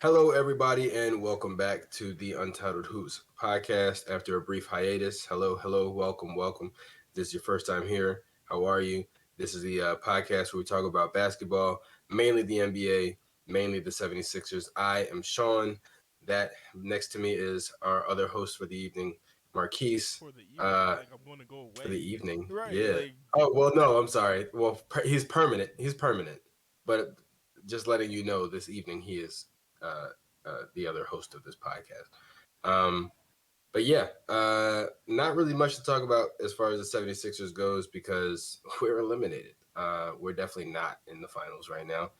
Hello, everybody, and welcome back to the Untitled Hoops podcast after a brief hiatus. Hello, welcome. If this is your first time here, how are you? This is the podcast where we talk about basketball, mainly the NBA, mainly the 76ers. I am Sean. That next to me is our other host for the evening, Marquise. For the evening. Uh, Like I'm going to go for the away. evening, Right. yeah. Like Oh, well, no, I'm sorry. Well, he's permanent. He's permanent. But just letting you know, this evening he is uh, the other host of this podcast. Um, but yeah, not really much to talk about as far as the 76ers goes because we're eliminated. We're definitely not in the finals right now.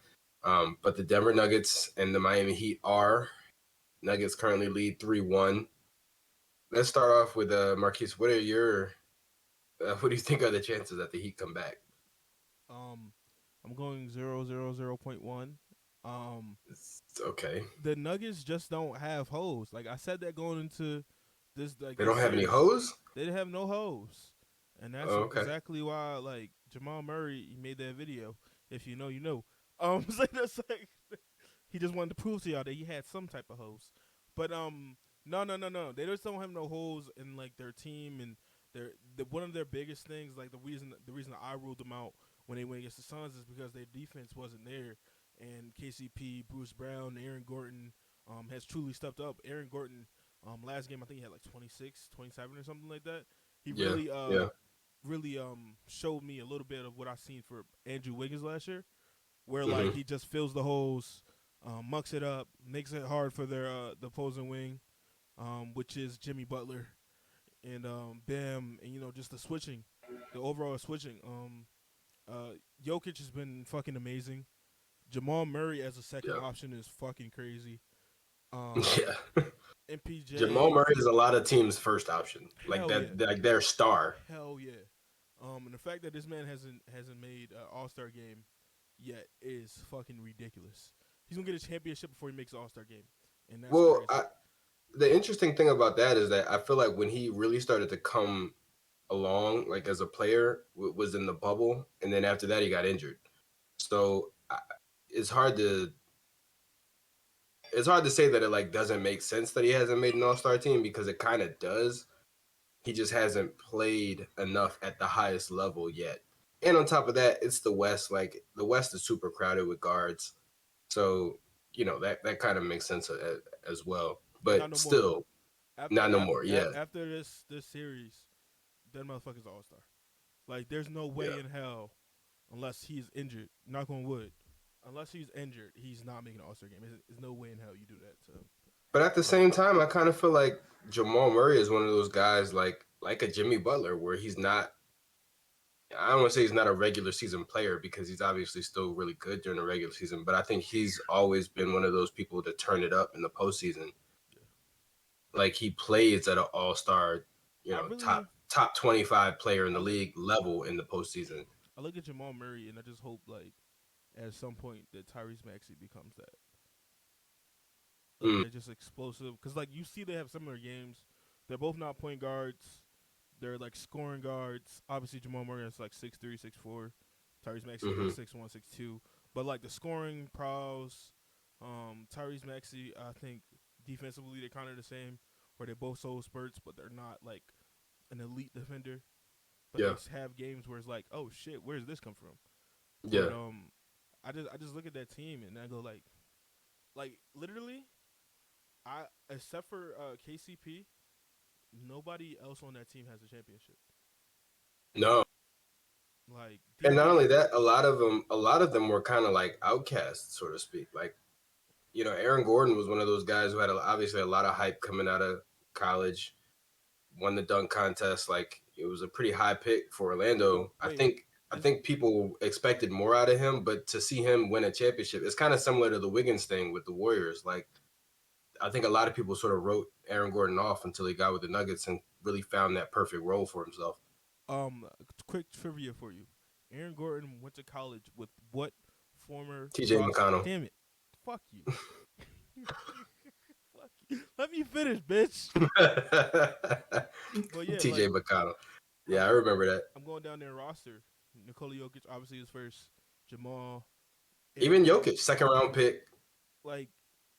But the Denver Nuggets and the Miami Heat are. Nuggets currently lead 3-1. Let's start off with Marquise. What do you think are the chances that the Heat come back? um I'm going 0.1. Um It's okay. the Nuggets just don't have hoes. Like I said that going into They this don't have any series. hose? They didn't have no hoes. And that's Oh, okay. exactly why like Jamal Murray he made that video. If you know, you know. So that's like he just wanted to prove to y'all that he had some type of hose. But no. They just don't have no holes in like their team and one of their biggest things, like the reason I ruled them out when they went against the Suns is because their defense wasn't there. And KCP, Bruce Brown, Aaron Gordon has truly stepped up. Aaron Gordon, last game I think he had like 26, 27 or something like that. He Yeah, really yeah. really showed me a little bit of what I seen for Andrew Wiggins last year, where like Hmm. he just fills the holes, mucks it up, makes it hard for the opposing wing, which is Jimmy Butler and Bam, and just the switching, the overall switching. Jokic has been fucking amazing. Jamal Murray as a second Yeah. option is fucking crazy. Um, Yeah. Jamal MPJ, Murray is a lot of teams' first option. Like hell yeah, that, like their star. hell yeah. And the fact that this man hasn't made an All Star game yet is fucking ridiculous. He's gonna get a championship before he makes an All Star game, and that's Well, crazy. the interesting thing about that is that I feel like when he really started to come along, like as a player, was in the bubble, and then after that he got injured. So it's hard to it's hard to say that it like doesn't make sense that he hasn't made an All Star team because it kind of does. He just hasn't played enough at the highest level yet. And on top of that, it's the West. Like the West is super crowded with guards, so that kind of makes sense as well. Not But no more. still, After not no more. Yeah, after this series, that motherfucker's All Star. Like, there's no yeah. way in hell, unless he's injured. Knock on wood. Unless he's injured, he's not making an All Star game. There's no way in hell you do that to him. But at the Um, same time, I kind of feel like Jamal Murray is one of those guys like a Jimmy Butler, where he's not. I don't want to say he's not a regular season player because he's obviously still really good during the regular season. But I think he's always been one of those people to turn it up in the postseason. yeah. Like he plays at an all star, I top really, 25 player in I the look, league level in the postseason. I look at Jamal Murray and I just hope like at some point that Tyrese Maxey becomes that. Like Mm, they're just explosive because like you see they have similar games. They're both not point guards. They're like scoring guards. Obviously Jamal Murray is like 6'3", 6'4". Tyrese Maxey is like hmm 6'1", 6'2". But like the scoring prowess, Tyrese Maxey, I think defensively they're kind of the same, where they both soul spurts, but they're not like an elite defender. But Yeah, they have games where it's like, oh shit, where's this come from? yeah. But I just look at that team and I go like literally, I except for KCP, nobody else on that team has a championship. No, Like and not defense, only that, a lot of them were kind of like outcasts, so to speak. Like Aaron Gordon was one of those guys who had obviously a lot of hype coming out of college. Won the dunk contest. Like it was a pretty high pick for Orlando. I wait, think I is think people expected more out of him, but to see him win a championship, it's kind of similar to the Wiggins thing with the Warriors. Like I think a lot of people sort of wrote Aaron Gordon off until he got with the Nuggets and really found that perfect role for himself. quick trivia for you. Aaron Gordon went to college with what former TJ cross? McConnell. Damn it! Fuck you. Fuck you. Let me finish, bitch. But yeah, TJ like McConnell. Yeah, I'm I remember that. I'm going down their roster. Nikola Jokic obviously is first. Jamal, Aaron Even Gordon, Jokic, second round pick. like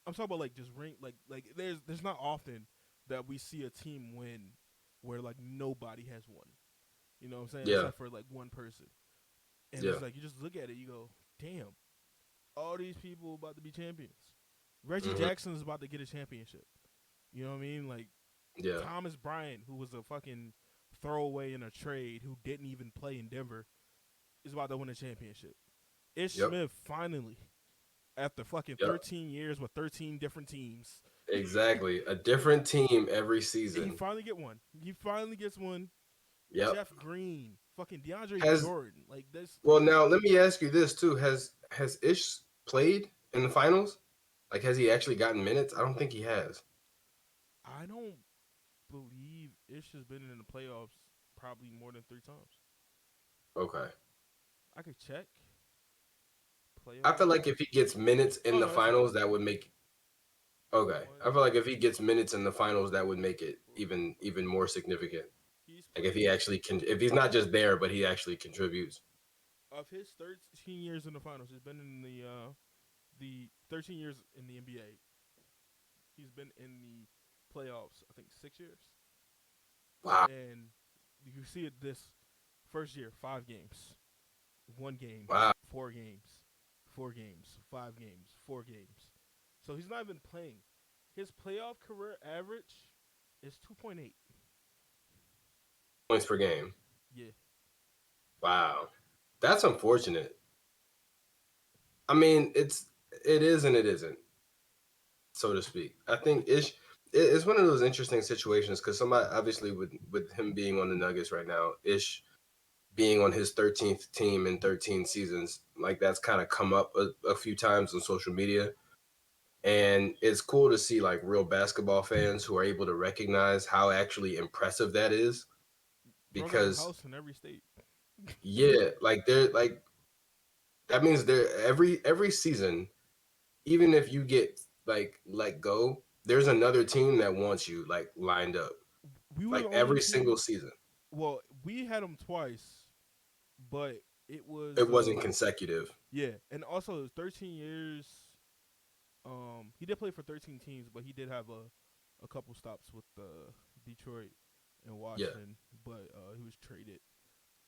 I'm talking about like just ring like there's not often that we see a team win where like nobody has won. You know what I'm saying? Yeah, Except for like one person. And yeah, it's like you just look at it, you go, damn, all these people about to be champions. Reggie hmm, Jackson is about to get a championship. You know what I mean? Like yeah, Thomas Bryant, who was a fucking throwaway in a trade, who didn't even play in Denver, is about to win a championship. Ish yep, Smith finally, after fucking yep. 13 years with 13 different teams, Exactly. A different team every he season. finally get one. He finally gets one. Yep. Jeff Green, fucking DeAndre Has Jordan, like this. well now let me ask you this too. Has Ish played in the finals? Like has he actually gotten minutes? I don't think he has. I don't believe Ish has been in the playoffs probably more than 3 times. Okay. I could check I feel playoffs. like if he gets minutes in Oh the no, it's right. finals, that would make okay. I One. feel like if he gets minutes in the finals, that would make it even more significant. He's Like if he played actually can, if he's not just there, but he actually contributes. of his 13 years in the finals. He's been in the 13 years in the NBA. He's been in the playoffs. I think 6 years. Wow, And you see it this first year, 5 games, 1 game, wow. 4 games, 4 games, 5 games, 4 games. So he's not even playing. His playoff career average is 2.8. Points per game. Yeah, Wow, that's unfortunate. I mean, it is and it isn't, so to speak. I think it's one of those interesting situations because somebody obviously with him being on the Nuggets right now, Ish being on his 13th team in 13 seasons, like that's kind of come up a few times on social media. And it's cool to see like real basketball fans who are able to recognize how actually impressive that is bro got a because house in every state. yeah, like they're like that means they're every season, even if you get like let go, there's another team that wants you like lined up. We were the Like only every team. single season. Well, we had him twice, but it was It wasn't consecutive. yeah, and also 13 years. He did play for 13 teams, but he did have a couple stops with Detroit and Yeah, Washington, but he was traded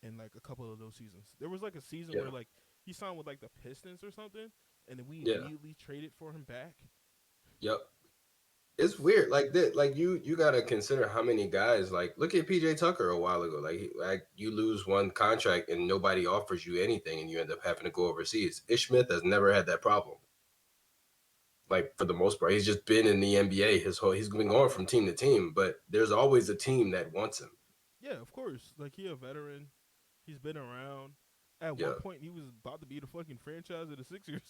in like a couple of those seasons. There was like a season yeah, where like he signed with like the Pistons or something, and then we yeah. immediately traded for him back. Yep. It's It's weird. Like that, like you gotta consider how many guys like look at PJ Tucker a while ago. Like you lose one contract and nobody offers you anything and you end up having to go overseas. Ish Smith has never had that problem. Like for the most part. He's just been in the NBA his whole he's been going from team to team, but there's always a team that wants him. yeah, of course. Like he a veteran. He's been around. At one Yeah. point, he was about to be the fucking franchise of the Sixers.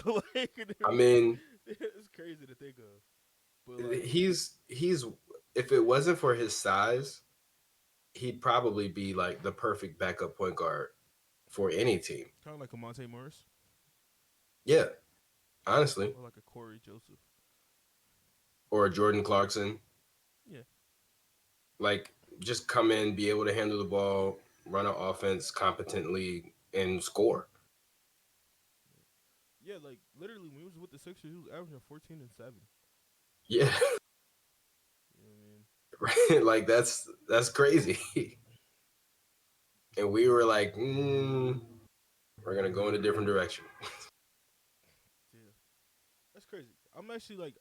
So like, I mean, it's crazy to think of. But like, he's if it wasn't for his size, he'd probably be like the perfect backup point guard for any team. kind of like a Monte Morris Yeah, honestly. or like a Corey Joseph. Or Jordan Clarkson. Yeah, Like just come in, be able to handle the ball, run an offense competently, and score. yeah. Like literally, when he was with the Sixers, he was averaging 14 and 7. Yeah, You know what I mean? right. Like that's crazy. And we were like, we're gonna go in a different direction. Yeah, that's crazy. I'm actually like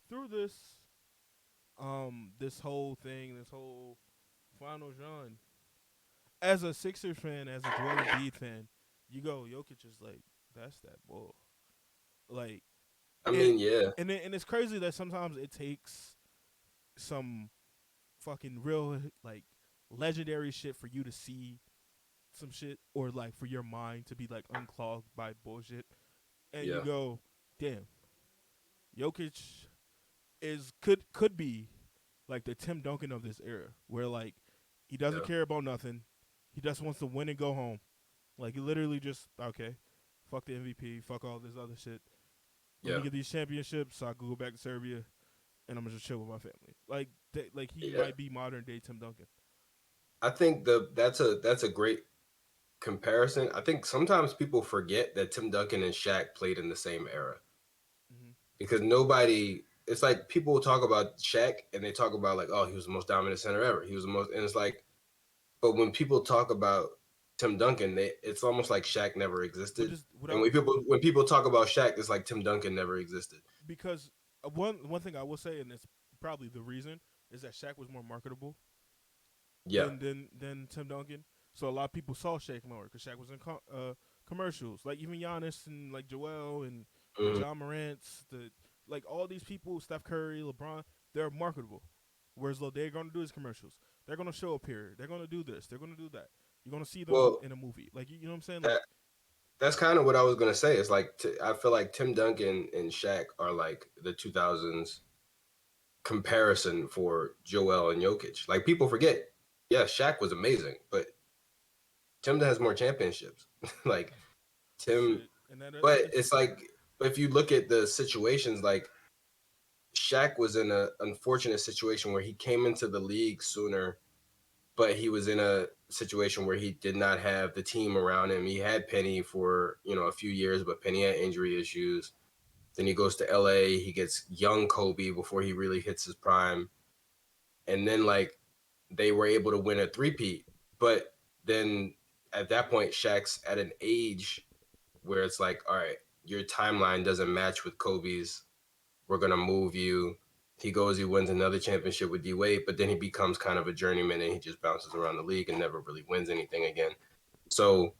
through this whole thing, this whole finals run. As a Sixers fan, as a Joel Embiid fan, you go Jokic is like that's that ball. Like I it, mean, yeah, and it's crazy that sometimes it takes some fucking real like legendary shit for you to see some shit or like for your mind to be like unclogged by bullshit, and you yeah, go, damn, Jokic is could be like the Tim Duncan of this era, where like he doesn't yeah, care about nothing, he just wants to win and go home. Like he literally just okay, fuck the MVP, fuck all this other shit. Let yeah, me get these championships so I can go back to Serbia and I'm gonna just chill with my family. Like he yeah. might be modern day Tim Duncan. I think that's a great comparison. I think sometimes people forget that Tim Duncan and Shaq played in the same era. Mm-hmm. because nobody. It's like people will talk about Shaq and they talk about like, oh, he was the most dominant center ever. He was the most, and it's like, but when people talk about Tim Duncan, it's almost like Shaq never But existed. just And without when people talk about Shaq, it's like Tim Duncan never existed. because one thing I will say, and it's probably the reason, is that Shaq was more marketable Yeah. than Tim Duncan. So a lot of people saw Shaq more because Shaq was in commercials, like even Giannis and like Joel and the Hmm. John Morant's, the like all these people, Steph Curry, LeBron, they're marketable. Whereas what they're going to do is commercials. They're going to show up here. They're going to do this. They're going to do that. You're going to see them Well, in a movie. Like you know what I'm saying? Like that that's kind of what I was gonna say. It's like I feel like Tim Duncan and Shaq are like the 2000s comparison for Joel and Jokic. Like people forget, yeah, Shaq was amazing, but Tim has more championships. Like Tim, shit, and that but that's it's like if you look at the situations, like Shaq was in an unfortunate situation where he came into the league sooner, but he was in a situation where he did not have the team around him. He had Penny for a few years, but Penny had injury issues. Then he goes to LA. He gets young Kobe before he really hits his prime, and then like they were able to win a three-peat. But then at that point, Shaq's at an age where it's like, all right, your timeline doesn't match with Kobe's. We're gonna move you. He goes, he wins another championship with D Wade, but then he becomes kind of a journeyman and he just bounces around the league and never really wins anything again. So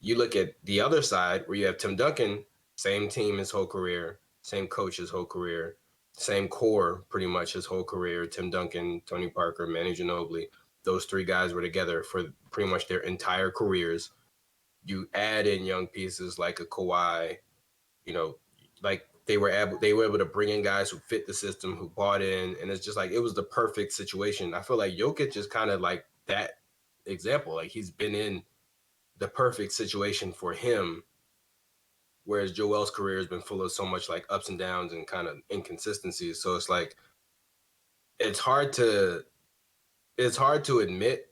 you look at the other side where you have Tim Duncan, same team his whole career, same coach his whole career, same core pretty much his whole career. Tim Duncan, Tony Parker, Manu Ginobili, those three guys were together for pretty much their entire careers. You add in young pieces like a Kawhi, you know, like they were able to bring in guys who fit the system, who bought in, and it's just like it was the perfect situation. I feel like Jokic is kind of like that example. Like he's been in the perfect situation for him, whereas Joel's career has been full of so much like ups and downs and kind of inconsistencies. So it's like it's hard to it's hard to admit.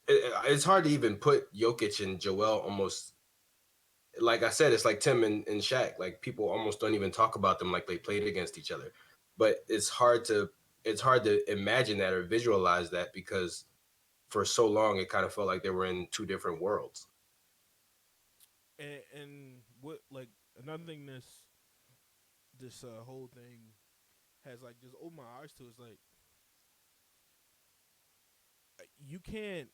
It's hard to even put Jokic and Joel almost like I said, it's like Tim and Shaq. Like people almost don't even talk about them like they played against each other. But it's hard to imagine that or visualize that because for so long it kind of felt like they were in two different worlds. and what like another thing this whole thing has like just opened my eyes to is like you can't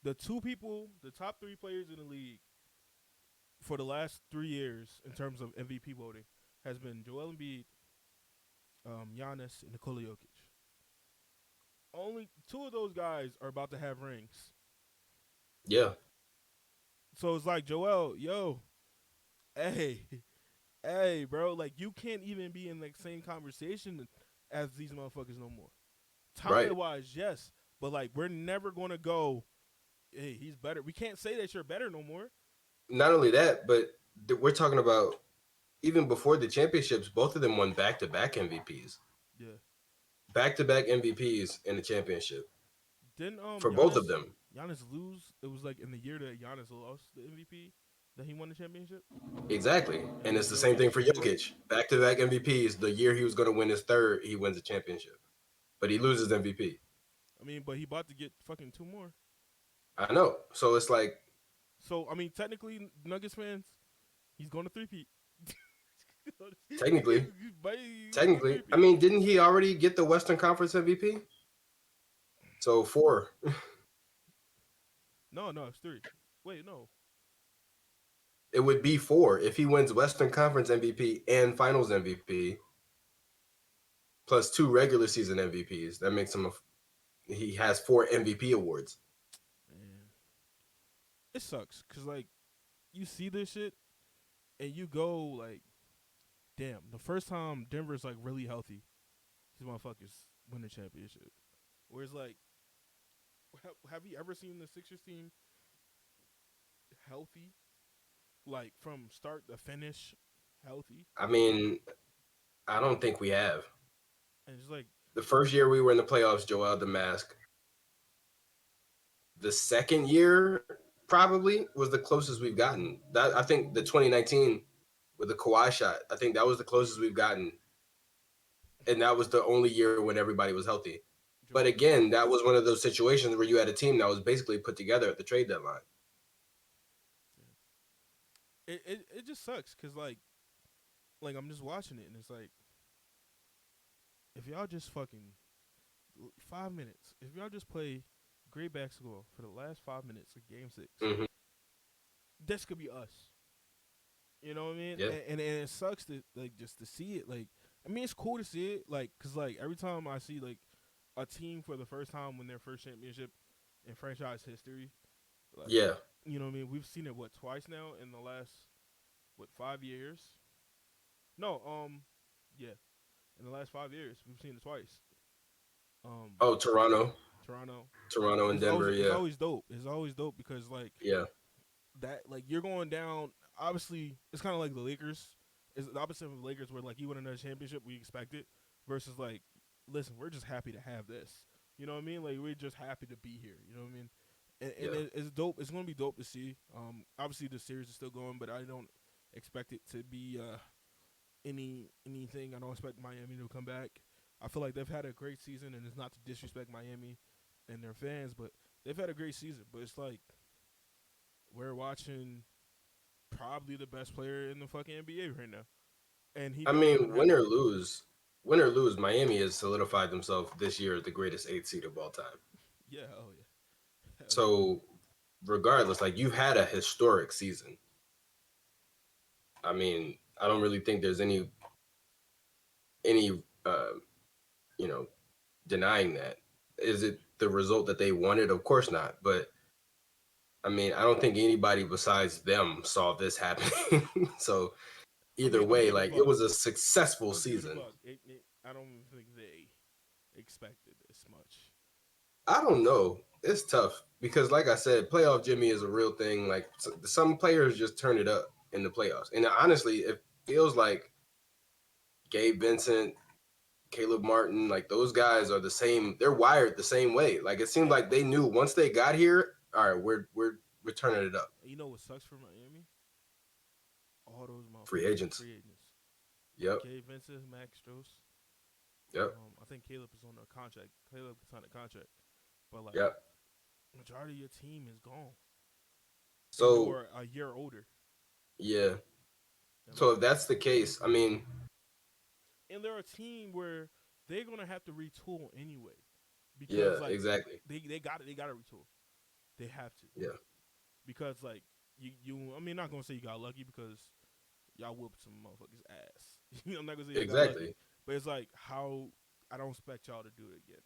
the two people, the top three players in the league for the last 3 years in terms of MVP voting has been Joel Embiid, Giannis, and Nikola Jokic. Only two of those guys are about to have rings. Yeah, So it's like Joel, yo, hey, hey, bro, like you can't even be in the same conversation as these motherfuckers no more. right. Talent wise, yes, but like we're never gonna go. Hey, he's better. We can't say that you're better no more. Not only that, but we're talking about even before the championships, both of them won back-to-back MVPs, Yeah. back-to-back MVPs in the championship Didn't for both of Giannis them. Giannis lose? It was like in the year that Giannis lost the MVP that he won the championship, Exactly. and And then it's the same thing Jokic for did it. Jokic. Back to back MVPs. The year he was going to win his third, he wins a championship. But he loses MVP. I mean, but he about to get fucking two more. I know. So it's like, So I mean, technically, Nuggets fans, he's going to three-peat. technically, He's going to technically, I three-peat. mean, didn't he already get the Western Conference MVP? So four. No, no, it's three. Wait, no. It would be four if he wins Western Conference MVP and Finals MVP plus two regular season MVPs. That makes him he has four MVP awards. Man, it sucks because like you see this shit and you go like, damn. The first time Denver's like really healthy, these motherfuckers win the championship. Whereas like, have you ever seen the Sixers team healthy, like from start to finish, healthy? I mean, I don't think we have. And it's like, The first year we were in the playoffs, Joel Damask. The second year probably was the closest we've gotten. That I think the 2019 with the Kawhi shot. I think that was the closest we've gotten, and that was the only year when everybody was healthy. But Jamal again, Murray. that was one of those situations where you had a team that was basically put together at the trade deadline. Yeah. It just sucks because like I'm just watching it and it's like if y'all just fucking 5 minutes, if y'all just play great basketball for the last 5 minutes of Game 6, Mm-hmm. this could be us. You know what I mean? Yeah, And it sucks to like just to see it. Like I mean, it's cool to see it. Like because like every time I see like a team for the first time win their first championship in franchise history, like yeah. you know what I mean. We've seen it what twice now in the last what 5 years? No, yeah, in the last 5 years we've seen it twice. Um, Oh, Toronto, Toronto. Toronto and Denver. It's Yeah, always dope. It's always dope because like yeah, that like you're going down. Obviously, it's kind of like the Lakers. It's the opposite of the Lakers, where like you win another championship, we expect it. Versus like, listen, we're just happy to have this. You know what I mean? Like we're just happy to be here. You know what I mean? And yeah. it's dope. It's gonna be dope to see. Obviously the series is still going, but I don't expect it to be anything. I don't expect Miami to come back. I feel like they've had a great season, and it's not to disrespect Miami and their fans, but they've had a great season. But it's like we're watching probably the best player in the fucking NBA right now, and he I doesn't even mean, have. win or lose, Miami has solidified themselves this year as the greatest eighth seed of all time. Yeah, oh yeah, hell yeah. So, regardless, like you've had a historic season. I mean, I don't really think there's any you know denying that. Is it the result that they wanted? Of course not. But I mean, I don't think anybody besides them saw this happening. So either I'm way, keeping a like it buck. was a successful I'm keeping a season. buck. I don't think they expected this much. I don't know. It's tough because, like I said, playoff Jimmy is a real thing. Like some players just turn it up in the playoffs, and honestly, it feels like Gabe Vincent, Caleb Martin, like those guys are the same. They're wired the same way. Like it seemed like they knew once they got here. All right, we're turning it up. You know what sucks for Miami? All those Free motherfuckers are agents. free agents. Yep. Gabe Vincent, Max Strus. Yep. I think Caleb is on a contract. Caleb can sign a contract, but like Yep. majority of your team is gone, and So you're a year older. yeah. I So if mean, that's the case, I mean, and they're a team where they're gonna have to retool anyway, yeah, because like exactly. they got to retool. They have to Yeah, because like you I mean not gonna say you got lucky because y'all whooped some motherfuckers ass. I'm not gonna say y'all got lucky, exactly. but it's like how I don't expect y'all to do it again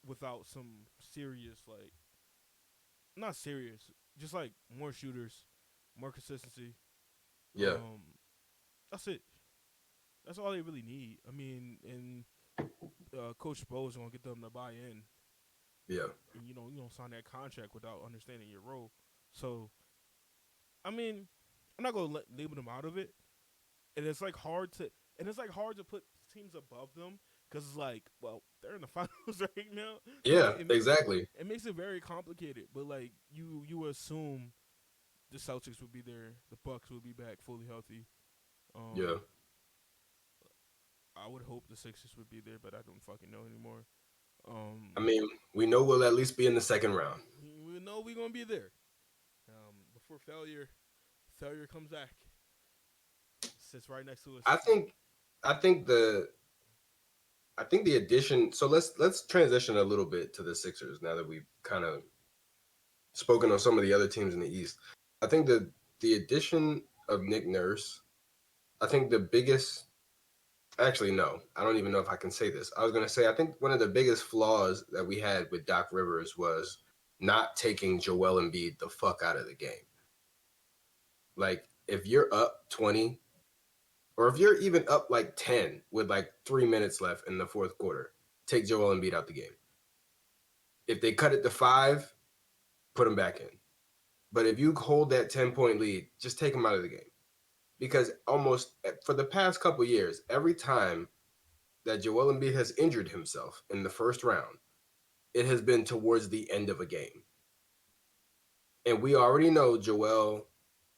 without some serious like not serious, just like more shooters, more consistency. Yeah, Um, that's it. That's all they really need. I mean, and Coach Spo is gonna get them to buy in, yeah. and you don't sign that contract without understanding your role. So, I mean, I'm not gonna label them out of it, and it's like hard to, put teams above them because it's like, well, they're in the finals right now, so Yeah, exactly. it makes it very complicated. But like you assume the Celtics would be there, the Bucks would be back fully healthy. Yeah. Um, I would hope the Sixers would be there, but I don't fucking know anymore. I Um, mean, we know we'll at least be in the second round. we know we're gonna be there. Before failure comes back, sits right next to us. I think I think the I think the addition so let's transition a little bit to the Sixers now that we've kind of spoken on some of the other teams in the East. I think the addition of Nick Nurse, I think the biggest actually no, I don't even know if I can say this. I was gonna say I think one of the biggest flaws that we had with Doc Rivers was not taking Joel Embiid the fuck out of the game. Like if you're up 20 or if you're even up like 10 with like 3 minutes left in the fourth quarter, take Joel Embiid out the game. If they cut it to 5, put him back in. But if you hold that 10-point lead, just take him out of the game. Because almost for the past couple years, every time that Joel Embiid has injured himself in the first round, it has been towards the end of a game. And we already know Joel.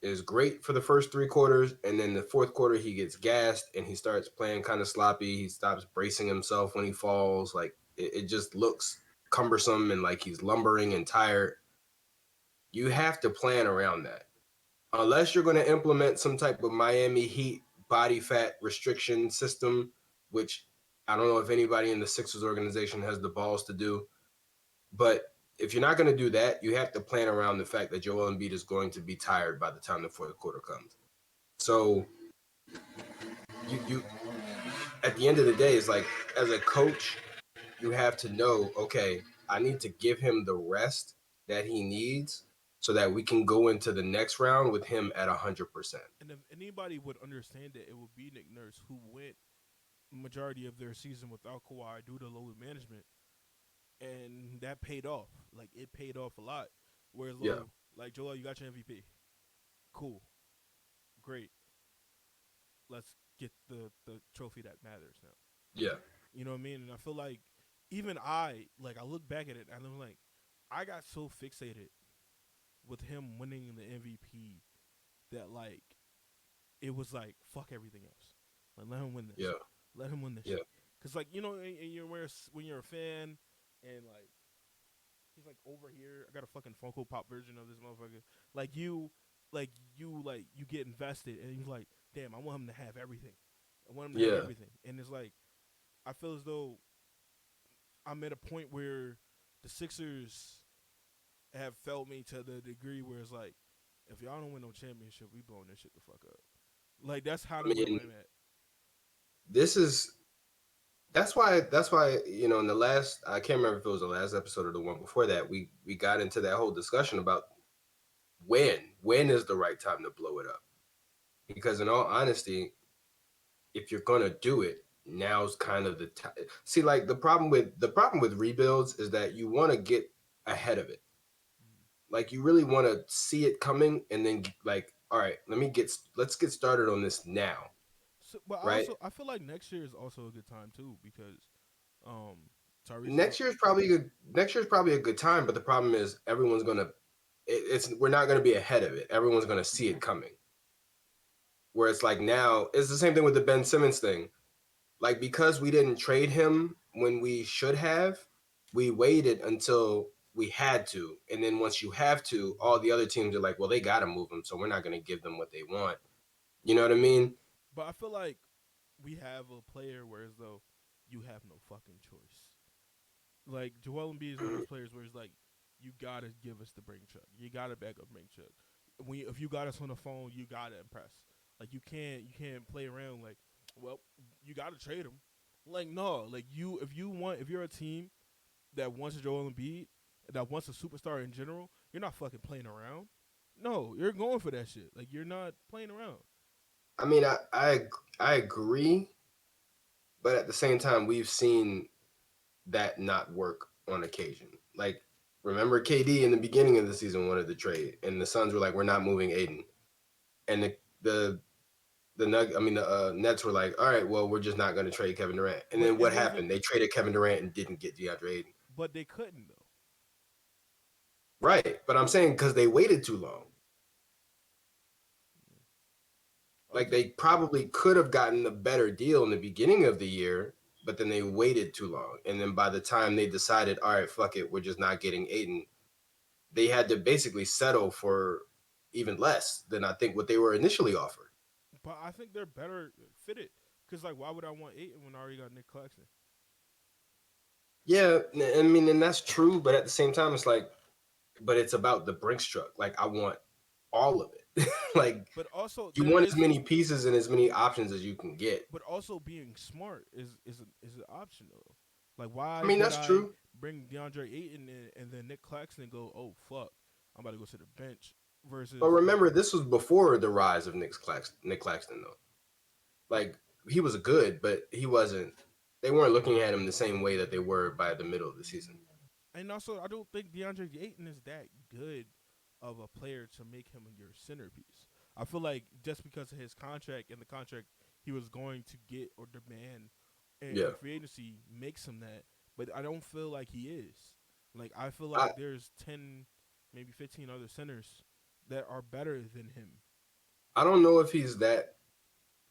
is great for the first 3 quarters, and then the fourth quarter he gets gassed and he starts playing kind of sloppy. He stops bracing himself when he falls. Like it just looks cumbersome and like he's lumbering and tired. You have to plan around that. Unless you're going to implement some type of Miami Heat body fat restriction system, which I don't know if anybody in the Sixers organization has the balls to do. But if you're not going to do that, you have to plan around the fact that Joel Embiid is going to be tired by the time the fourth quarter comes. So you at the end of the day, it's like as a coach, you have to know, okay, I need to give him the rest that he needs so that we can go into the next round with him at 100%. And if anybody would understand it, it would be Nick Nurse, who went majority of their season without Kawhi due to load management, and that paid off. Like it paid off a lot. Whereas Yeah, like Joel, you got your MVP. Cool, great. Let's get the trophy that matters now. yeah, You know what I mean? And I feel like even I look back at it and I'm like, I got so fixated with him winning the MVP that like it was like fuck everything else. Like let him win this. yeah, Let him win this yeah, shit. Cause like you know, and you're when you're a fan and like he's like over here. I got a fucking Funko Pop version of this motherfucker. Like you get invested and he's like, damn, I want him to have everything. I want him to have yeah, everything. And it's like I feel as though I'm at a point where the Sixers have felt me to the degree where it's like, if y'all don't win no championship, we blowing this shit the fuck up. Like that's how I where mean, I'm at. this is that's why in the last, I can't remember if it was the last episode or the one before that, we got into that whole discussion about when is the right time to blow it up, because in all honesty, if you're gonna do it, now's kind of the time. See, like the problem with rebuilds is that you want to get ahead of it. Mm. Like you really want to see it coming, and then like, all right, let's get started on this now, So, but right? I feel like next year is also a good time too because um Tyrese is Next year's probably a good time, but the problem is everyone's gonna it's we're not gonna be ahead of it. Everyone's gonna see it coming. Where it's like now, it's the same thing with the Ben Simmons thing. Like because we didn't trade him when we should have, we waited until we had to, and then once you have to, all the other teams are like, well, they got to move him, so we're not going to give them what they want. You know what I mean? but I feel like we have a player where as though you have no fucking choice. Like Joel Embiid is one of those players where it's like you gotta give us the brain chuck. You gotta back up brain chuck. If you got us on the phone, you gotta impress. Like you can't play around like, well, you gotta trade him. Like no, like if you're a team that wants a Joel Embiid, that wants a superstar in general, you're not fucking playing around. No, you're going for that shit. Like you're not playing around. I mean, I agree, but at the same time, we've seen that not work on occasion. Like, remember KD in the beginning of the season wanted the trade, and the Suns were like, "We're not moving Aiden," and the Nets were like, "All right, well, we're just not going to trade Kevin Durant." And But then it what wasn't. happened? They traded Kevin Durant and didn't get DeAndre Aiden. But they couldn't though. Right, but I'm saying because they waited too long. Like Okay. they probably could have gotten a better deal in the beginning of the year, but then they waited too long. And then by the time they decided, all right, fuck it, we're just not getting Aiden, they had to basically settle for even less than I think what they were initially offered. But I think they're better fitted. Cause like, why would I want Aiton when I already got Nick Claxton? Yeah, I mean, and that's true, but at the same time, it's like, but it's about the Brinks truck. Like, I want all of it. Like, But also you want as many pieces and as many options as you can get. but also being smart is an option though. Like, I why mean, would that's I true. bring DeAndre Ayton in and then Nick Claxton go, oh fuck, I'm about to go to the bench But versus remember, this was before the rise of Nick Claxton, though. Like, he was good, but he wasn't. They weren't looking at him the same way that they were by the middle of the season. and also I don't think DeAndre Ayton is that good of a player to make him your centerpiece. I feel like just because of his contract and the contract he was going to get or demand in Yeah. free agency makes him that, but I don't feel like he is. Like I feel I, like there's 10, maybe 15 other centers that are better than him. I don't know if he's that.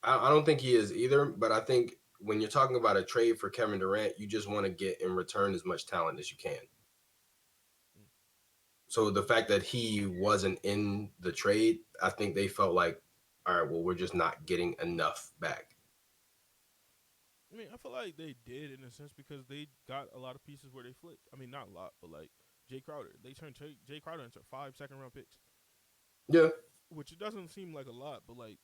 I don't think he is either. But I think when you're talking about a trade for Kevin Durant, you just want to get in return as much talent as you can. Mm. So the fact that he wasn't in the trade, I think they felt like, all right, well, we're just not getting enough back. I mean, I feel like they did in a sense because they got a lot of pieces where they flipped. I mean, not a lot, but like Jay Crowder, they turned Jay Crowder into 5 second-round picks, Yeah, which it doesn't seem like a lot, but like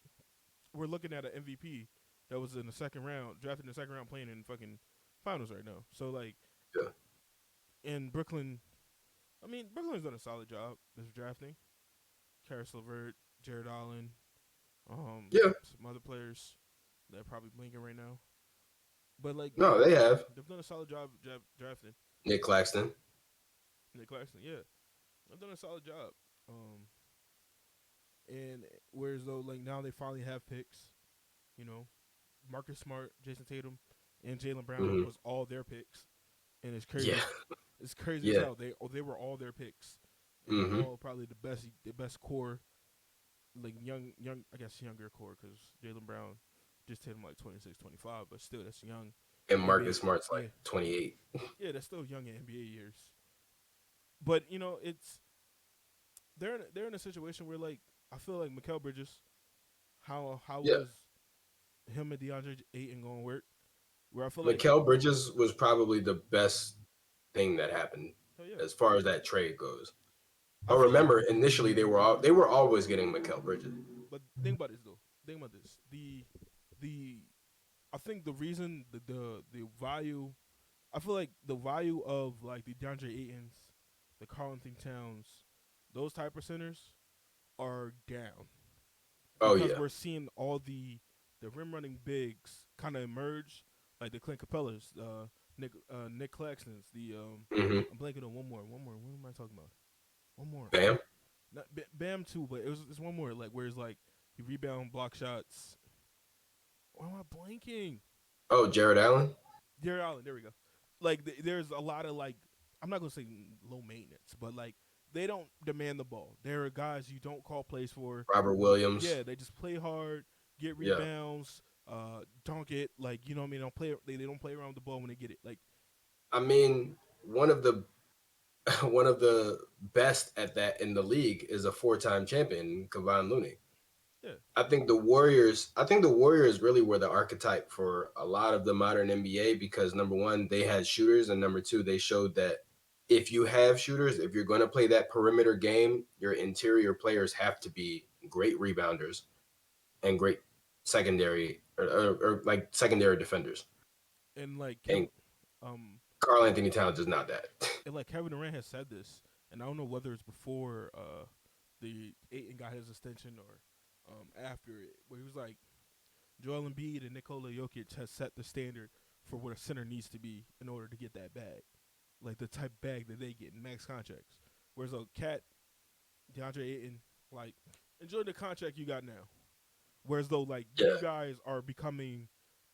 we're looking at an MVP that was in the second round, drafted in the second round, playing in fucking finals right now. So like yeah, in Brooklyn, I mean, Brooklyn's done a solid job this drafting. Karis LeVert, Jared Allen, yeah. some other players that are probably blinking right now. But like, No, they have they've done a solid job drafting. Nick Claxton. Nick Claxton, yeah, they've done a solid job. Um, and whereas though, like now they finally have picks. You know, Marcus Smart, Jason Tatum, and Jaylen Brown Mm-hmm. was all their picks, and it's Yeah, crazy. It's crazy as yeah. hell. They were all their picks, and they're Mm-hmm. all probably the best core, like young I guess younger core because Jaylen Brown just hit him like 26, 25, but still that's young. And NBA, Marcus Smart's like yeah, 28. yeah, that's still young in NBA years. But you know, it's they're in a situation where like I feel like Mikal Bridges, how Yeah, was him and DeAndre Ayton going to work? Where I feel like Mikal Bridges was probably the best thing that happened hell yeah, as far as that trade goes. I But feel like remember, initially they were always getting Mikal Bridges. but think about this though. Think about this. The I think the reason the value I feel like the value of like the DeAndre Aytons, the Carl Anthony Towns, those type of centers are down Oh because yeah. we're seeing all the rim running bigs kind of emerge, like the Clint Capellas, Nick Claxton's, the Mm-hmm. I'm blanking on one more. What am I talking about? One more. Bam. Not Bam too, but it's one more like where it's like he rebound block shots. Why am I blanking? Oh, Jared Allen. Jared Allen, there we go. Like there's a lot of like I'm not gonna say low maintenance, but like they don't demand the ball. There are guys you don't call plays for. Robert Williams. Yeah, they just play hard, get Yeah. rebounds, dunk it. Like you know what I mean. They don't play around with the ball when they get it. Like I mean, one of the one of the best at that in the league is a four-time champion, Kevon Looney. yeah, I think the Warriors really were the archetype for a lot of the modern NBA because number one, they had shooters, and number two, they showed that if you have shooters, if you're going to play that perimeter game, your interior players have to be great rebounders and great secondary or like secondary defenders. and like And um, Karl Anthony Towns is not that. and like Kevin Durant has said this, and I don't know whether it's before the Aiton got his extension or after it, where he was like Joel Embiid and Nikola Jokic has set the standard for what a center needs to be in order to get that bag, like the type of bag that they get in max contracts. Whereas a Cat, DeAndre Ayton, like enjoy the contract you got now. Whereas though like Yeah, you guys are becoming,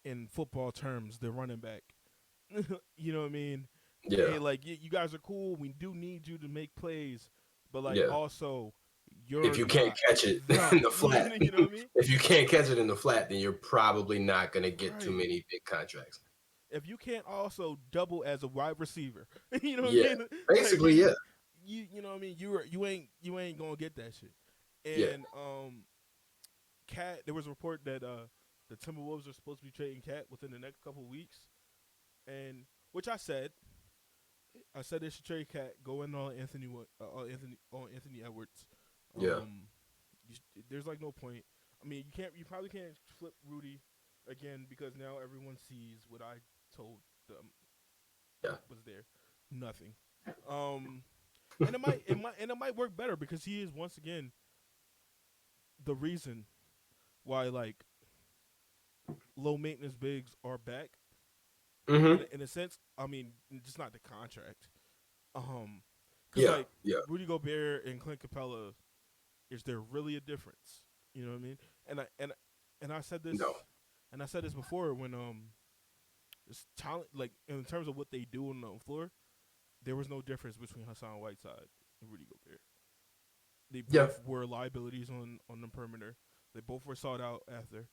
in football terms, the running back. You know what I mean? yeah, Hey, like you guys are cool. We do need you to make plays, but like yeah. also you're If you can't not catch it the in the flat, you know what I mean? if you can't catch it in the flat, then you're probably not going to get too Right. many big contracts. If you can't also double as a wide receiver, you know what I Yeah, mean? Like basically, yeah, you know what I mean? You ain't gonna get that shit. yeah, And Cat, there was a report that the Timberwolves are supposed to be trading Cat within the next couple of weeks, and which I said they should trade Cat, go in on Anthony Edwards. yeah, Um, there's like no point. I mean, you probably can't flip Rudy again because now everyone sees what I told them yeah, was there, nothing. Um, and it might work better because he is once again the reason why like low maintenance bigs are back. mm-hmm. In a sense, I mean, just not the contract. Because Yeah, like yeah, Rudy Gobert and Clint Capella, is there really a difference? You know what I mean? And I said this, no, and I said this before when it's talent like in terms of what they do on the floor, there was no difference between Hassan Whiteside and Rudy Gobert. They yeah, both were liabilities on the perimeter. They both were sought out after.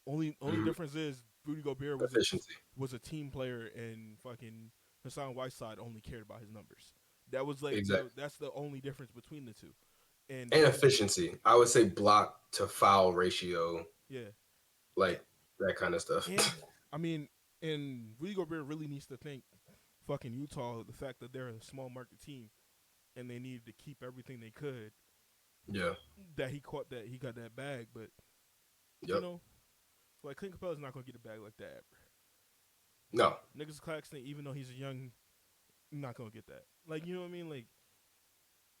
Only Mhm. difference is Rudy Gobert Efficiency. was a team player, and fucking Hassan Whiteside only cared about his numbers. That was like Exactly. that's the only difference between the two. And And efficiency. I would say block to foul ratio, yeah, and, like that kind of stuff. and I mean, and Rudy Gobert really needs to thank fucking Utah the fact that they're a small market team and they needed to keep everything they could. Yeah. That he caught that he got that bag, but you Yep. know, like Clint Capella's not gonna get a bag like that ever. No. Nicholas Claxton, even though he's a young, not gonna get that. Like you know what I mean? Like,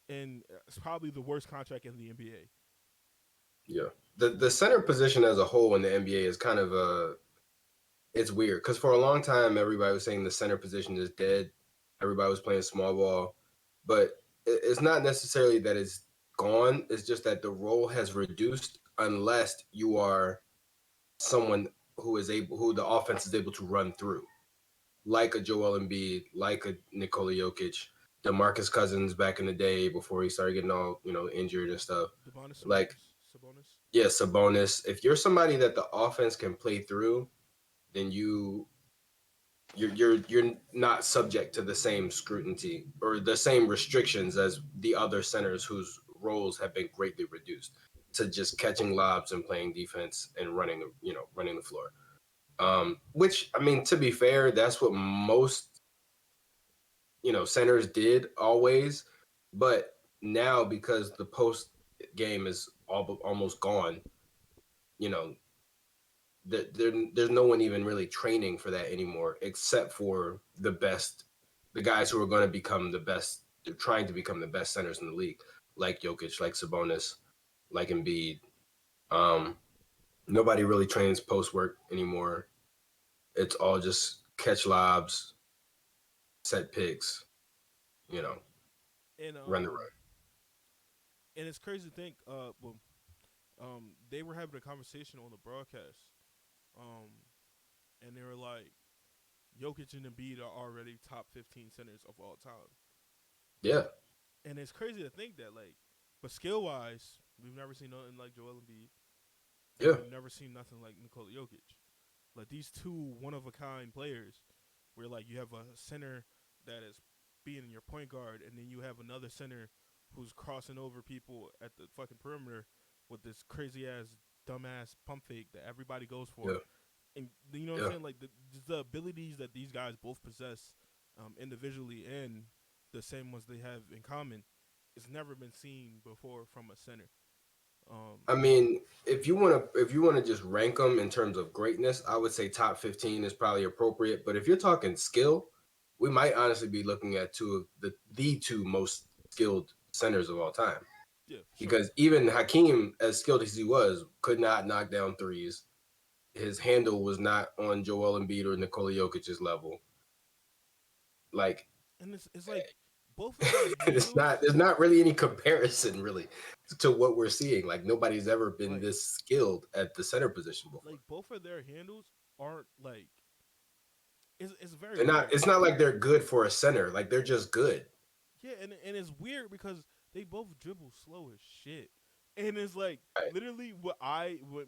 and it's probably the worst contract in the NBA. Yeah. The center position as a whole in the NBA is kind of it's weird because for a long time everybody was saying the center position is dead. Everybody was playing small ball, but it's not necessarily that it's gone. It's just that the role has reduced unless you are someone who the offense is able to run through, like a Joel Embiid, like a Nikola Jokic, DeMarcus Cousins back in the day before he started getting all injured and stuff. Demonis Like Sabonis. yeah, Sabonis. If you're somebody that the offense can play through, then you're not subject to the same scrutiny or the same restrictions as the other centers whose roles have been greatly reduced to just catching lobs and playing defense and running the floor. Which I mean, to be fair, that's what most centers did always, but now because the post game is almost gone, you know, there's no one even really training for that anymore, except for the guys who are going to become the best. They're trying to become the best centers in the league, like Jokic, like Sabonis, like Embiid. Um, Nobody really trains post work anymore. It's all just catch lobs, set picks, you know, And run the run. it's crazy to think. Well, they were having a conversation on the broadcast. Um, and they were like, Jokic and Embiid are already top 15 centers of all time. Yeah, And it's crazy to think that, like, but skill wise, we've never seen nothing like Joel Embiid, and yeah, we've never seen nothing like Nikola Jokic. Like these two one of a kind players, where like you have a center that is being your point guard, and then you have another center who's crossing over people at the fucking perimeter with this crazy ass dumbass pump fake that everybody goes yeah, for. And you know what I'm yeah. saying? Like the abilities that these guys both possess, individually and the same ones they have in common, it's never been seen before from a center. Um, I mean, if you want to just rank them in terms of greatness, I would say top 15 is probably appropriate. But if you're talking skill, we might honestly be looking at two of the two most skilled centers of all time. yeah, for sure. Because even Hakeem, as skilled as he was, could not knock down threes. His handle was not on Joel Embiid or Nikola Jokic's level. Like And it's like both of their it's not handles, there's not really any comparison really to what we're seeing. Like nobody's ever been like this skilled at the center position before. both of their handles aren't like it's very They're not. weird. It's not like they're good for a center. Like they're just good. Yeah, and it's weird because they both dribble slow as shit, and it's like Right. literally what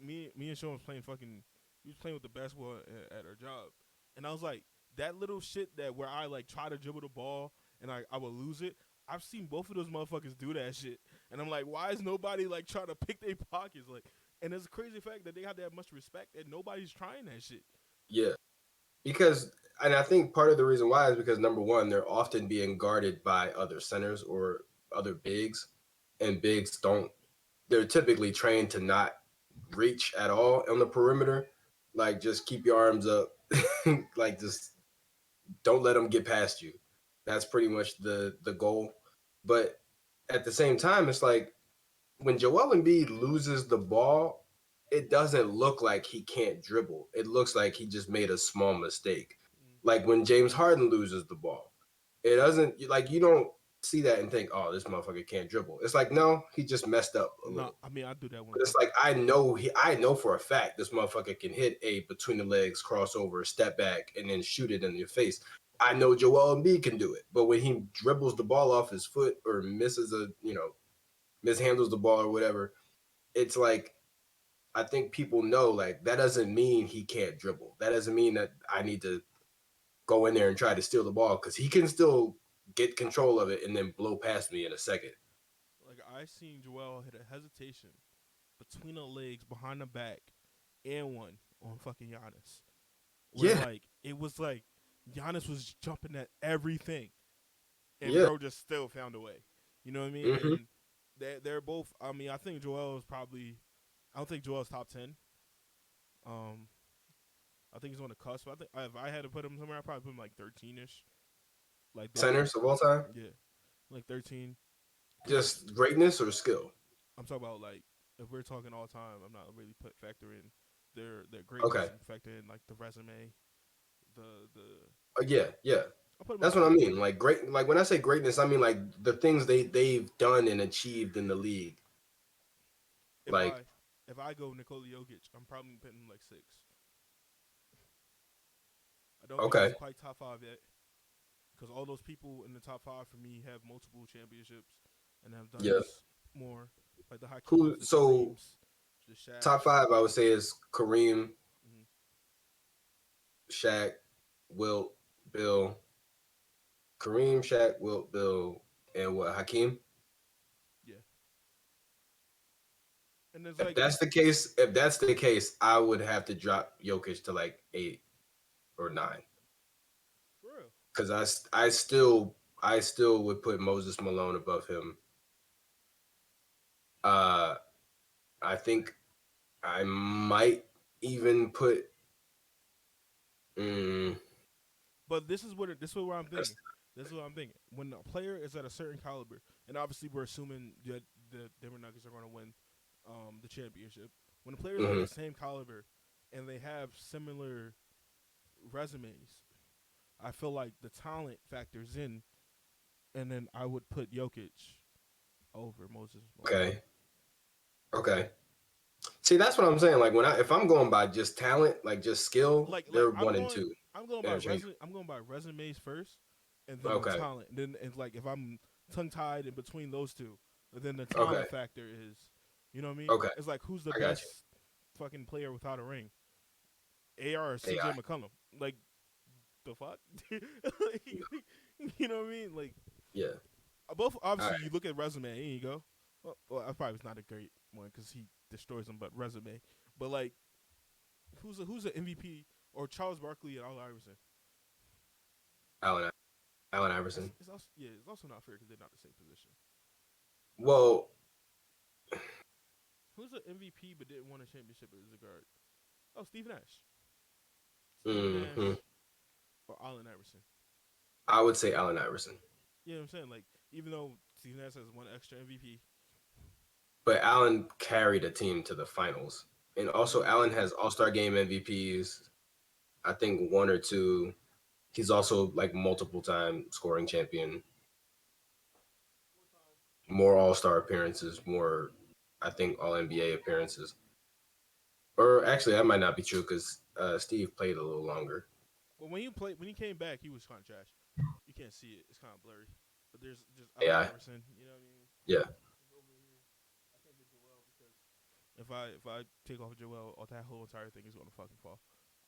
me and Sean was playing fucking we was playing with the basketball at our job, and I was like that little shit that where I like try to dribble the ball and I would lose it. I've seen both of those motherfuckers do that shit, and I'm like, why is nobody like trying to pick their pockets like? And it's a crazy fact that they have that much respect and nobody's trying that shit. Yeah, because and I think part of the reason why is because number one, they're often being guarded by other centers or other bigs, and bigs don't. They're typically trained to not reach at all on the perimeter. Like just keep your arms up. Like just don't let them get past you. That's pretty much the goal. But at the same time, it's like when Joel Embiid loses the ball, it doesn't look like he can't dribble. It looks like he just made a small mistake. Mm. Like when James Harden loses the ball, it doesn't like you don't see that and think, "Oh, this motherfucker can't dribble." It's like, no, he just messed up a No, little. I mean I do that when But it's like I know for a fact this motherfucker can hit a between the legs crossover, step back, and then shoot it in your face. I know Joel Embiid can do it, but when he dribbles the ball off his foot or mishandles the ball or whatever, it's like I think people know like that doesn't mean he can't dribble. That doesn't mean that I need to go in there and try to steal the ball because he can still get control of it and then blow past me in a second. Like I seen Joel hit a hesitation between the legs, behind the back, and one on fucking Giannis. Where Yeah, like it was like Giannis was jumping at everything, and yeah. bro just still found a way. You know what I mean? Hmm. And they're both. I mean, I think Joel is probably. I don't think Joel's top 10. Um, I think he's on the cusp. I think if I had to put him somewhere, I'd probably put him like 13ish. Like they're Centers of all time, yeah, like 13. Because just greatness or skill. I'm talking about like if we're talking all time, I'm not really put factor in their Okay. greatness and factor in like the resume, the. Yeah, yeah. I'll put him That's like what I 13. mean. Like great. Like when I say greatness, I mean like the things they've done and achieved in the league. If Like I if I go Nikola Jokic, I'm probably putting him like 6. I don't think he's okay, quite top 5 yet because all those people in the top 5 for me have multiple championships and have done yeah. this more, like the Who? Hakeems, the So Kareems, the top Shaqs. five, I would say is Kareem, Mm-hmm. Shaq, Wilt, Bill. Kareem, Shaq, Wilt, Bill, and what? Hakeem. Yeah, and it's If like that's the case, I would have to drop Jokic to like 8 or 9 for real. because I still would put Moses Malone above him. Uh, I think I might even put. Mm, But this is what I'm thinking. This is what I'm thinking. When a player is at a certain caliber, and obviously we're assuming that the Denver Nuggets are going to win the championship. When a player is at mhm. the same caliber and they have similar resumes, I feel like the talent factors in, and then I would put Jokic over Moses Malone. Okay, okay. See, that's what I'm saying. Like if I'm going by just talent, like just skill, Like they're I'm one and going two, I'm going by interchangeable. resumes first, and then the Okay, talent. And then and like if I'm tongue tied in between those two, then the okay, talent factor is, you know what I mean? okay. It's like who's the I got you. best fucking player without a ring, AR or CJ AI. McCollum? Like the fuck, Like, you know what I mean? Like Yeah. both All right. obviously you look at resume and you go, well, I probably was not a great one because he destroys them, but resume. But like who's the MVP or Charles Barkley and Al Iverson? Allen Allen Iverson. It's also yeah, it's also not fair because they're not the same position. Well, Who's an MVP but didn't win a championship as a guard? Oh, Steve Nash. Steve hmm Nash or Allen Iverson. I would say Allen Iverson, You know what I'm saying? Like even though Steve Nash has one extra MVP, but Allen carried a team to the finals, and also mm, Allen has All Star Game MVPs. I think one or two. He's also like multiple time scoring champion, more All Star appearances, more I think All NBA appearances. Or actually, that might not be true because Steve played a little longer. but when he came back, he was kind of trash. You can't see it; it's kind of blurry. But there's just Allen AI. Iverson. You know what I mean? Yeah. He's over here. I can't get Joel because if I take off Joel, that whole entire thing is gonna fucking fall.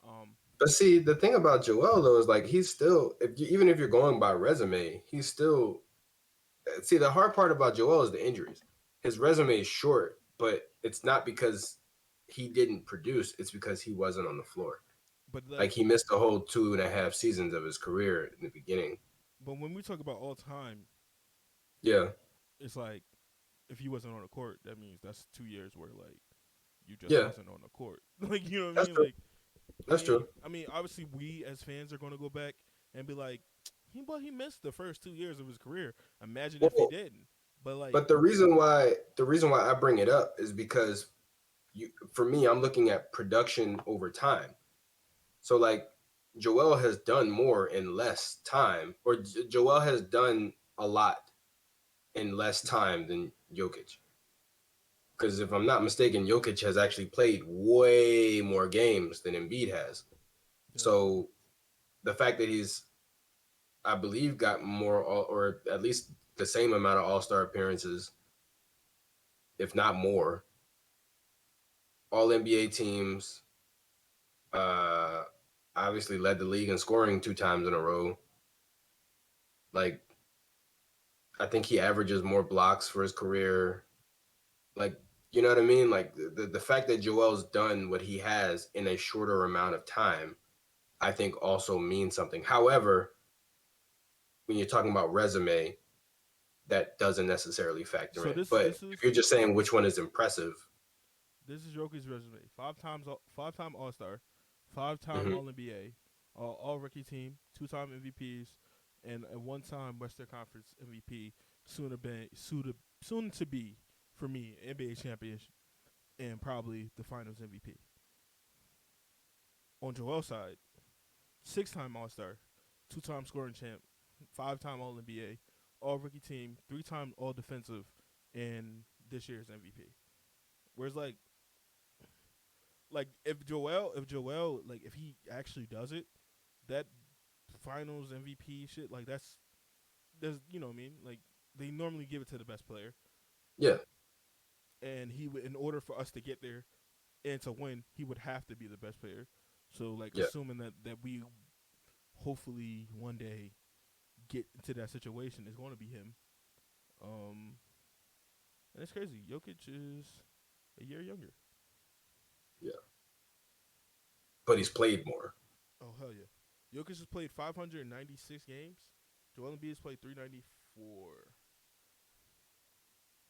Um, But see, the thing about Joel though is like he's still, even if you're going by resume, he's still. See, the hard part about Joel is the injuries. His resume is short, but it's not because he didn't produce; it's because he wasn't on the floor. but Like like, he missed the whole 2.5 seasons of his career in the beginning. but when we talk about all time, Yeah, it's like if he wasn't on the court, that means that's 2 years where like you just yeah, wasn't on the court. Like you know what I that's mean? true. Like That's true. I mean, obviously we as fans are gonna go back and be like, he missed the first 2 years of his career. Imagine if he Well, didn't. But like, but the reason why I bring it up is because for me, I'm looking at production over time. So like Joel has done more in less time, or Joel has done a lot in less time than Jokic. Because if I'm not mistaken, Jokic has actually played way more games than Embiid has. yeah. So the fact that he's, I believe, got more or at least the same amount of All Star appearances, if not more, All NBA teams. Uh, Obviously led the league in scoring 2 times in a row. Like, I think he averages more blocks for his career. Like, you know what I mean? Like the fact that Joel's done what he has in a shorter amount of time, I think also means something. However, when you're talking about resume, that doesn't necessarily factor So in. this But this is if you're just saying which one is impressive, this is Jokic's resume: five time All Star, 5 time mhm, All NBA, All Rookie Team, 2 time MVPs, and a 1 time Western Conference MVP. Soon to be for me NBA champion and probably the Finals MVP. On Joel's side, 6 time All Star, 2 time scoring champ, 5 time All NBA, All Rookie Team, 3 time All Defensive, and this year's MVP. Whereas like if he actually does it, that Finals MVP shit, like there's you know what I mean, like they normally give it to the best player, yeah, and he would, in order for us to get there and to win, he would have to be the best player. So like yeah, assuming that we hopefully one day get into that situation is going to be him. Um, and it's crazy. Jokic is a year younger. yeah. But he's played more. Oh hell yeah! Jokic has played 596 games. Joel Embiid has played 394.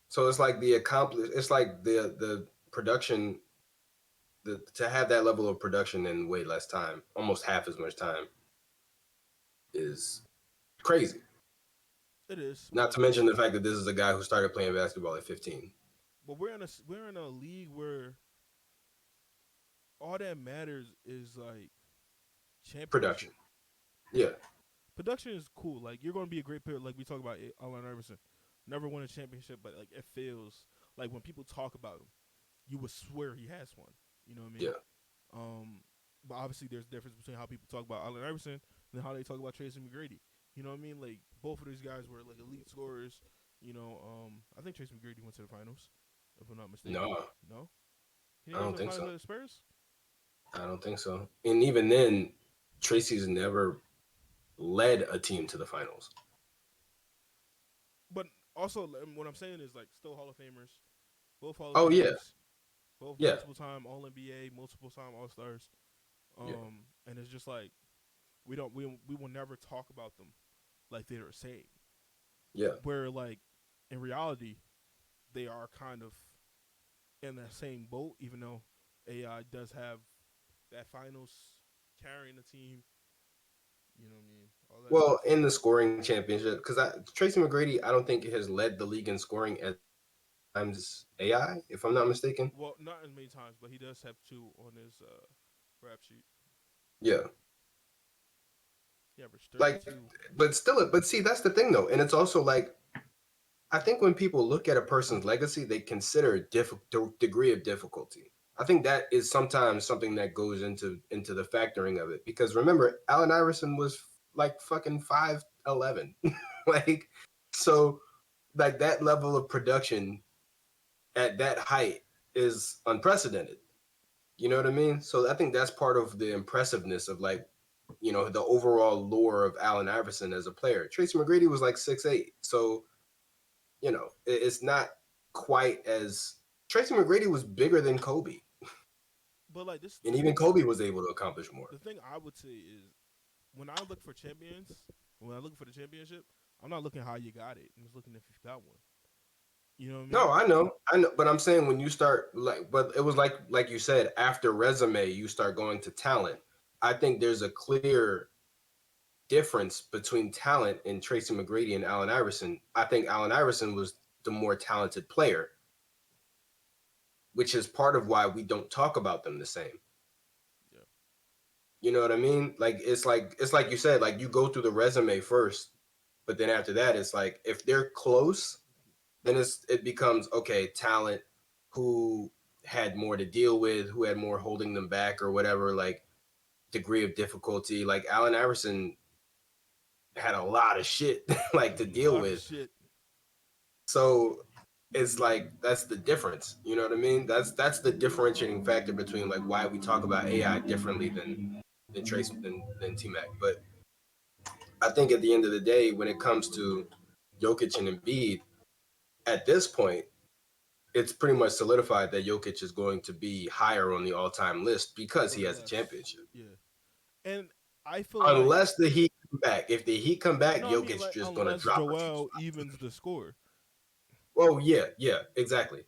So it's like the accomplish. It's like the production. To have that level of production in way less time, almost half as much time, is crazy. It is, Not to mention the fact that this is a guy who started playing basketball at 15. but we're in a league where all that matters is like Production. championship. Yeah, Production is cool. Like you're going to be a great player. Like we talk about Allen Iverson, never won a championship, but like it feels like when people talk about him, you would swear he has one. You know what I mean? yeah, Um, but obviously there's a difference between how people talk about Allen Iverson and how they talk about Tracy McGrady. You know what I mean? Like both of these guys were like elite scorers. I think Tracy McGrady went to the finals, if I'm not mistaken. no, No, he I didn't go don't to the think finals so. with the Spurs. I don't think so. And even then, Tracy's never led a team to the finals. But also, what I'm saying is like still Hall of Famers, both Hall of Oh yeah, Famers, both yeah, multiple time All NBA, multiple time All Stars. yeah, And it's just like we will never talk about them like they're the same. yeah. Where like in reality they are kind of in that same boat, even though AI does have that finals carrying the team. You know what I mean? All that Well, stuff. in the scoring championship, because Tracy McGrady, I don't think has led the league in scoring as times AI, if I'm not mistaken. Well, not as many times, but he does have 2 on his rap sheet. Yeah, He averaged like, 32. but still, but see, that's the thing though, and it's also like I think when people look at a person's legacy, they consider degree of difficulty. I think that is sometimes something that goes into the factoring of it because remember, Allen Iverson was like fucking 5'11", like so like that level of production at that height is unprecedented. You know what I mean? So I think that's part of the impressiveness of like the overall lore of Allen Iverson as a player. Tracy McGrady was like 6'8", so it's not quite as Tracy McGrady was bigger than Kobe, But like this, and even Kobe was able to accomplish more. the thing I would say is when I look for champions, when I look for the championship, I'm not looking how you got it. I'm just looking if you got one. You know what I No, mean? I know, but I'm saying when you start but it was like you said, after resume, you start going to talent. I think there's a clear difference between talent in Tracy McGrady and Allen Iverson. I think Allen Iverson was the more talented player, which is part of why we don't talk about them the same. Yeah. You know what I mean? Like you said, like you go through the resume first, but then after that, it's like if they're close, then it becomes okay, talent, who had more to deal with, who had more holding them back or whatever, like degree of difficulty. Like Allen Iverson had a lot of shit like to A deal lot of with. shit. So it's like that's the difference. You know what I mean? That's the differentiating factor between like why we talk about AI differently than Trace than T Mac. But I think at the end of the day, when it comes to Jokic and Embiid, at this point, it's pretty much solidified that Jokic is going to be higher on the all-time list because he has a Unless, championship. yeah, and I feel like Unless the Heat come back. If the Heat come back, no, I mean Jokic like just gonna unless drop a few Joel spots. evens the score Oh yeah, yeah, exactly.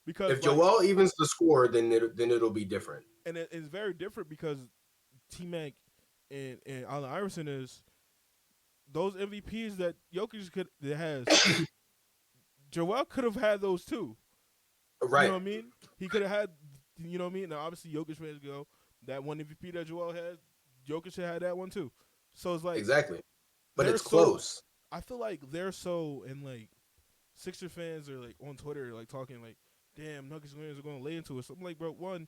because If like Joel evens the score, then it'll be different. and it's very different because T Mac and Allen Iverson is those MVPs that Jokic could that has. Joel could have had those too. You know Right. what I mean? He could have had. You know what I mean? Now obviously Jokic fans go that one MVP that Joel has. Jokic should have that one too. So it's like Exactly. But they're it's so. close. I feel like they're so and like Sixer fans are like on Twitter like talking like, damn, Nuggets fans are going to lay into it. So I'm like, bro, one,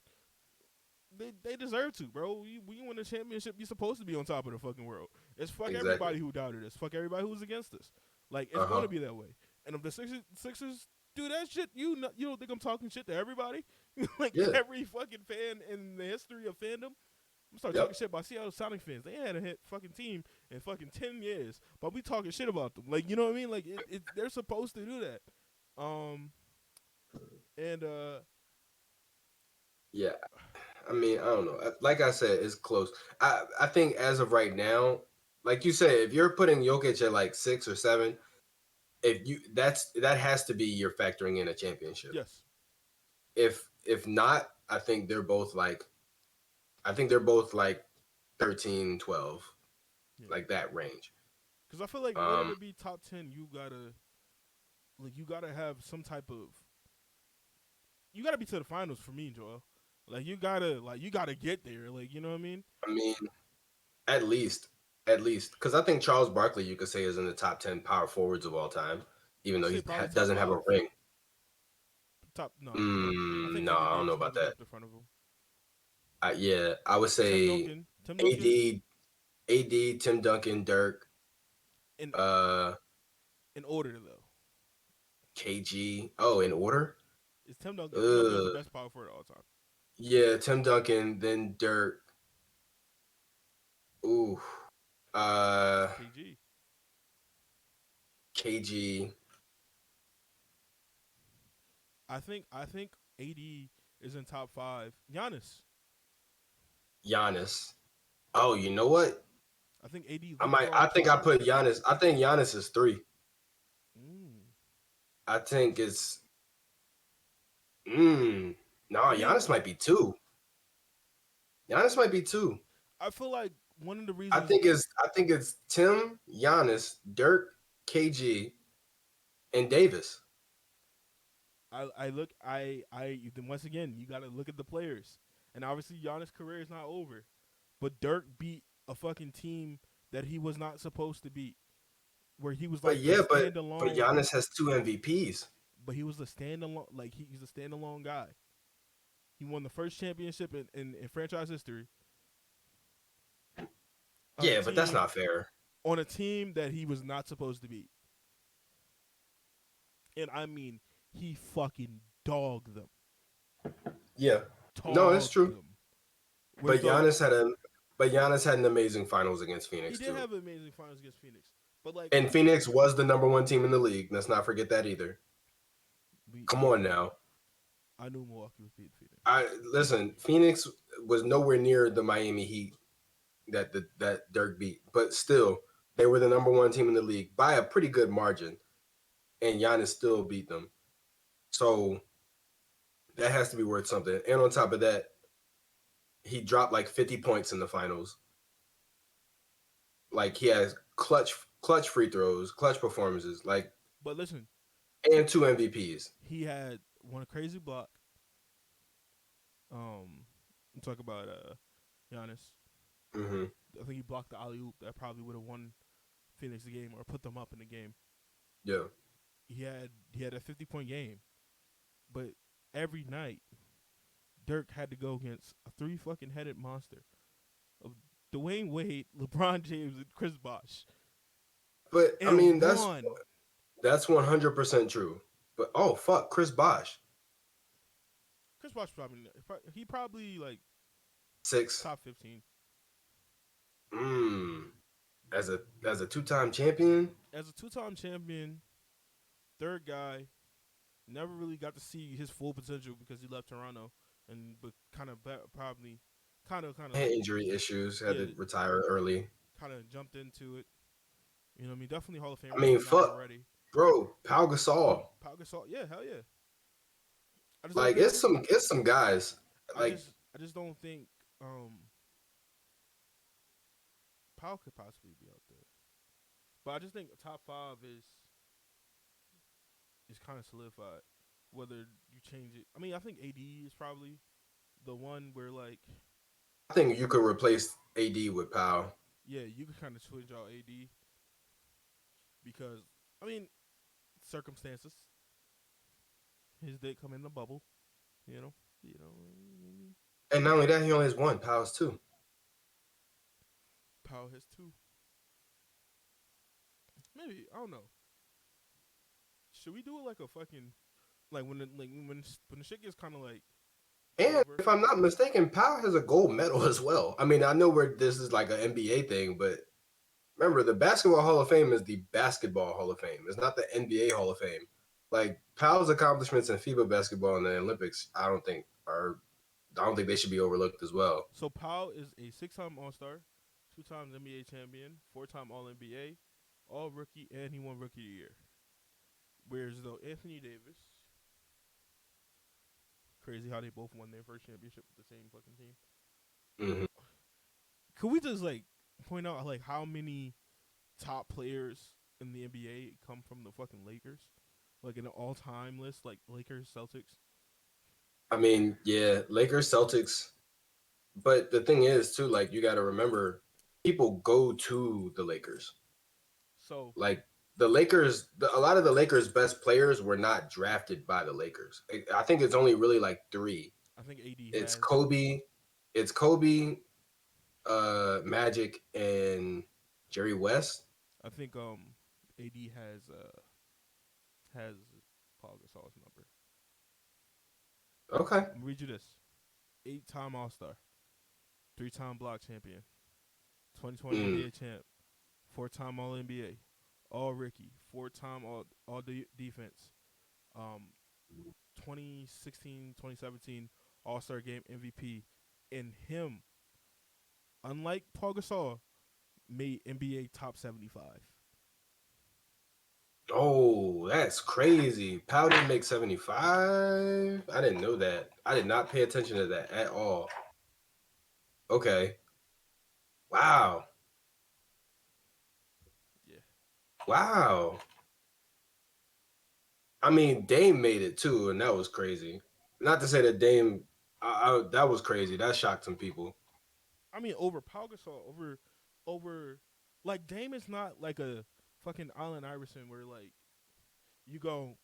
they deserve to, bro. When you win a championship, you're supposed to be on top of the fucking world. It's fuck Exactly. everybody who doubted us. Fuck everybody who was against us. Like it's going Uh-huh. to be that way. And if the Sixers do that shit, you don't think I'm talking shit to everybody? Like Yeah. every fucking fan in the history of fandom. I'm start talking Yep. shit about Seattle Sonic fans. They had a hit fucking team in fucking 10 years, but we talking shit about them. Like you know what I mean? Like they're supposed to do that. And Yeah. I mean, I don't know. Like I said, it's close. I think as of right now, like you said, if you're putting Jokic at like 6 or 7, if you that has to be you're factoring in a championship. yes, If not, I think they're both like 13, 12, yeah. like that range. Because I feel like in order Um, to be top 10, you gotta have some type of you gotta be to the finals for me, Joel. You gotta get there. Like you know what I mean? I mean, at least, because I think Charles Barkley, you could say, is in the top 10 power forwards of all time, even I though say he probably top doesn't have a 5. ring. Top no. I think No, Anthony I don't know Davis might about be that. up in front of him. Yeah, I would say Tim Duncan AD, Tim Duncan, Dirk, in uh, in order though. KG. Oh, in order? Is Tim Duncan? Tim Duncan is the Uh, best power forward of all time. yeah, Tim Duncan, then Dirk. Ooh, uh, KG. KG, I think AD is in top 5. Giannis. Giannis. Oh, you know what? I think AD I might. I leapfrogs think I Giannis. put Giannis. I think Giannis is 3. Mm. I think it's. No, I mean, Giannis might be 2. Giannis might be 2. I feel like one of the I reasons think it's. I think it's Tim, Giannis, Dirk, KG, and Davis. I look I then once again you got to look at the players, and obviously Giannis' career is not over, but Dirk beat a fucking team that he was not supposed to beat, where he was But like the yeah, but standalone, Giannis has 2 MVPs. but he was the standalone like he's a standalone guy. He won the first championship in franchise history on a Yeah, but that's team not fair. that he was not supposed to beat, and I mean he fucking dogged them, Yeah. No, it's dogged true. them. Where you But thought Giannis had an amazing finals against he Phoenix did too. have amazing finals against Phoenix, but like And Phoenix was the number 1 team in the league. Let's not forget that either. we, Come we on now. I knew Milwaukee was beating Phoenix. I listen, Phoenix was nowhere near the Miami Heat that Dirk beat, but still, they were the number 1 team in the league by a pretty good margin, and Giannis still beat them. So that has to be worth something. And on top of that, he dropped like 50 points in the finals. Like he has clutch free throws, clutch performances, like But listen, and 2 MVPs. he had one crazy block. Talk about Giannis. Hmm. I think he blocked the alley oop that probably would have won Phoenix the game or put them up in the game. Yeah. He had a 50-point game, but every night Dirk had to go against a 3 fucking headed monster of Dwayne Wade, LeBron James, and Chris Bosh, But I and mean won. that's 100% true. But oh fuck, Chris Bosh, Chris Bosh he probably like 6. top 15 Mm. As a 2-time champion. as a two-time champion, third guy. Never really got to see his full potential because he left Toronto and but kind of probably kind of Had injury issues, had yeah to retire early. kind of jumped into it. You know what I mean? Definitely Hall of I Famer if mean, he's not fuck, already. bro, Pau Gasol. Pau Gasol, yeah, hell yeah. I just don't Like think it's some guys. Like I just don't think Pau could possibly be out there. But I just think top five is kind of solidified. Whether you change it, I mean, I think AD is probably the one where like, I think you could replace AD with Pau. yeah, you could kind of switch out AD because I mean circumstances. His date come in the bubble, you know, you know. And not only that, he only has one. Pau's two. Pau has two. Maybe I don't know. Should we do it like a fucking like when the shit gets kind of like And over? if I'm not mistaken, Pau has a gold medal as well. I mean, I know where this is like an NBA thing, but remember, the Basketball Hall of Fame is the Basketball Hall of Fame. It's not the NBA Hall of Fame. Like Powell's accomplishments in FIBA basketball and the Olympics, I don't think they should be overlooked as well. So Pau is a six-time All-Star, two times NBA champion, four-time All-NBA, All Rookie, and he won Rookie of the Year. Whereas though Anthony Davis, crazy how they both won their first championship with the same fucking team. Mm-hmm. Could we just like point out like how many top players in the NBA come from the fucking Lakers? Like in an all-time list, like Lakers, Celtics. I mean, yeah, Lakers, Celtics. But the thing is, too, like you got to remember, people go to the Lakers. So Like the Lakers, a lot of the Lakers' best players were not drafted by the Lakers. I think it's only really like three. I think AD It's has. Kobe, it's Kobe, Magic, and Jerry West. I think AD has Paul Gasol's number. Okay. I'm gonna read you this: 8-time All Star, 3-time block champion, 2020 Mm. NBA champ, 4-time All NBA, All Rookie, 4-time All Defense, um, 2016 2017 All Star Game MVP, and him, unlike Paul Gasol, made NBA top 75. Oh, that's crazy. Powell didn't make 75. I didn't know that. I did not pay attention to that at all. Okay. Wow. Yeah, Wow. I mean, Dame made it too, and that was crazy. Not to say that Dame, that was crazy. That shocked some people. I mean over Paul Gasol, over like Dame is not like a fucking Allen Iverson where like you go,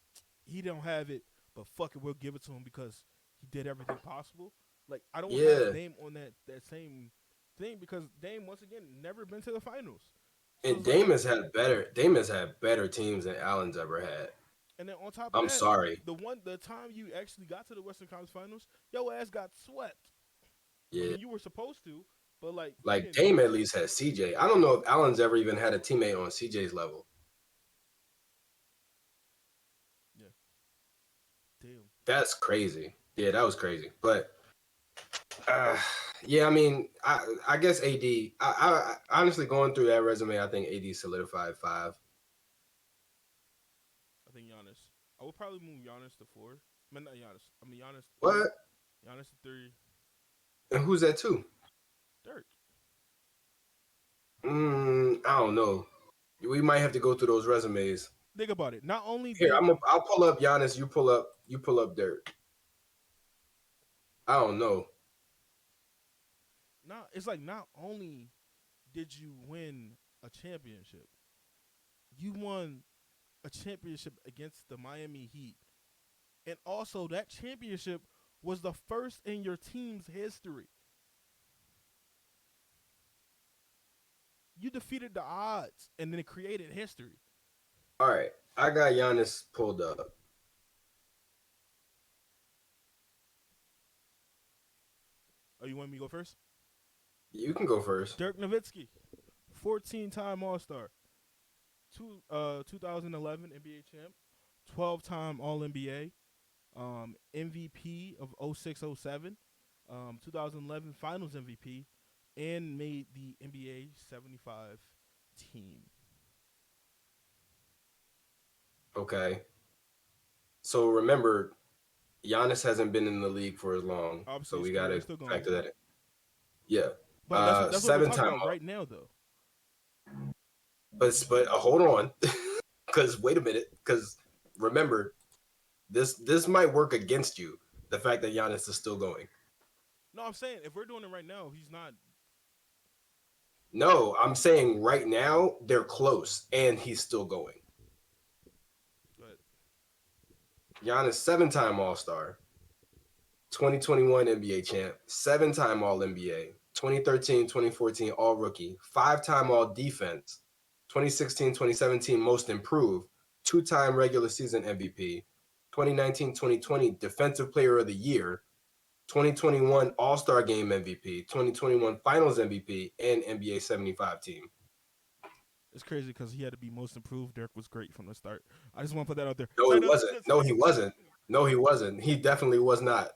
he don't have it, but fuck it, we'll give it to him because he did everything possible. Like I don't have Yeah, Dame on that same thing because Dame once again never been to the finals. So and it's like, Dame has had better teams than Allen's ever had. and then on top of I'm that, sorry. the time you actually got to the Western Conference Finals, your ass got swept. I Yeah. mean, you were supposed to, but like you Like didn't. Dame at least has CJ. I don't know if Allen's ever even had a teammate on CJ's level. Yeah, damn. That's crazy. Yeah, that was crazy. But uh, yeah, I mean, I guess AD. I honestly going through that resume, I think AD solidified 5. I think Giannis. I would probably move Giannis to 4. I mean, not Giannis. I mean Giannis 3. What? Giannis to 3. And who's that too? Dirk. I don't know. We might have to go through those resumes. Think about it. Not only Here, did I'll pull up Giannis. You pull up Dirk. I don't know. not it's like not only did you win a championship, you won a championship against the Miami Heat, and also that championship was the first in your team's history. You defeated the odds, and then it created history. All right, I got Giannis pulled up. you want me to go first? You can go first. Dirk Nowitzki, 14-time All-Star, 2011 NBA champ, 12-time All-NBA, MVP of 06-07, 2011 Finals MVP, and made the NBA 75 team. Okay. So remember, Giannis hasn't been in the league for as long, Obviously, so his we career gotta is still going. factor that in. Yeah. But that's what we're talking 7-time about All. right now, though. But hold on, because wait a minute, because remember, this might work against you. The fact that Giannis is still going. No, I'm saying if we're doing it right now, he's not. No, I'm saying right now they're close, and he's still going. But Giannis, 7-time All-Star, 2021 NBA champ, 7-time All-NBA, 2013, 2014 All-Rookie, 5-time All-Defense, 2016, 2017 Most Improved, 2-time regular season MVP, 2019, 2020 Defensive Player of the Year, 2021 All-Star Game MVP, 2021 Finals MVP, and NBA 75 team. it's crazy because he had to be most improved. Dirk was great from the start. I just want to put that out there. No, he wasn't. No, he wasn't. No, he wasn't. He definitely was not.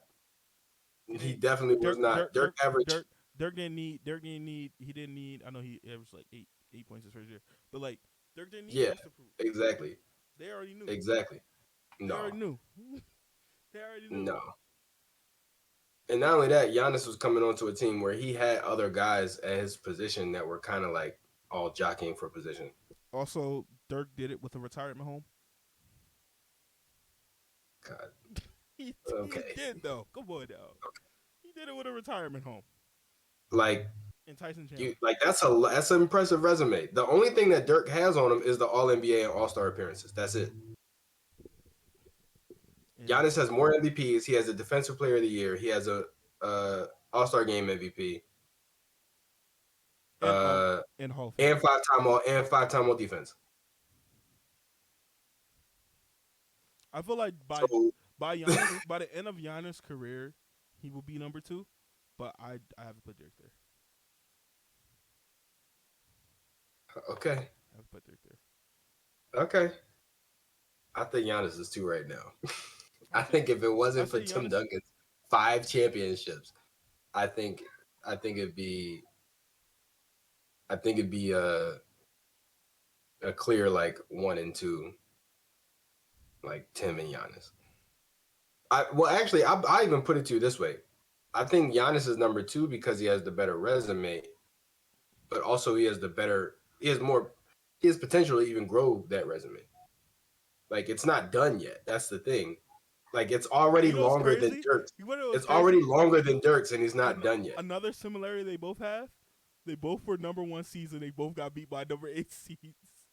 He definitely was not. Dirk averaged. Dirk didn't need. He didn't need. I know he averaged like 8 points his first year, but like Dirk didn't need Yeah, most improved. exactly. They already knew. Exactly. They No, already knew. They already knew. no. And not only that, Giannis was coming onto a team where he had other guys at his position that were kind of like all jockeying for position. Also, Dirk did it with a retirement home. God. He Okay. did though. Come on now. He did it with a retirement home. Like And Tyson Chandler. that's an impressive resume. The only thing that Dirk has on him is the All NBA and All Star appearances. That's it. And Giannis has more MVPs. He has a Defensive Player of the Year. He has a All Star Game MVP. and Hall of Fame. And 5-time All Defense. I feel like by Giannis, by the end of Giannis' career, he will be number 2. But I haven't put Dirk there. Okay. I haven't put Dirk there. Okay. I think Giannis is 2 right now. I think if it wasn't for Tim Duncan's 5 championships, I think it'd be a clear like 1 and 2, like Tim and Giannis. I even put it to you this way. I think Giannis is number 2 because he has the better resume, but also he has potential to even grow that resume. Like it's not done yet. That's the thing. Like it's already longer than Dirk's. It's already longer than Dirk's, and he's not done yet. Another similarity they both have, they both were number 1 season. They both got beat by number 8 seeds.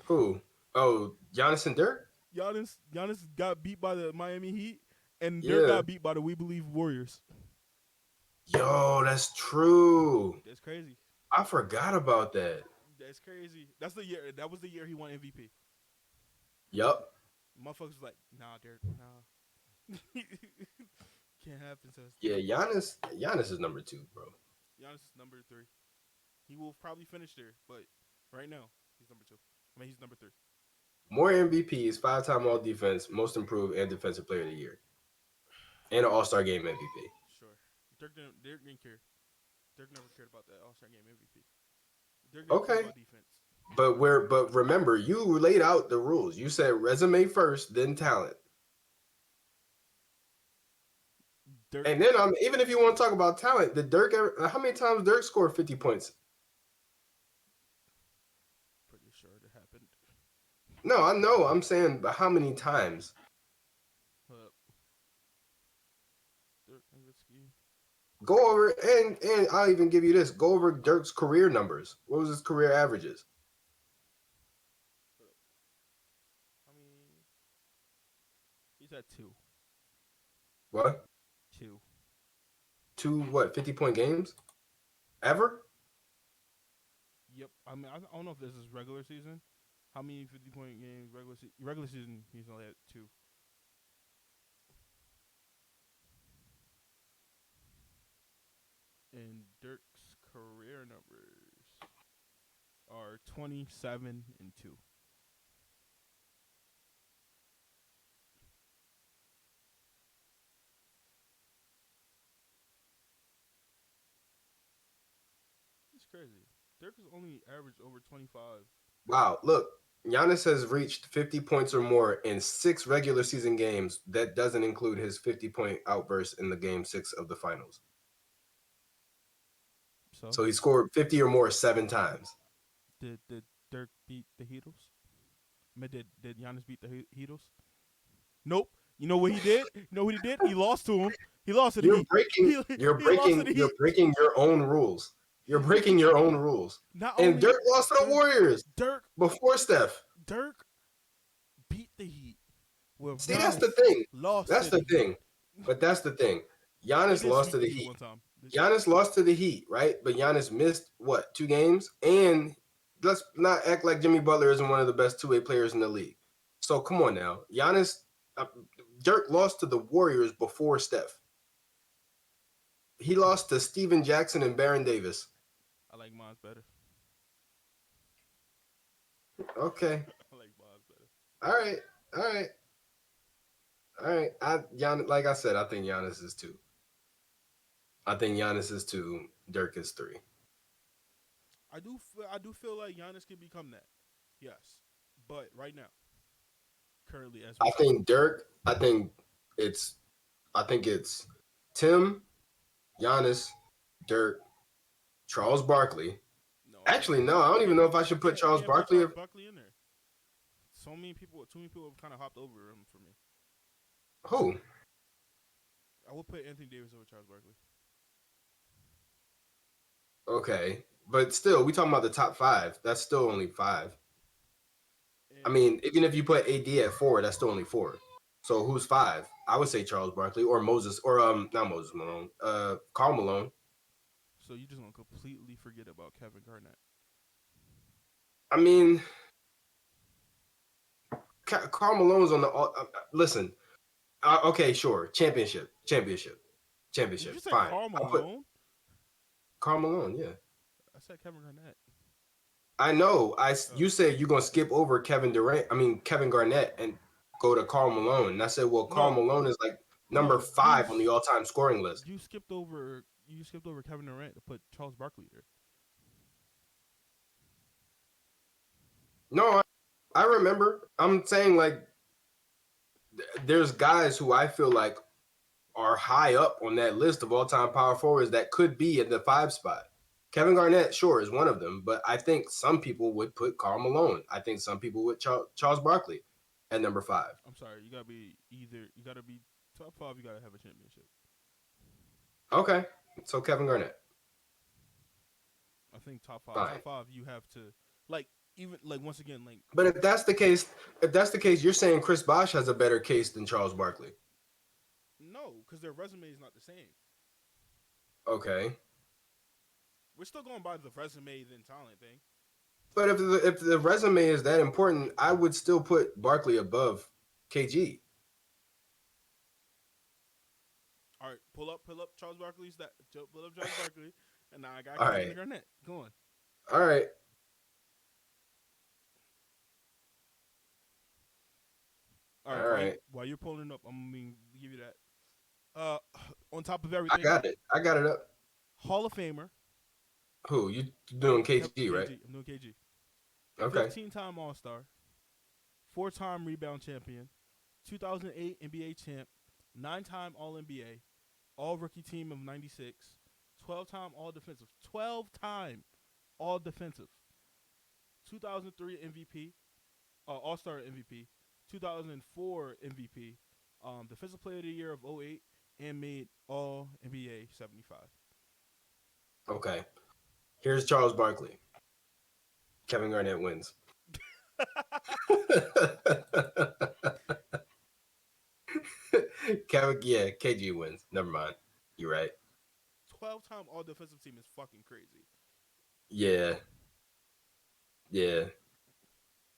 Who? Oh, Giannis and Dirk? Giannis got beat by the Miami Heat, and Dirk got beat by the We Believe Warriors. Yo, that's true. That's crazy. I forgot about that. That's crazy. That's the year. That was the year he won MVP. Yup. Motherfuckers was like, nah, Dirk, nah. Can't happen to us. Yeah, Giannis is number 2, bro. Giannis is number 3. He will probably finish there, but right now he's number 2. I mean, he's number 3. More MVPs, 5-time All Defense, Most Improved, and Defensive Player of the Year, and an All Star Game MVP. Sure. Dirk didn't care. Dirk never cared about that All Star Game MVP. Dirk didn't care about defense. But remember, you laid out the rules. You said resume first, then talent. Dirk, and then even if you want to talk about talent, how many times Dirk scored 50 points? Pretty sure it happened. No, I know. I'm saying, but how many times? Dirk Nowitzki. Go over and I'll even give you this. Go over Dirk's career numbers. What was his career averages? I mean, he's at 2. What? 2. 2 what? 50-point games? Ever? Yep. I mean, I don't know if this is regular season. How many 50-point games regular season? He's only at 2. And Dirk's career numbers are 27-2. It's crazy. Dirk has only averaged over 25. Wow, look, Giannis has reached 50 points or more in 6 regular season games. That doesn't include his 50-point outburst in the game 6 of the finals. So So he scored 50 or more 7 times. did Dirk beat the Heatles? I mean, did Giannis beat the Heatles? Nope. You know what he did? You know what he did? He lost to him. He lost to the You're Heat. breaking He you're he lost to breaking the you're Heat. breaking your own rules. You're breaking your own rules. Not And only Dirk lost to the Dirk Warriors Dirk before Steph. Dirk beat the Heat. Well, See, that's the Giannis thing. lost That's to the the Heat. thing. But that's the thing. They Giannis did lost sweep to the the Heat Heat. one time. Giannis lost to the Heat, right? But Giannis missed what, 2 games? And let's not act like Jimmy Butler isn't one of the best two-way players in the league. So come on now. Uh, Dirk lost to the Warriors before Steph. He lost to Steven Jackson and Baron Davis. I like mine's better. Okay. I like mine's better. All right. All right. All right. Giannis, like I said, I think Giannis is 2. I think Giannis is 2. Dirk is 3. I do feel like Giannis can become that. Yes, but right now, currently as we I speak, think Dirk. It's. I think it's Tim, Giannis, Dirk, Charles Barkley. no, I can't. Actually, no. I don't even know if I I should put can't. I Charles can't put Barkley. Charles Barkley in there. Too many people have kind of hopped over him for me. Who? I would put Anthony Davis over Charles Barkley. Okay, but still, we talking about the top 5. That's still only 5. I And mean, even if you put AD at 4, that's still only 4. So who's 5? I would say Charles Barkley or Moses or not Moses Malone. Karl Malone. so you just gonna completely forget about Kevin Garnett. I mean, Karl Malone's on the. Listen, okay, sure, championship. You just said Fine. Karl I'll put Malone. Karl Malone. Yeah, I said Kevin Garnett. I know. Oh, You said you're gonna skip over Kevin Durant. I mean Kevin Garnett and go to Karl Malone. And I said, well, Karl no, Malone is like number no. You 5 on the all-time scoring list. you skipped over Kevin Durant to put Charles Barkley there. No, I remember. I'm saying like there's guys who I feel like are high up on that list of all-time power forwards that could be in the 5 spot. Kevin Garnett, sure, is one of them, but I think some people would put Karl Malone. I think some people would Charles Barkley at number 5. I'm sorry. You gotta be top 5. You gotta have a championship. Okay, so Kevin Garnett, I think top 5. fine. Top 5. You have to like even like once again like But if that's the case, you're saying Chris Bosh has a better case than Charles Barkley. no, because their resume is not the same. Okay, We're still going by the resume than talent thing. but if the resume is that important, I would still put Barkley above KG. All right, pull up Charles Barkley's that pull up Charles Barkley, and now I got All Kevin right, Garnett. Go on. all right. All All right, right. while you're pulling up, I'm gonna give you that. On top of I everything, got it. I got it up. Hall of Famer. Who? You doing KG, right? KG. I'm doing KG. Okay. 15-time All Star, 4-time rebound champion, 2008 NBA champ, 9-time All NBA, All Rookie Team of '96, 12-time All Defensive, 12-time All Defensive, 2003 MVP, All Star MVP, 2004 MVP, Defensive Player of the Year of '08, and made All NBA 75. Okay. Here's Charles Barkley. Kevin Garnett wins. KG wins. Never mind. You're right. 12-time All Defensive Team is fucking crazy. Yeah. Yeah.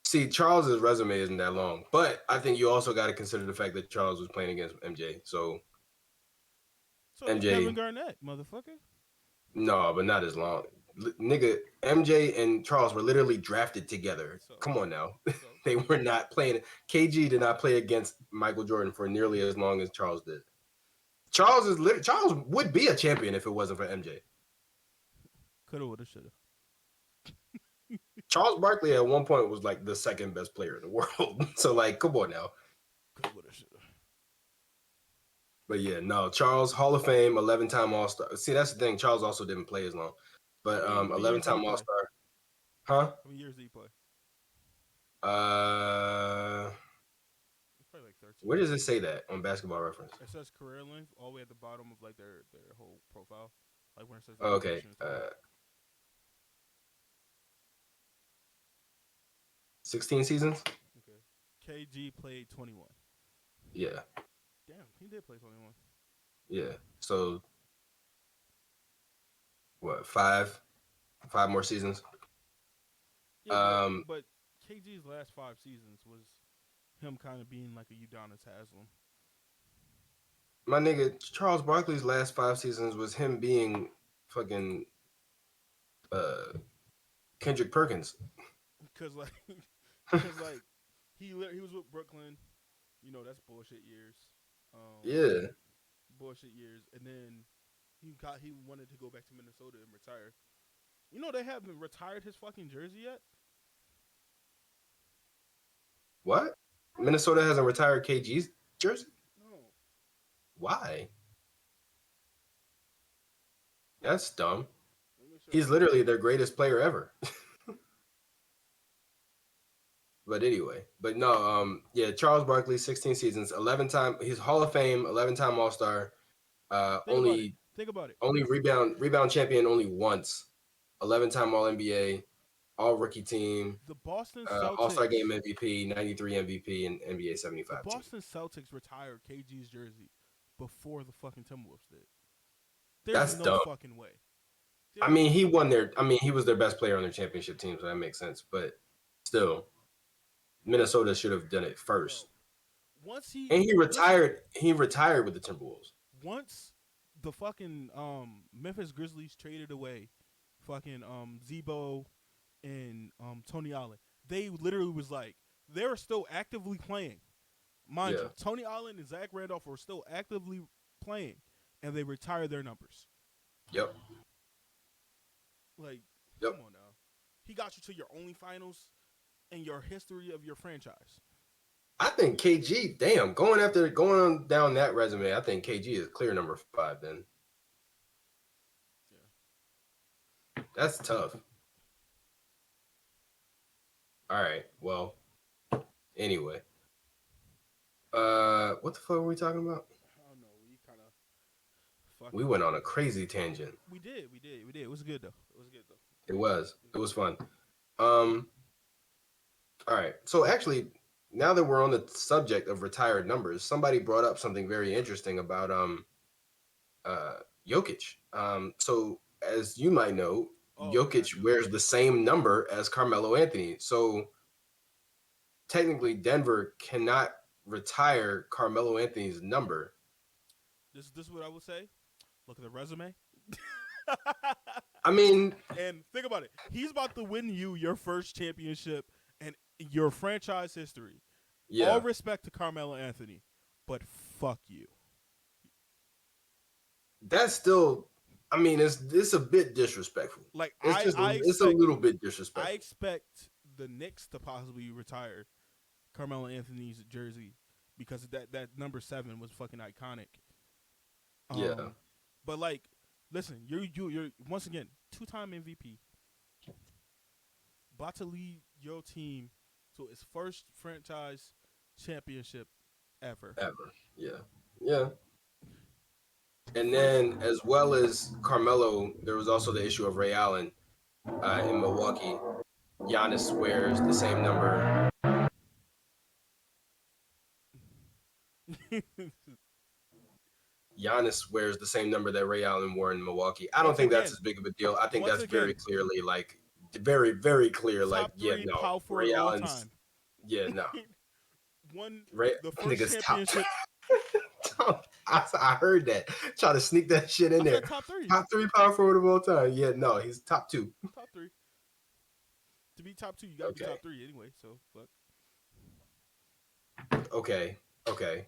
See, Charles's resume isn't that long, but I think you also got to consider the fact that Charles was playing against MJ. So So did Kevin MJ, Garnett, motherfucker. No, but not as long. Nigga, MJ and Charles were literally drafted together. So, Come on now. so They were not playing. KG did not play against Michael Jordan for nearly as long as Charles did. Charles would be a champion if it wasn't for MJ. coulda, woulda, shoulda. Charles Barkley at one point was like the second best player in the world. So like, come on now. Coulda, woulda, shoulda. But yeah, no, Charles Hall of Fame, 11-time All Star. See, that's the thing. Charles also didn't play as long, but How many years did he 11-time All play? Star. Huh? How many years did he play? Uh, It's probably like 13. where does it say that on Basketball Reference? It says career length all the way at the bottom of like their whole profile, like when it says Oh, their okay, position and stuff. 16 seasons. Okay. KG played 21. Yeah, Damn, he did play 21. yeah. So what? Five more seasons. Yeah, Um, but KG's last 5 seasons was him kind of being like a Udonis Haslam. my nigga Charles Barkley's last 5 seasons was him being fucking uh Kendrick Perkins. Cause like, cause like he was with Brooklyn. You know that's bullshit years. Yeah. Bullshit years, and then he wanted to go back to Minnesota and retire. You know they haven't retired his fucking jersey yet. What? Minnesota hasn't retired KG's jersey? No. Why? That's dumb. Let me make sure. He's literally their greatest player ever. But anyway, but no, yeah, Charles Barkley, 16 seasons, 11-time, he's Hall of Fame, 11-time All-Star, Think about it. Think about it. only rebound champion only once, 11-time All-NBA, All-Rookie Team, The Boston Celtics. All-Star Game MVP, 93 MVP, and NBA 75 The team. Boston Celtics retired KG's jersey before the fucking Timberwolves did. There's That's no dumb. fucking way. I mean, he was their best player on their championship team, so that makes sense. But still, Minnesota should have done it first. Once he retired. He retired with the Timberwolves. Once the fucking Memphis Grizzlies traded away fucking Zebo and Tony Allen, they literally was like they were still actively playing. Mind you, Tony Allen and Zach Randolph were still actively playing, and they retired their numbers. Yep. Like, come on now. He got you to your only finals in your history of your franchise. I think KG, damn, going down that resume, I think KG is clear number 5 then. Yeah. That's tough. All right, well, anyway. What the fuck were we talking about? I don't know. We kind of we went on a crazy tangent. We did. It was good though. It was fun. All right. So actually, now that we're on the subject of retired numbers, somebody brought up something very interesting about Jokic. So as you might know, Jokic wears the same number as Carmelo Anthony. So technically, Denver cannot retire Carmelo Anthony's number. This is what I would say. Look at the resume. I mean, and think about it. He's about to win you your first championship in your franchise history. Yeah. All respect to Carmelo Anthony, but fuck you. That's still, I mean, it's a bit disrespectful. Like it's a little bit disrespectful. I expect the Knicks to possibly retire Carmelo Anthony's jersey because that number 7 was fucking iconic. Yeah. But like, listen, you're once again 2-time MVP, about to lead your team to its first franchise championship ever. Yeah. And then, as well as Carmelo, there was also the issue of Ray Allen in Milwaukee. Giannis wears the same number. Giannis wears the same number that Ray Allen wore in Milwaukee. I don't think that's as big of a deal. I think that's very clearly, like, very, very clear. Like, yeah, no, Ray Allen's. Yeah, no. The first championship. I heard that. Try to sneak that shit in I said there. top three. Top three power forward of all time. Yeah, no, he's top two. Top three. To be top two, you gotta be Okay, top three anyway. So fuck. okay, okay.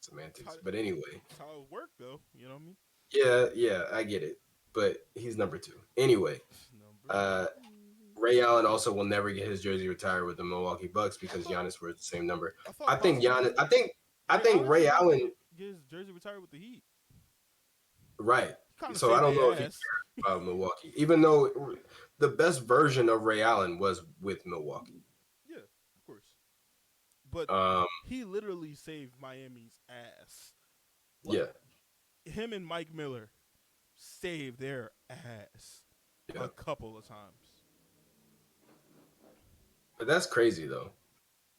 Semantics. But anyway, That's how it work though. You know what I mean? yeah, I get it. But he's number two. Anyway, Number uh, two. Ray Allen also will never get his jersey retired with the Milwaukee Bucks I because thought Giannis wears the same number. I thought I think Giannis. possibly I Ray think Allen Ray was about to Allen. get his jersey retired with the Heat. Right. He kind of So I saved don't know if their he ass. cares about Milwaukee, even though the best version of Ray Allen was with Milwaukee. Yeah, of course. But Um, he literally saved Miami's ass. Like yeah, him and Mike Miller saved their ass yeah. a couple of times. But that's crazy though.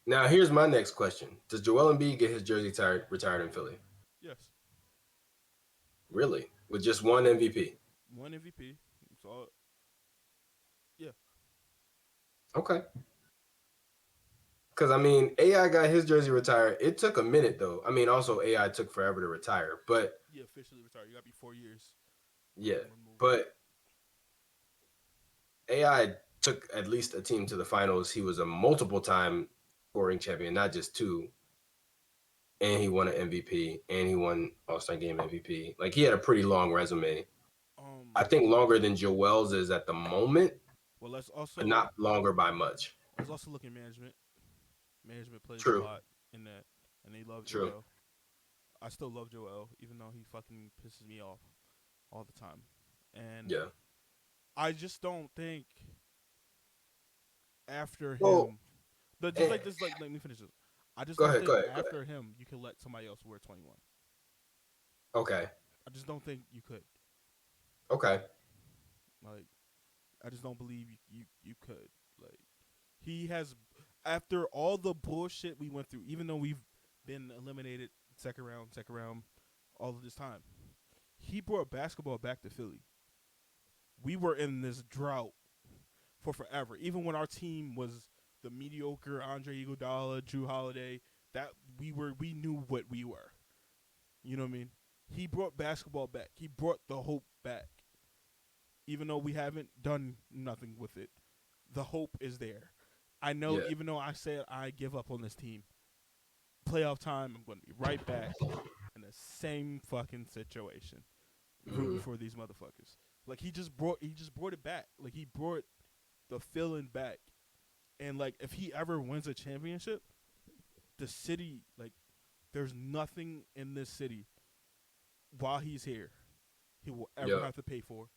Now here's my next question: does Joel Embiid get his jersey retired in Philly? Yes, Really? With just one MVP? one MVP. So yeah, Okay. Because I mean, AI got his jersey retired. It took a minute though. I mean, also AI took forever to retire. But he officially retired. You got to be 4 years. yeah, One move. but AI took at least a team to the finals. He was a multiple time scoring champion, not just two. And he won an MVP, and he won All-Star Game MVP. Like he had a pretty long resume. I Um. think longer than Joel's is at the moment, Well, but not longer by much. let's also look at management. Management plays a True, lot in that, and they love true. Joel. I still love Joel, even though he fucking pisses me off all the time. And Yeah. I just don't think after Well, him, but just eh, like this, like let me finish this. I just go don't ahead, think go ahead, go ahead. after him you can let somebody else wear 21. Okay, I just don't think you could. okay. Like, I just don't believe you could. Like, he has after all the bullshit we went through, even though we've been eliminated second round, all of this time, he brought basketball back to Philly. We were in this drought for forever. Even when our team was the mediocre Andre Iguodala, Drew Holiday, that we knew what we were. You know what I mean? He brought basketball back. He brought the hope back. Even though we haven't done nothing with it, the hope is there. I know, Yeah. even though I said I give up on this team, playoff time, I'm going to be right back in the same fucking situation, rooting Hmm. for these motherfuckers. Like he just brought it back. Like he brought the feeling back. And like if he ever wins a championship, the city, like there's nothing in this city while he's here he will ever Yeah. have to pay for.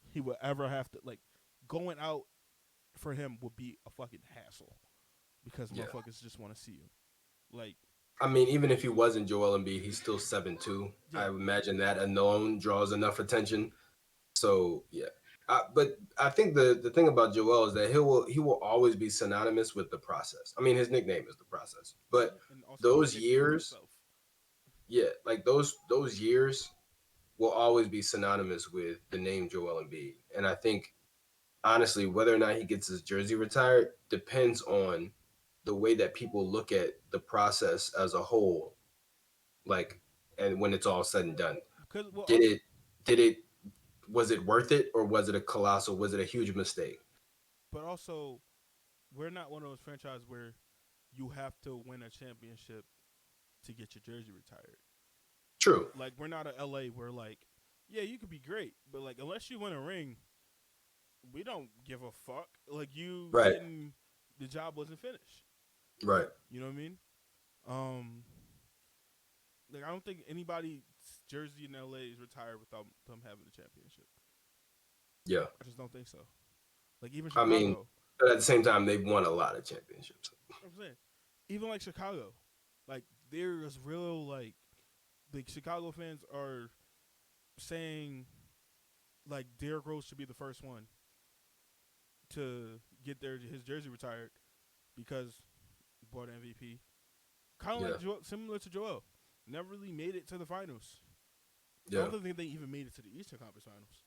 He will ever have to like going out for him would be a fucking hassle because Yeah. motherfuckers just want to see him. Like I mean, even if he wasn't Joel Embiid, he's still 7'2". I yeah, imagine that alone draws enough attention. So yeah. But I think the thing about Joel is that he will always be synonymous with the process. I mean, his nickname is the process. But and also he those nicknamed years, himself. yeah, like those years will always be synonymous with the name Joel Embiid. And I think honestly, whether or not he gets his jersey retired depends on the way that people look at the process as a whole. Like, and when it's all said and done, Because well did also it, did it, was it worth it, or was it a huge mistake? but also we're not one of those franchises where you have to win a championship to get your jersey retired. True. Like we're not a LA where like yeah, you could be great, but like unless you win a ring, we don't give a fuck. Like you Right. didn't the job wasn't finished. Right. You know what I mean? Um like I don't think anybody's jersey in LA is retired without them having the championship. Yeah. I just don't think so. Like even I mean, Chicago, but at the same time, they've won a lot of championships. I'm saying, even like Chicago, like there is real like Chicago fans are saying like Derrick Rose should be the first one to get his jersey retired because he bought an MVP. Kind of Yeah. like similar to Joel, never really made it to the finals. I Yeah. don't think they even made it to the Eastern Conference Finals.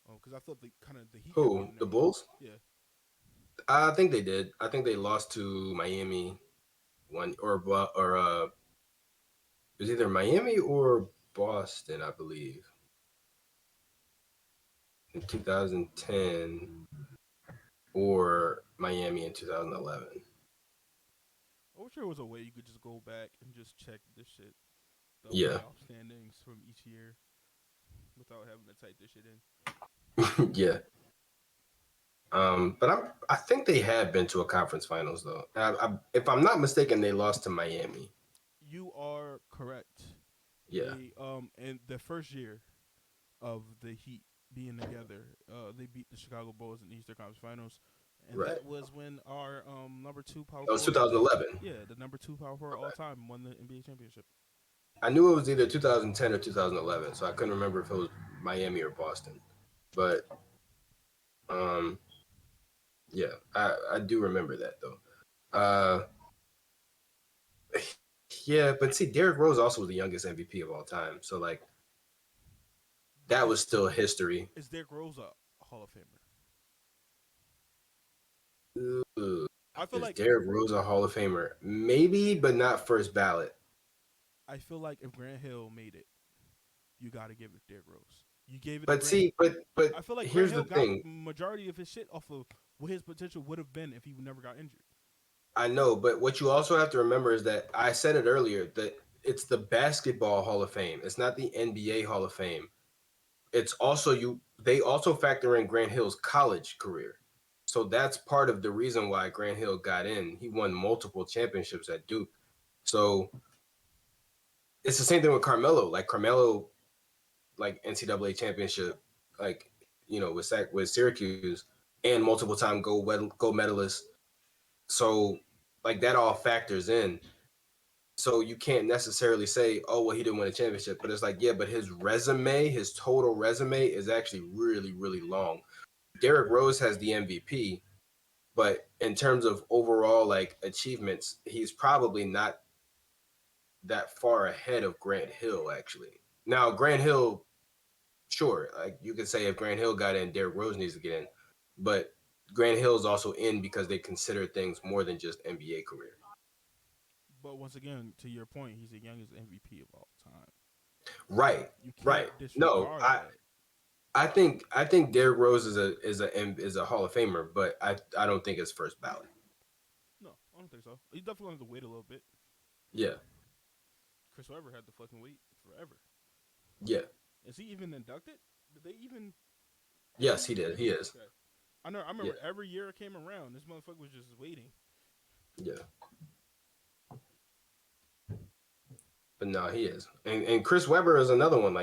Because I thought the Heat kept Who? getting The them. Bulls? Yeah, I think they did. I think they lost to Miami one or It was either Miami or Boston, I believe, in 2010, or Miami in 2011. I wish there was a way you could just go back and just check this shit, the Yeah, playoff standings from each year, without having to type this shit in. yeah. But I think they have been to a conference finals though. If I'm not mistaken, they lost to Miami. You are correct. Yeah, They in the first year of the Heat being together, they beat the Chicago Bulls in the Eastern Conference Finals, and right. that was when our number two power That was forward, 2011. yeah, the number two power forward all Okay. time, won the NBA championship. I knew it was either 2010 or 2011, so I couldn't remember if it was Miami or Boston. But um, yeah, I do remember that though. Uh, yeah, but see, Derrick Rose also was the youngest MVP of all time, so like that was Is still history. is Derrick Rose a Hall of Famer? Ooh, I feel is like Derrick Rose a Hall of Famer? Maybe, but not first ballot. if Grant Hill made it, you got to give it to Derrick Rose. You gave it to But Grant. see, but I feel like Grant here's Hill the got thing. majority of his shit off of what his potential would have been if he never got injured. I know, but what you also have to remember is that I said it earlier that it's the basketball Hall of Fame. It's not the NBA Hall of Fame. It's also you they also factor in Grant Hill's college career. So that's part of the reason why Grant Hill got in. He won multiple championships at Duke. So it's the same thing with Carmelo. Like Carmelo, like NCAA championship, like with Syracuse, and multiple time gold medalist. So like that all factors in. So you can't necessarily say, oh, well, he didn't win a championship. But it's like, yeah, but his total resume is actually really, really long. Derrick Rose has the MVP, but in terms of overall like achievements, he's probably not that far ahead of Grant Hill, actually. Now, Grant Hill, sure, like you could say if Grant Hill got in, Derrick Rose needs to get in. But Grant Hill is also in because they consider things more than just NBA career. But once again, to your point, he's the youngest MVP of all time. Right, You right. can't No, disregard that. I think Derrick Rose is a Hall of Famer, but I don't think it's first ballot. No, I don't think so. He definitely has to wait a little bit. Yeah, Chris Webber had to fucking wait forever. yeah, Is he even inducted? Did they even? Did he yes, he even get did. in? He is. Okay. I know. I Yeah, remember every year it came around, this motherfucker was just waiting. yeah. But no, he is. And Chris Webber is another one.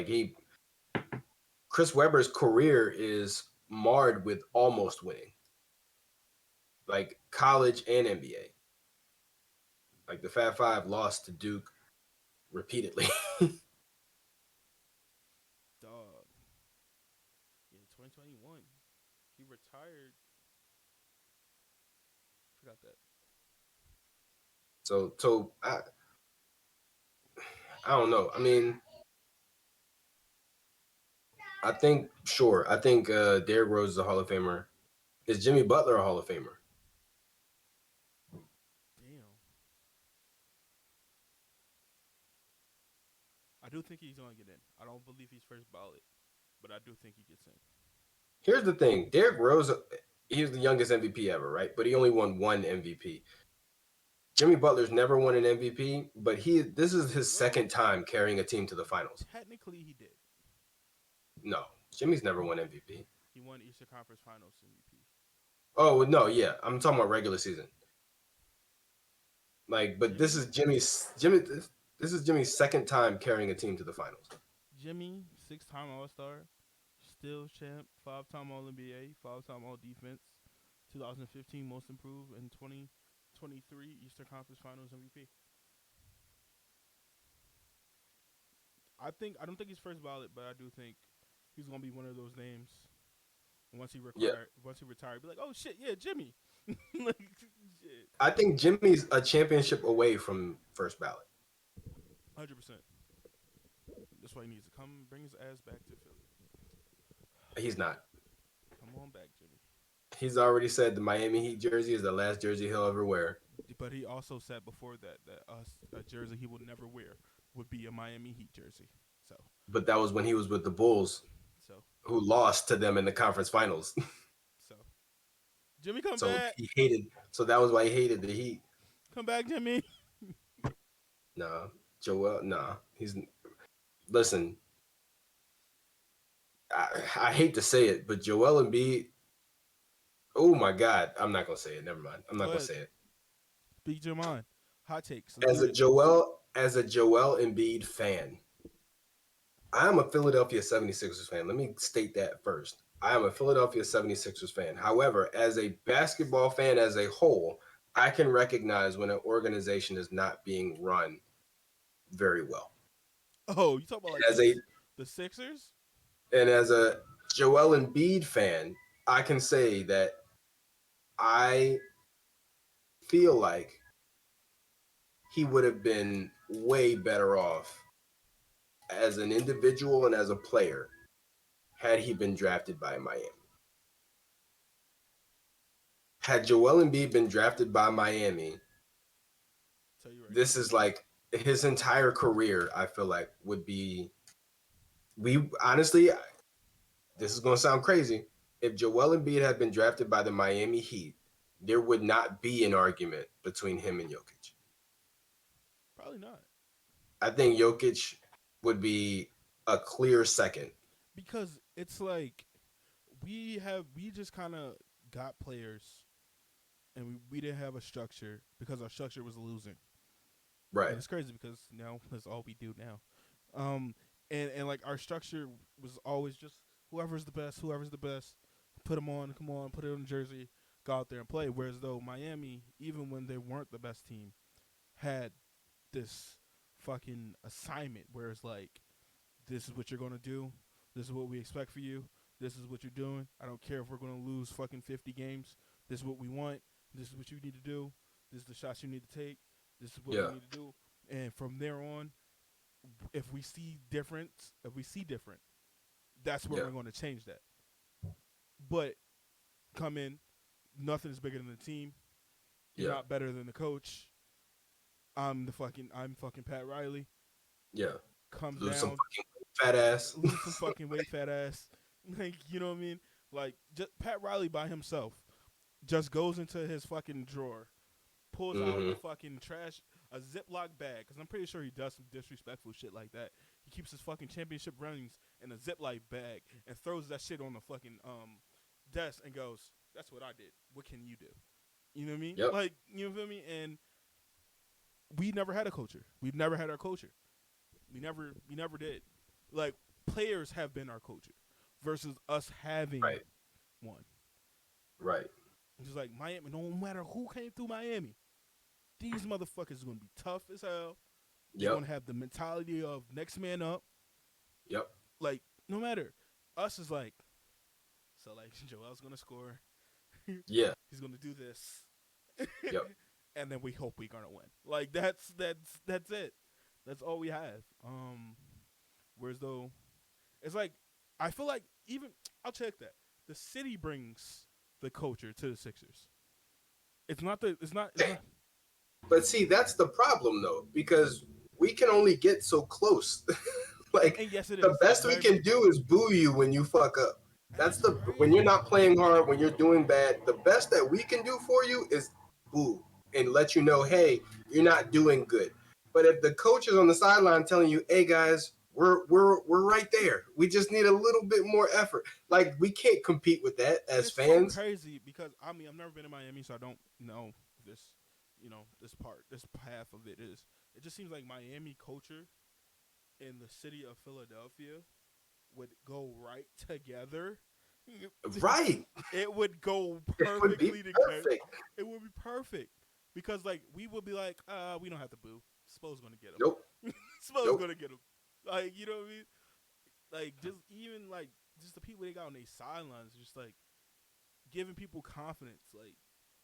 Chris Webber's career is marred with almost winning, like college and NBA. Like the Fab Five lost to Duke repeatedly. Dog. Yeah, 2021. He retired. Forgot that. I don't know. I mean, I think sure. I think Derrick Rose is a Hall of Famer. Is Jimmy Butler a Hall of Famer? Damn. I do think he's gonna get in. I don't believe he's first ballot, but I do think he gets in. Here's the thing: Derrick Rose, he's the youngest MVP ever, right? But he only won one MVP. Jimmy Butler's never won an MVP, but this is his Well, second time carrying a team to the finals. technically he did. No, Jimmy's never won MVP. He won Eastern Conference Finals MVP. Oh no, yeah, I'm talking about regular season. Like, but this is Jimmy, Jimmy. This is Jimmy's second time carrying a team to the finals. Jimmy, six-time All-Star, still champ, five-time All-NBA, five-time All-Defense, 2015 Most Improved, and 2023 Eastern Conference Finals MVP. I don't think he's first ballot, but I do think he's gonna be one of those names Yeah, once he retired. Be like, oh shit, yeah, Jimmy. Like shit, I think Jimmy's a championship away from first ballot. 100%. That's why he needs to come bring his ass back to Philly. He's not. Come on back, Jimmy. He's already said the Miami Heat jersey is the last jersey he'll ever wear. But he also said before that a jersey he would never wear. would be a Miami Heat jersey. So, But that was when he was with the Bulls, so, who lost to them in the conference finals. so, Jimmy, come So back, he hated. So that was why he hated the Heat. come back, Jimmy. Nah, Joel. Nah, he's. Listen, I hate to say it, but Joel Embiid. Oh my God, I'm not gonna say it. Never mind. I'm not Go gonna ahead, say it. speak your mind. Hot takes. Let's get it. As a Joel Embiid fan, I am a Philadelphia 76ers fan. Let me state that first. I am a Philadelphia 76ers fan. However, as a basketball fan as a whole, I can recognize when an organization is not being run very well. Oh, you talk about like As a the Sixers? and as a Joel Embiid fan, I can say that I feel like he would have been way better off as an individual and as a player had he been drafted by Miami. Had Joel Embiid been drafted by Miami, Tell you right this now. is like his entire career, I feel like would be we honestly, this is gonna sound crazy. If Joel Embiid had been drafted by the Miami Heat, there would not be an argument between him and Jokic. Probably not. I think Jokic would be a clear second. Because it's like we just kind of got players and we didn't have a structure because our structure was losing. Right. And it's crazy because now that's all we do now. Um, and like our structure was always just whoever's the best, put them on, come on, put it on the jersey, go out there and play. Whereas though Miami, even when they weren't the best team, had this fucking assignment where it's like, this is what you're gonna do, this is what we expect for you, this is what you're doing. I don't care if we're gonna lose fucking 50 games. This is what we want. This is what you need to do. This is the shots you need to take. This is what we Yeah. need to do. And from there on, if we see difference, that's where Yeah. we're going to change that. But come in, nothing is bigger than the team. You're Yeah. not better than the coach. I'm fucking Pat Riley. Yeah. Come Lose some down, fucking fat ass. lose some fucking weight, fat ass. Like, you know what I mean? Like, just Pat Riley by himself just goes into his fucking drawer, pulls out Mm-hmm. a fucking trash, a Ziploc bag, because I'm pretty sure he does some disrespectful shit like that. He keeps his fucking championship rings in a Ziploc bag and throws that shit on the fucking desk and goes, "That's what I did. What can you do?" You know what I mean? Yep. Like, you feel me? And we never had a culture. We've never had our culture. We never did. Like, players have been our culture versus us having Right. one. Right. Just like Miami, no matter who came through Miami, these motherfuckers are gonna be tough as hell. They're Yep. gonna have the mentality of next man up. Yep. Like, no matter, us is like, so like Joel's gonna score. Yeah. He's gonna do this. Yep. And then we hope we're gonna win. Like, that's it. That's all we have. Whereas though, it's like, I feel like even I'll check that. The city brings the culture to the Sixers. It's not But see, that's the problem though, because we can only get so close. Like and yes it the is. It's best we very can much so. do is boo you when you fuck up. That's That's the when you're crazy. not playing hard, when you're doing bad, the best that we can do for you is boo and let you know, hey, you're not doing good. But if the coach is on the sideline telling you, hey guys, we're right there. We just need a little bit more effort. Like we can't compete with that And as it's so fans. crazy because I mean I've never been in Miami, so I don't know this, this path of it is. It just seems like Miami culture in the city of Philadelphia would go right together. Right. It would go It would be perfectly together. perfect. It would be perfect because like we would be like, we don't have to boo. Spo's gonna get Nope. him. Spo's Nope. gonna get him. Like, you know what I mean? Like, just even like just the people they got on their sidelines, just like giving people confidence. Like,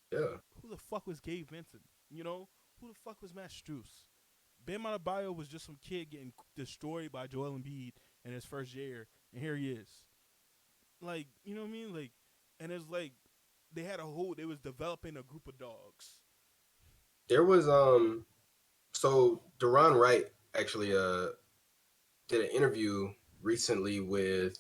Yeah. who the fuck was Gabe Vincent? You know, who the fuck was Matt Strus? Ben Adebayo was just some kid getting destroyed by Joel Embiid in his first year, and here he is. Like, you know what I mean? Like, and it's like they was developing a group of dogs. There was so Duran Wright actually did an interview recently with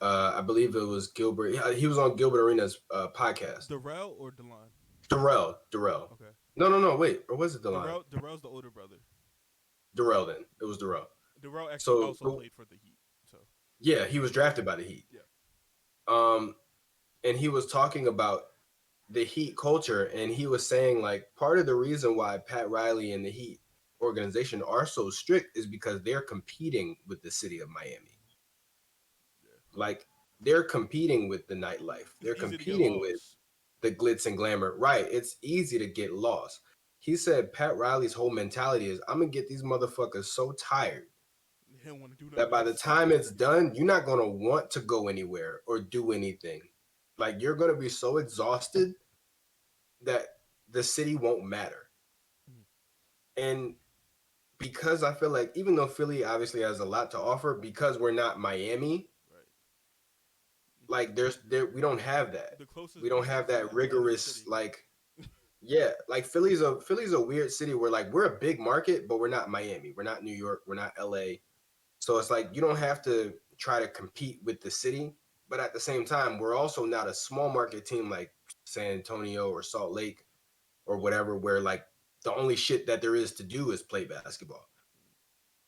I believe it was Gilbert. He was on Gilbert Arenas podcast. Darrell or Delon? Darrell. Okay. No, wait, or was it Delon? Darrell's the older brother. Darrell. Then it was Darrell. Darrell actually So also played for the Heat. So yeah, he was drafted by the Heat. yeah. Um, and he was talking about the Heat culture, and he was saying like part of the reason why Pat Riley and the Heat organization are so strict is because they're competing with the city of Miami. Yeah. Like they're competing with the nightlife. It's They're easy to get competing with lost. the glitz and glamour. Right. It's easy to get lost. He said Pat Riley's whole mentality is I'm gonna get these motherfuckers so tired They don't want to do that nothing by the else. time it's done, you're not gonna want to go anywhere or do anything. Like you're gonna be so exhausted that the city won't matter. Mhm. And because I feel like even though Philly obviously has a lot to offer, because we're not Miami, Right. like there we don't have that. The closest We don't beach have is in that Atlantic rigorous City. like yeah, like Philly's a weird city where like we're a big market, but we're not Miami. We're not New York, we're not LA. So it's like you don't have to try to compete with the city, but at the same time, we're also not a small market team like San Antonio or Salt Lake or whatever where like the only shit that there is to do is play basketball.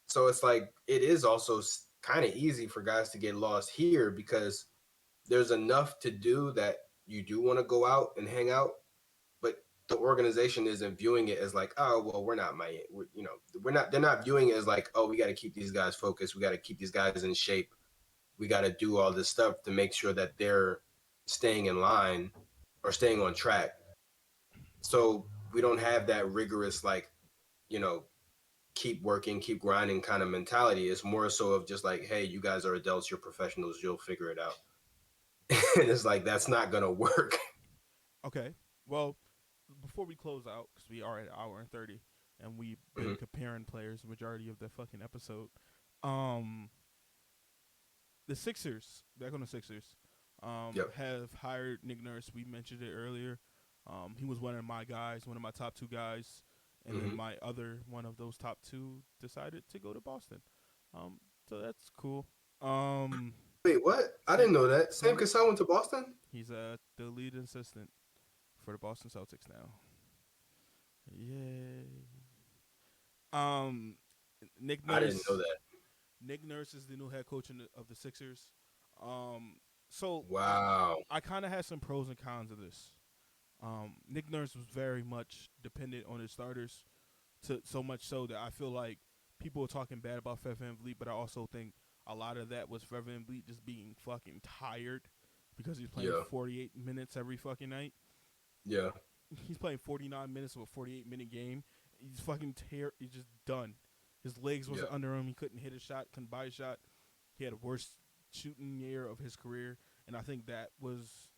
So it's like it is also kind of easy for guys to get lost here because there's enough to do that you do want to go out and hang out, but the organization isn't viewing it as like, oh, well, we're not we're not. They're not viewing it as like, oh, we got to keep these guys focused. We got to keep these guys in shape. We got to do all this stuff to make sure that they're staying in line or staying on track. So we don't have that rigorous like, you know, keep working, keep grinding kind of mentality. It's more so of just like, hey, you guys are adults, you're professionals, you'll figure it out. And it's like that's not gonna work. Okay. Well, before we close out, because we are at an hour and 30, and we've been Mhm. comparing players the majority of the fucking episode. Um, the Sixers, back on the Sixers, Yep. have hired Nick Nurse. We mentioned it earlier. He was one of my guys, one of my top two guys, and then Hmm. my other one of those top two decided to go to Boston. So that's cool. Um, Wait, what? I Sam, didn't know that. Sam Sam, Cassell went to Boston. he's the lead assistant for the Boston Celtics now. Yay. Um, Nick I didn't know Nurse. that. Nick Nurse is the new head coach of the Sixers. Um, so Wow. I kind of had some pros and cons of this. Nick Nurse was very much dependent on his starters, to so much so that I feel like people were talking bad about Fred VanVleet, but I also think a lot of that was Fred VanVleet just being fucking tired because he's playing Yeah. 48 minutes every fucking night. Yeah. He's playing 49 minutes of a 48-minute game. He's fucking He's just done. His legs Yeah. wasn't under him. He couldn't hit a shot. Couldn't buy a shot. He had a worst shooting year of his career, and I think that was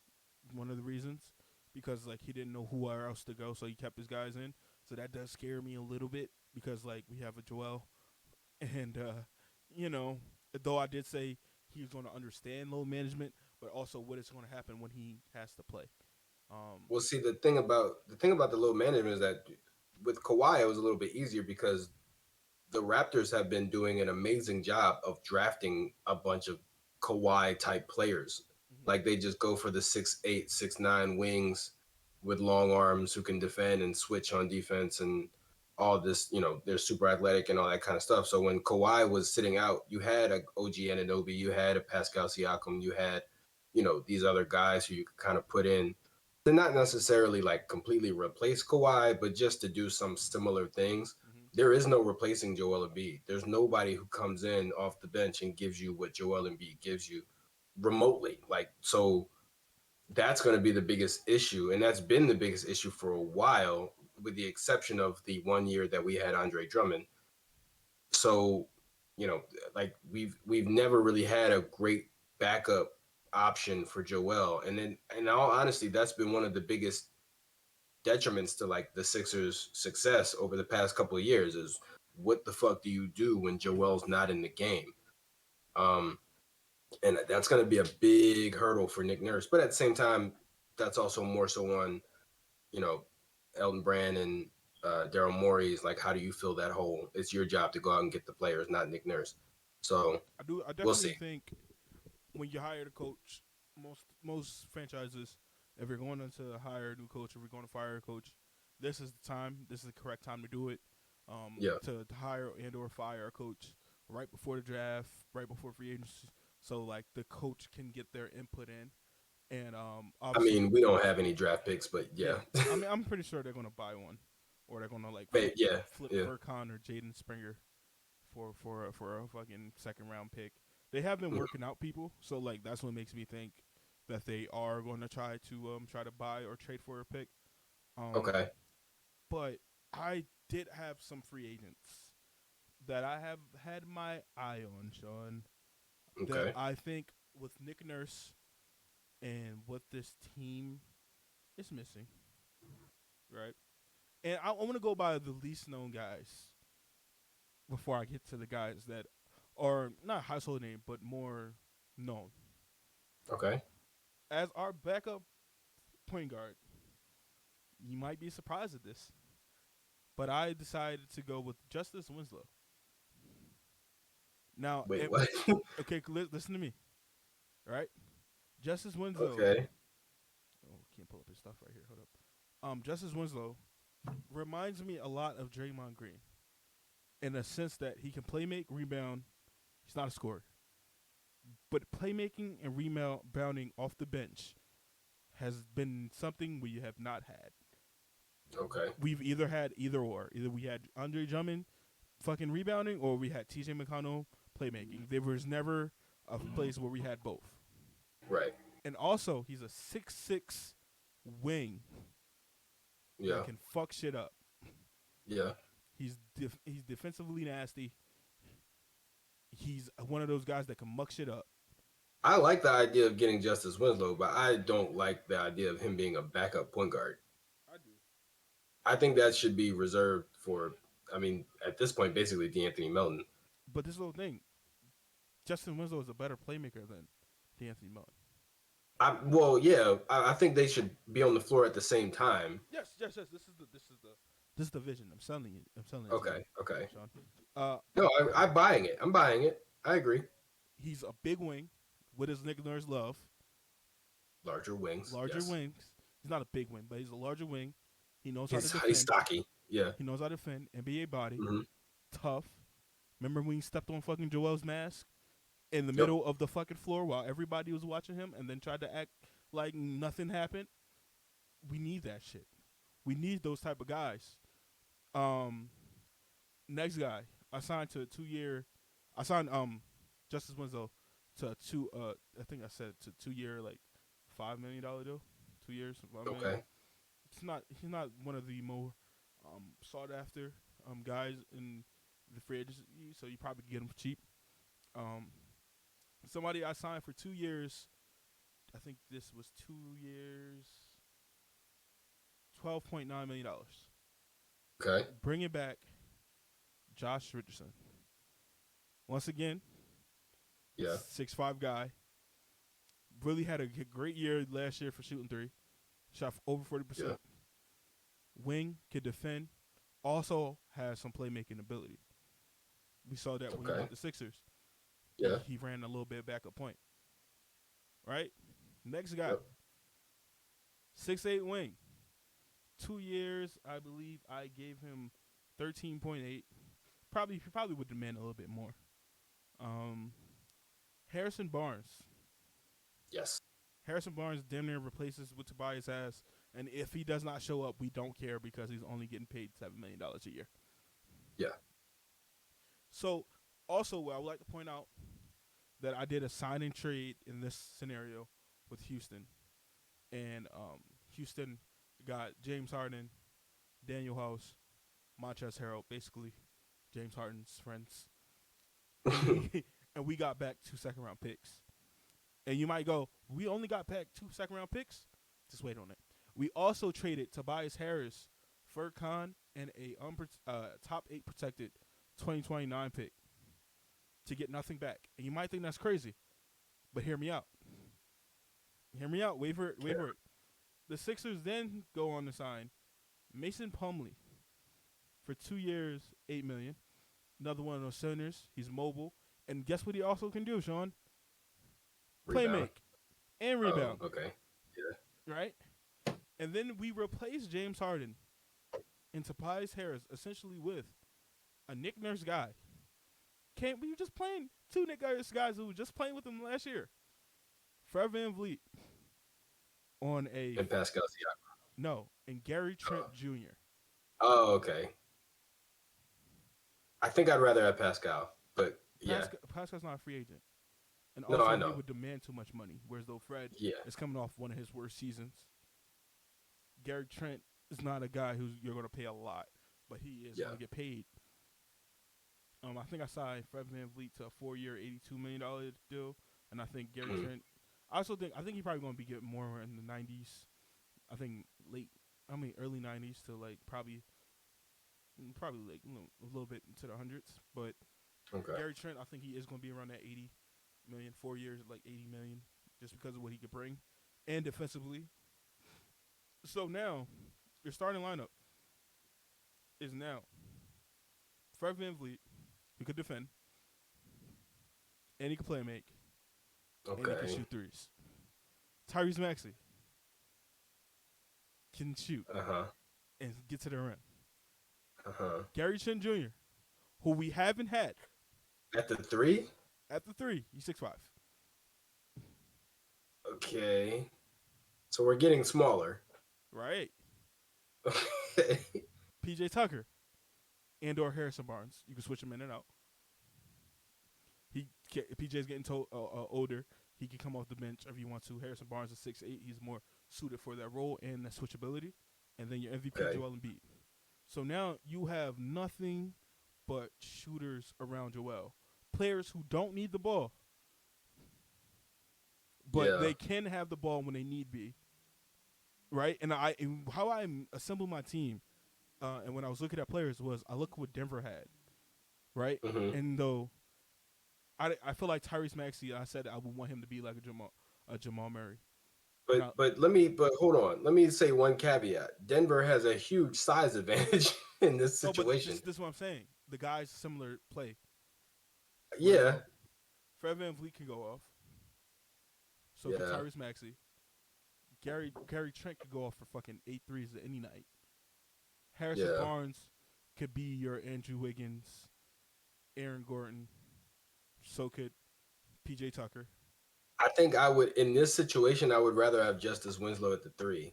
one of the reasons because like he didn't know where else to go, so he kept his guys in. So that does scare me a little bit because like we have a Joel, and you know, though I did say he's going to understand load management, but also what is going to happen when he has to play. Um, Well, see, the thing about the load management is that with Kawhi, it was a little bit easier because the Raptors have been doing an amazing job of drafting a bunch of Kawhi type players. mhm, Like they just go for the 6'8", 6'9" wings with long arms who can defend and switch on defense and all this, they're super athletic and all that kind of stuff. So when Kawhi was sitting out, you had a OG Anunoby, you had a Pascal Siakam, you had, these other guys who you could kind of put in to not necessarily like completely replace Kawhi, but just to do some similar things. mhm. There is no replacing Joel Embiid. There's nobody who comes in off the bench and gives you what Joel Embiid gives you remotely. Like, so that's going to be the biggest issue. And that's been the biggest issue for a while, with the exception of the 1 year that we had Andre Drummond. So, you know, like we've never really had a great backup option for Joel. And then in all honesty, that's been one of the biggest detriments to like the Sixers' success over the past couple of years is what the fuck do you do when Joel's not in the game? Um, and that's going to be a big hurdle for Nick Nurse. But at the same time, that's also more so on, you know, Elton Brand and Daryl Morey is like, how do you fill that hole? It's your job to go out and get the players, not Nick Nurse. So I we'll definitely see. think when you hire the coach, most franchises, if you're going to hire a new coach, if you're going to fire a coach, this is the time. This is the correct time to do it. Yeah. To hire and or fire a coach right before the draft, right before free agency, so like the coach can get their input in, and I obviously, mean, we don't have any draft picks, but yeah. yeah. I mean, I'm pretty sure they're gonna buy one, or they're gonna like Yeah. flip Yeah. Furcon or Jaden Springer for a fucking second round pick. They have been Mhm. working out people, so like that's what makes me think that they are going to try to buy or trade for a pick. Um, Okay. but I did have some free agents that I have had my eye on, Sean. That Okay. I think with Nick Nurse and what this team is missing, right? And I want to go by the least known guys before I get to the guys that are not household name but more known. Okay. As our backup point guard, you might be surprised at this, but I decided to go with Justice Winslow. Now, Wait, what? okay, listen to me, right? Justice Winslow. Okay. Oh, can't pull up his stuff right here. Hold up. Justice Winslow reminds me a lot of Draymond Green in the sense that he can play make, rebound. He's not a scorer, but playmaking and rebounding off the bench has been something we have not had. Okay. We've either had either or. Either we had Andre Drummond fucking rebounding, or we had TJ McConnell playmaking. There was never a place where we had both. Right. And also, he's a 6'6" wing that Yeah. can fuck shit up. Yeah. He's defensively nasty. He's one of those guys that can muck shit up. I like the idea of getting Justice Winslow, but I don't like the idea of him being a backup point guard. I do. I think that should be reserved for, I mean, at this point, basically DeAnthony Melton. But this little thing, Justin Winslow is a better playmaker than D'Anthony Melton. Well, yeah, I think they should be on the floor at the same time. Yes. This is the vision. I'm selling it. I'm selling it to you, Okay. Okay. Sean. Uh, No, I'm buying it. I'm buying it. I agree. he's a big wing with his Nick Nurse love. Larger wings. Larger Yes. wings. He's not a big wing, but he's a larger wing. He knows how to He's defend. stocky. Yeah. He knows how to defend. NBA body. Hmm. Tough. Remember when he stepped on fucking Joel's mask in the Yep. middle of the fucking floor while everybody was watching him and then tried to act like nothing happened? We need that shit. We need those type of guys. Um, Next guy, I signed to a 2 year. I signed Justice Winslow to a two. I think I said to 2 year like $5 million deal. 2 years, $5 million. Okay. It's not. He's not one of the more sought after guys in the free agency, so you probably get him cheap. Um, Somebody I signed for 2 years. I think this was 2 years, $12.9 million. Okay. Bring it back, Josh Richardson. Once again, Yeah. 6'5" guy. Really had a great year last year for shooting three. Shot for over 40%. Yeah. Wing, could defend. Also has some playmaking ability. We saw that when he was Okay. with the Sixers. Yeah. He ran a little bit back up point. Right? Next guy. Yep. 6'8" wing. 2 years, I believe I gave him 13.8. He probably would demand a little bit more. Harrison Barnes. Yes. Harrison Barnes damn near replaces what Tobias has, and if he does not show up, we don't care because he's only getting paid $7 million a year. Yeah. So, also, I would like to point out that I did a sign and trade in this scenario with Houston, and Houston got James Harden, Daniel House, Montrezl Harrell, basically James Harden's friends, and we got back 2 second-round picks. And you might go, we only got back 2 second-round picks? Just wait on it. We also traded Tobias Harris, Furkan, and a top 8 protected 2029 pick to get nothing back. And you might think that's crazy, but hear me out. Hear me out. Wait for it. The Sixers then go on to sign Mason Plumlee, for 2 years, $8 million. Another one of those centers. He's mobile, and guess what he also can do, Sean? Play Rebound. make and Oh, rebound. okay. Yeah. Right, and then we replace James Harden and Tobias Harris essentially with a Nick Nurse guy. Can't we just playing two Nick Nurse guys who were just playing with him last year? Fred VanVleet on a And Pascal Siakam. no, and Gary Trent Jr. Oh, okay. I think I'd rather have Pascal, but yeah. Pascal's not a free agent, and No, I also know. he would demand too much money. Whereas though Fred Yeah. is coming off one of his worst seasons. Gary Trent is not a guy who you're going to pay a lot, but he is going to get paid. I think I signed Fred VanVleet to a 4-year, $82 million deal, and I think Gary Trent. I think he's probably going to be getting more in the 90s. I think early 90s to like probably like a little bit into the hundreds. But Gary Trent, I think he is going to be around that 80 million, 4 years, like 80 million, just because of what he could bring, and defensively. So now, your starting lineup is now Fred VanVleet, who could defend, and he can play make, and he can shoot threes. Tyrese Maxey can shoot and get to the rim. Gary Trent Jr., who we haven't had. At the 3? At the 3, he's 6'5". Okay. So we're getting smaller. Right. PJ Tucker and or Harrison Barnes. You can switch him in and out. PJ's getting older. He can come off the bench if he wants to. Harrison Barnes is 6'8". He's more suited for that role and that switchability. And then your MVP, Joel Embiid. So now you have nothing but shooters around Joel. Players who don't need the ball. But they can have the ball when they need be. Right? And how I assembled my team, and when I was looking at players, was I look what Denver had. Right? And though I feel like Tyrese Maxey, I said I would want him to be like a Jamal Murray. But hold on. Let me say one caveat. Denver has a huge size advantage in this situation. But this is what I'm saying. The guys similar play. Yeah. Fred VanVleet can go off. So can Tyrese Maxey. Gary Trent could go off for fucking 8 threes any night. Harrison Barnes could be your Andrew Wiggins, Aaron Gordon. So could PJ Tucker. I think I would, in this situation, I would rather have Justice Winslow at the 3.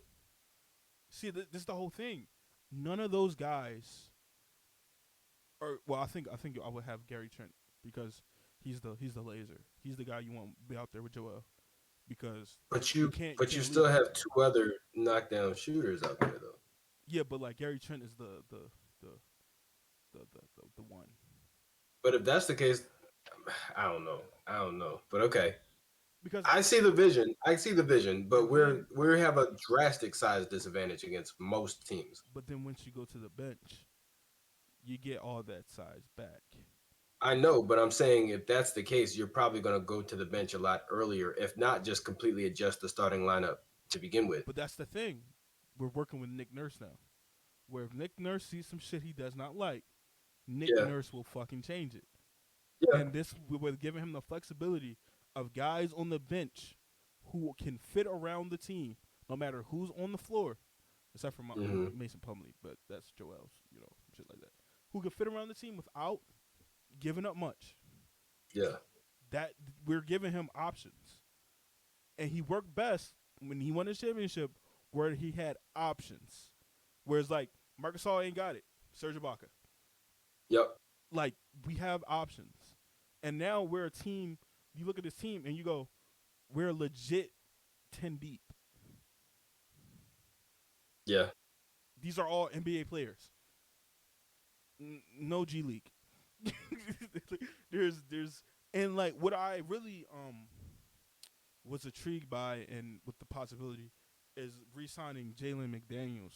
See, this is the whole thing. None of those guys I think I would have Gary Trent because he's the laser. He's the guy you want to be out there with Joel. Because you still have 2 other knockdown shooters out there though. Yeah, but like Gary Trent is the one. But if that's the case, I don't know. But okay. Because I see the vision, but we have a drastic size disadvantage against most teams. But then once you go to the bench, you get all that size back. I know, but I'm saying if that's the case, you're probably going to go to the bench a lot earlier, if not just completely adjust the starting lineup to begin with. But that's the thing. We're working with Nick Nurse now. Where if Nick Nurse sees some shit he does not like, Nick Nurse will fucking change it. Yeah. And this, we're giving him the flexibility of guys on the bench who can fit around the team, no matter who's on the floor, except for Mason Plumlee, but that's Joel's, shit like that. Who can fit around the team without giving up much. Yeah. That we're giving him options. And he worked best when he won his championship where he had options. Whereas like Marcus Gasol ain't got it. Serge Ibaka. Yep. Like we have options. And now we're a team, you look at this team and you go, we're legit 10 deep. Yeah. These are all NBA players. No G League. there's and like what I really was intrigued by and with the possibility is re-signing Jalen McDaniels.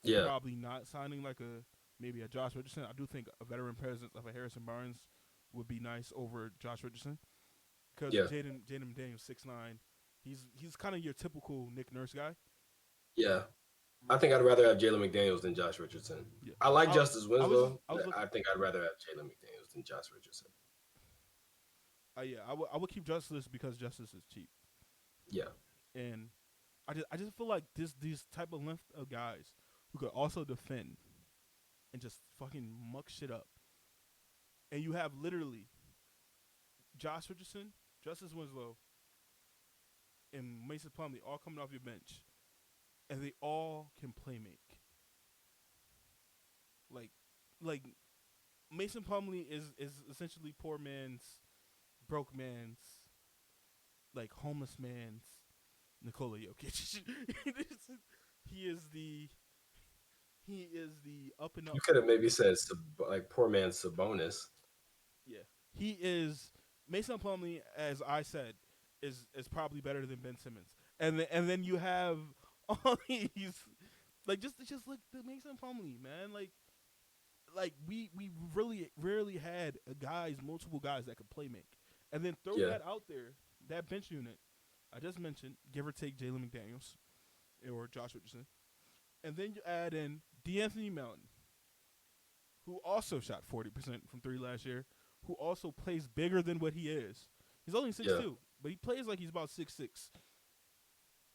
Yeah. Probably not signing like maybe a Josh Richardson. I do think a veteran presence of a Harrison Barnes would be nice over Josh Richardson. Because Jaden McDaniels 6'9", he's kind of your typical Nick Nurse guy. Yeah. I think I'd rather have Jalen McDaniels than Josh Richardson. Yeah, I like Justice I was Winslow, I was but looking. I think I'd rather have Jalen McDaniels than Josh Richardson. Yeah, I would keep Justice because Justice is cheap, Yeah, and I just feel like these type of length of guys who could also defend and just fucking muck shit up, and you have literally Josh Richardson, Justice Winslow, and Mason Plumlee all coming off your bench, and they all can play make. Like, like Mason Plumlee is essentially poor man's, broke man's, like homeless man's Nikola Jokic. he is the he is the up and you up. could have maybe said like poor man Sabonis. Yeah, he is Mason Plumlee. As I said, is probably better than Ben Simmons. And then you have all these like just like the Mason Plumlee, man. Like we really rarely had multiple guys that could play make, and then throw Yeah, that out there, that bench unit I just mentioned, give or take Jalen McDaniels or Josh Richardson, and then you add in D'Anthony Melton, who also shot 40% from three last year, who also plays bigger than what he is. He's only six yeah, two, but he plays like he's about 6'6".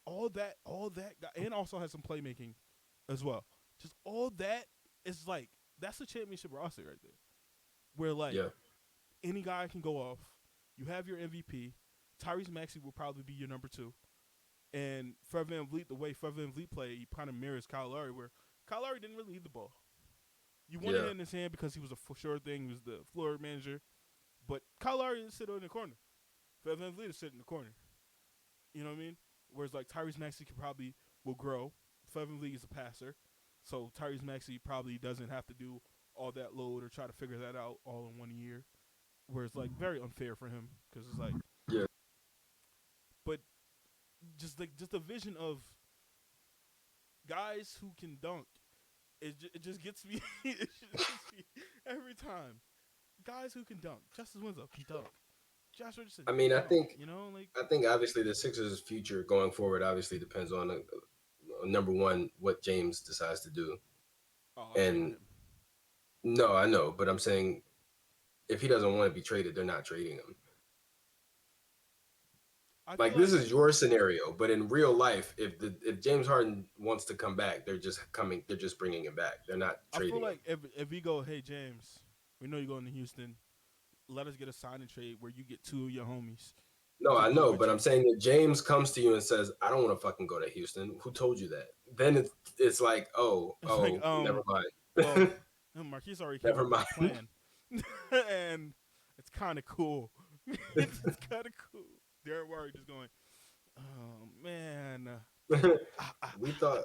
All that, guy, and also has some playmaking as well. Just all that is like that's a championship roster right there. Where like yeah, any guy can go off. You have your MVP. Tyrese Maxey will probably be your number two. And Fred VanVleet, the way Fred VanVleet played, he kind of mirrors Kyle Lowry, where Kyle Lowry didn't really need the ball. You wanted yeah, it in his hand because he was a sure thing. He was the floor manager. But Kyle Lowry is sitting in the corner. Fred VanVleet is sitting in the corner. You know what I mean? Whereas like Tyrese Maxey will grow. Fred VanVleet is a passer. So Tyrese Maxey probably doesn't have to do all that load or try to figure that out all in 1 year. Where it's like very unfair for him because it's like, yeah. but just a vision of guys who can dunk. It just gets me. It just gets me every time. Guys who can dunk. Justice Winslow can dunk. Josh Richardson I can mean, dunk. You know, like I think obviously the Sixers' future going forward obviously depends on number one what James decides to do. oh, I'm trading And him. no, I know, but I'm saying if he doesn't want to be traded, they're not trading him. I feel Like this like is your scenario, but in real life, if James Harden wants to come back, they're just bringing him back. They're not I feel trading him. like if we go, hey James, we know you're going to Houston. Let us get a sign and trade where you get two of your homies No, to I go know, with but I'm you. saying if James comes to you and says, "I don't want to fucking go to Houston," who told you that? Then it's like, It's like oh, never well, mind, Marquise already came never up with mind. a plan, and it's kind of cool. It's kind of cool. Derek Warren just going, oh man, We thought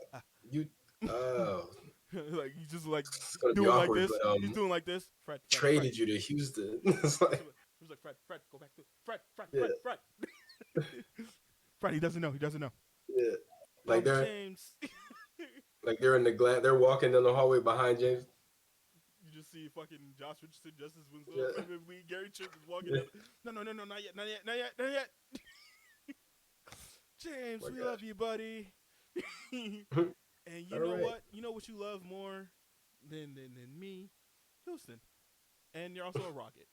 you. Oh, like he's just like it's gonna be doing like awkward, this. but He's doing like this. Fred. traded you to Houston. It's He like, was like, Fred, go back to Fred, yeah, Fred. Fred, he doesn't know. He doesn't know. yeah. Like James. they're in the glass. They're walking down the hallway behind James. You just see fucking Josh Richardson, Justice Winslow, Yeah, Fred VanVleet, Gary Trent just walking down. No, not yet, not yet, not yet, not yet. James, oh my we gosh. love you, buddy. And you All know right. what? You know what you love more than me? Houston. And you're also a Rocket.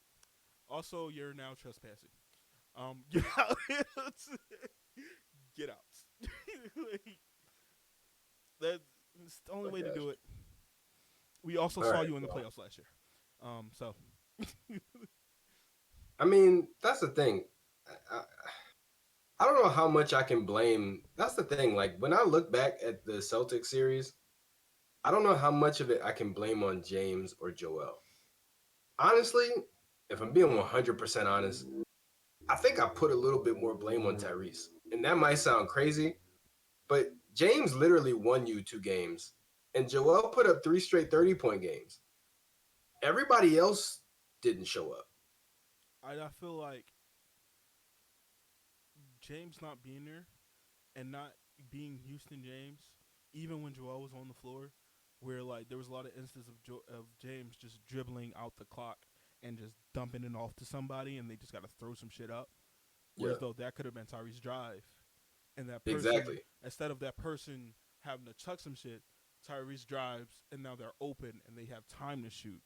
Also, you're now trespassing. Get out. Get out. Like, that's the only Oh my way to gosh. do it. We also All saw right. you in the Well, playoffs last year. So I mean, that's the thing. I, I don't know how much I can blame. That's the thing. Like when I look back at the Celtics series, I don't know how much of it I can blame on James or Joel. Honestly, if I'm being 100% honest, I think I put a little bit more blame on Tyrese. And that might sound crazy, but James literally won you 2 games, and Joel put up 3 straight 30-point games. Everybody else didn't show up. I feel like James not being there and not being Houston James, even when Joel was on the floor, where like there was a lot of instances of James just dribbling out the clock and just dumping it off to somebody, and they just got to throw some shit up. Yeah, Whereas though that could have been Tyree's drive, and that person exactly. instead of that person having to chuck some shit. Tyrese drives, and now they're open and they have time to shoot.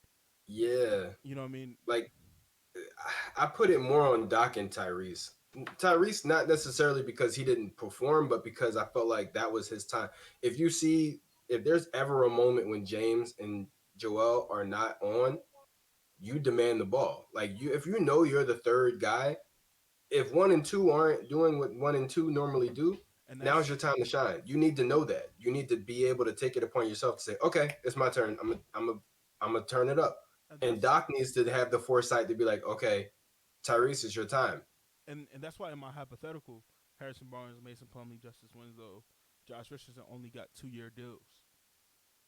Yeah. You know what I mean? Like I put it more on Doc and Tyrese. Tyrese, not necessarily because he didn't perform, but because I felt like that was his time. If you see, if there's ever a moment when James and Joel are not on, you demand the ball. Like you, if you know you're the third guy, if one and two aren't doing what one and two normally do, And now's that's your time to shine. You need to know that. You need to be able to take it upon yourself to say, okay, it's my turn. I'm gonna turn it up. and And that's Doc needs to have the foresight to be like, okay, Tyrese, it's your time. and that's why in my hypothetical, Harrison Barnes, Mason Plumlee, Justice Winslow, Josh Richardson only got 2-year deals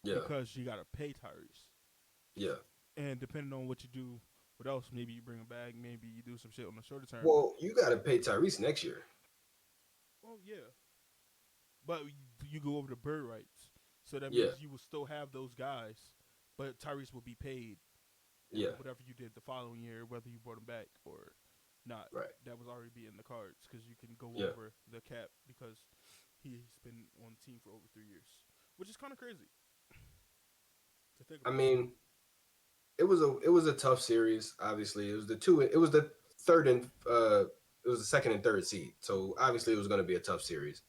Yeah, because you got to pay Tyrese. yeah. And depending on what you do, what else? Maybe you bring him back. Maybe you do some shit on the shorter term. Well, you got to pay Tyrese next year. Well, yeah, but you go over the bird rights, so that Yeah, means you will still have those guys, but Tyrese will be paid yeah, whatever you did the following year, whether you brought him back or not. right. That was already be in the cards because you can go Yeah. over the cap because he's been on the team for over 3 years, which is kind of crazy to think I about. mean, it was a tough series. Obviously, it was the third and it was the second and third seed. So obviously, it was going to be a tough series,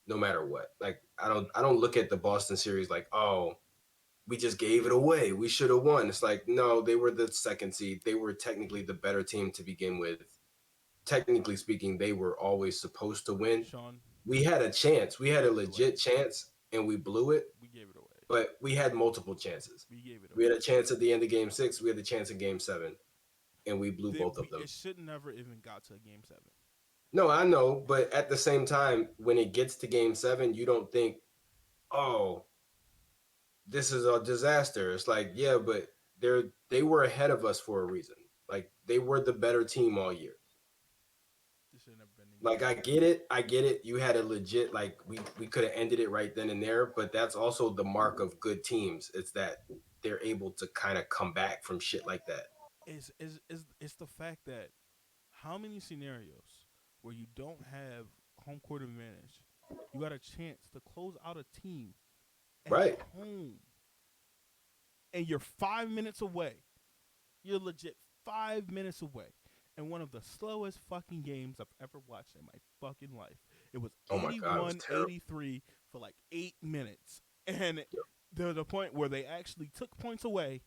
no matter what. Like I don't look at the Boston series like, oh, we just gave it away. We should have won. It's like, no, they were the second seed. They were technically the better team to begin with. Technically speaking, they were always supposed to win. Sean, We had a chance. We had we a gave it away. legit chance, and we blew it. We gave it away. But we had multiple chances. We gave it We had away. a chance at the end of Game 6. We had a chance in Game 7, and we blew both of them. It should never even got to game 7. No, I know, but at the same time, when it gets to Game 7, you don't think, "Oh, this is a disaster." It's like, yeah, but they were ahead of us for a reason. Like they were the better team all year. This should have never been in game Like 7. I get it. You had a legit like we could have ended it right then and there, but that's also the mark of good teams. It's that they're able to kind of come back from shit like that. Is the fact that how many scenarios where you don't have home court advantage, you got a chance to close out a team at Right. home, and you're 5 minutes away. You're legit 5 minutes away. And one of the slowest fucking games I've ever watched in my fucking life. It was Oh my god, it was 81 terrible. 83 for like 8 minutes. And there was a point where they actually took points away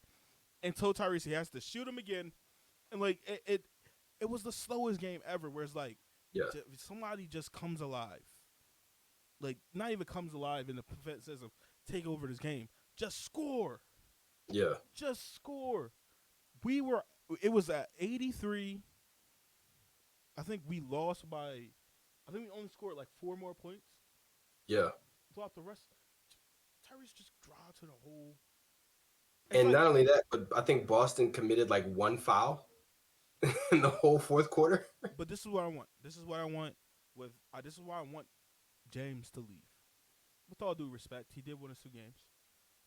and told Tyrese he has to shoot him again. And like it was the slowest game ever where it's like Yeah. somebody just comes alive. Like not even comes alive in the sense of take over this game. Just score. Yeah. Just score. It was at 83. I think we lost by I think we only scored like 4 more points. Yeah. Throughout the rest Tyrese just drive to the hole. It's And like not only that, but I think Boston committed like one foul in the whole fourth quarter. but this is what I want. This is what I want this is why I want James to leave. With all due respect, he did win us 2 games.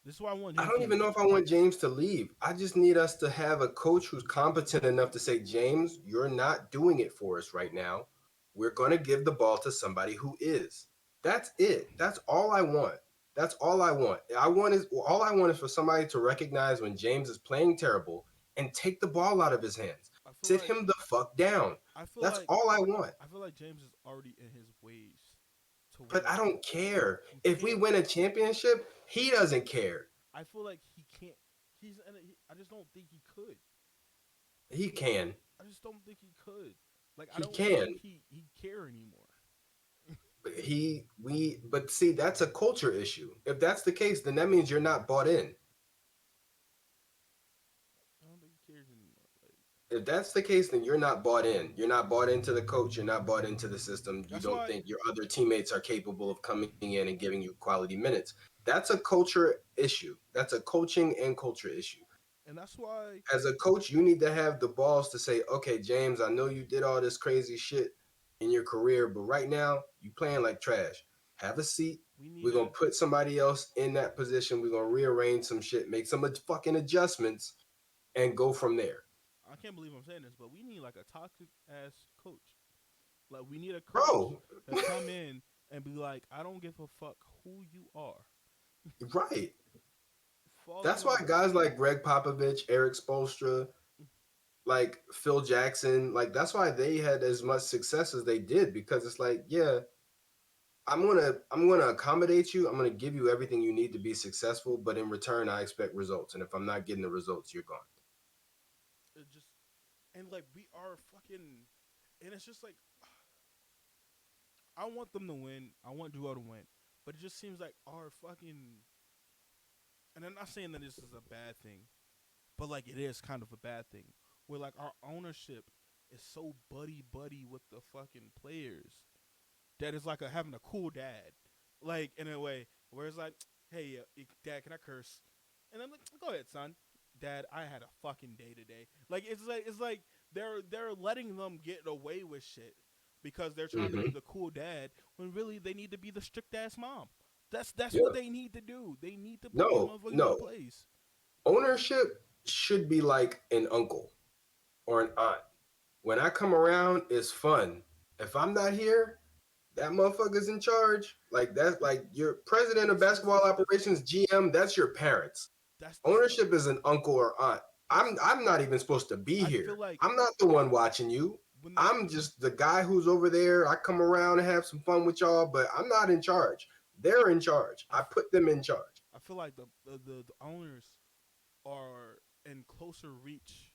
This is why I want I James don't to even leave. know if I want James to leave. I just need us to have a coach who's competent enough to say, James, you're not doing it for us right now. We're going to give the ball to somebody who is. That's it. That's all I want. That's all I want. All I want is for somebody to recognize when James is playing terrible and take the ball out of his hands. I feel Sit like him the fuck down. I feel That's like all I want. I feel like James is already in his ways to But I where don't care. he If we can't. win a championship, he doesn't care. I feel like he can't. I just don't think he could. He can. I just don't think he could. Like I He don't think can. he care anymore. But see, that's a culture issue. If that's the case, then that means you're not bought in. I don't think he cares anymore. Like If that's the case, then you're not bought in. You're not bought into the coach. You're not bought into the system. You that's don't why, think your other teammates are capable of coming in and giving you quality minutes. That's a culture issue. That's a coaching and culture issue. and that's why As a coach, you need to have the balls to say, okay, James, I know you did all this crazy shit in your career, but right now you playing like trash. Have a seat. we need We're gonna a. put somebody else in that position. We're gonna rearrange some shit, make some fucking adjustments, and go from there. I can't believe I'm saying this, but we need like a toxic ass coach. Like we need a coach Bro, to come in and be like, I don't give a fuck who you are. Right. Fall in That's why line. guys like Greg Popovich, Eric Spoelstra, like Phil Jackson, like that's why they had as much success as they did because it's like, yeah, I'm gonna accommodate you. I'm gonna give you everything you need to be successful, but in return, I expect results. And if I'm not getting the results, you're gone. It just and like we are fucking, and it's just like I want them to win. I want Joel to win, but it just seems like our fucking. And I'm not saying that this is a bad thing, but like it is kind of a bad thing. Where like our ownership is so buddy buddy with the fucking players that is like having a cool dad, like in a way where it's like, hey, dad, can I curse? And I'm like, go ahead, son. Dad, I had a fucking day today. Like it's like they're letting them get away with shit because they're trying to be Hmm. the cool dad when really they need to be the strict ass mom. That's what Yeah. they need to do. They need to put these No, motherfuckers in no. place. Ownership should be like an uncle or an aunt. When I come around, it's fun. If I'm not here, that motherfucker's in charge. Like that's like your president of basketball That's the operations, thing. GM. That's your parents. That's the Ownership is an uncle or aunt. that's. I'm not even supposed to be I feel here. like I'm not the one watching you. when I'm just the guy who's over there. I come around and have some fun with y'all, but I'm not in charge. They're in charge. I, I put them in charge. I feel like the owners are in closer reach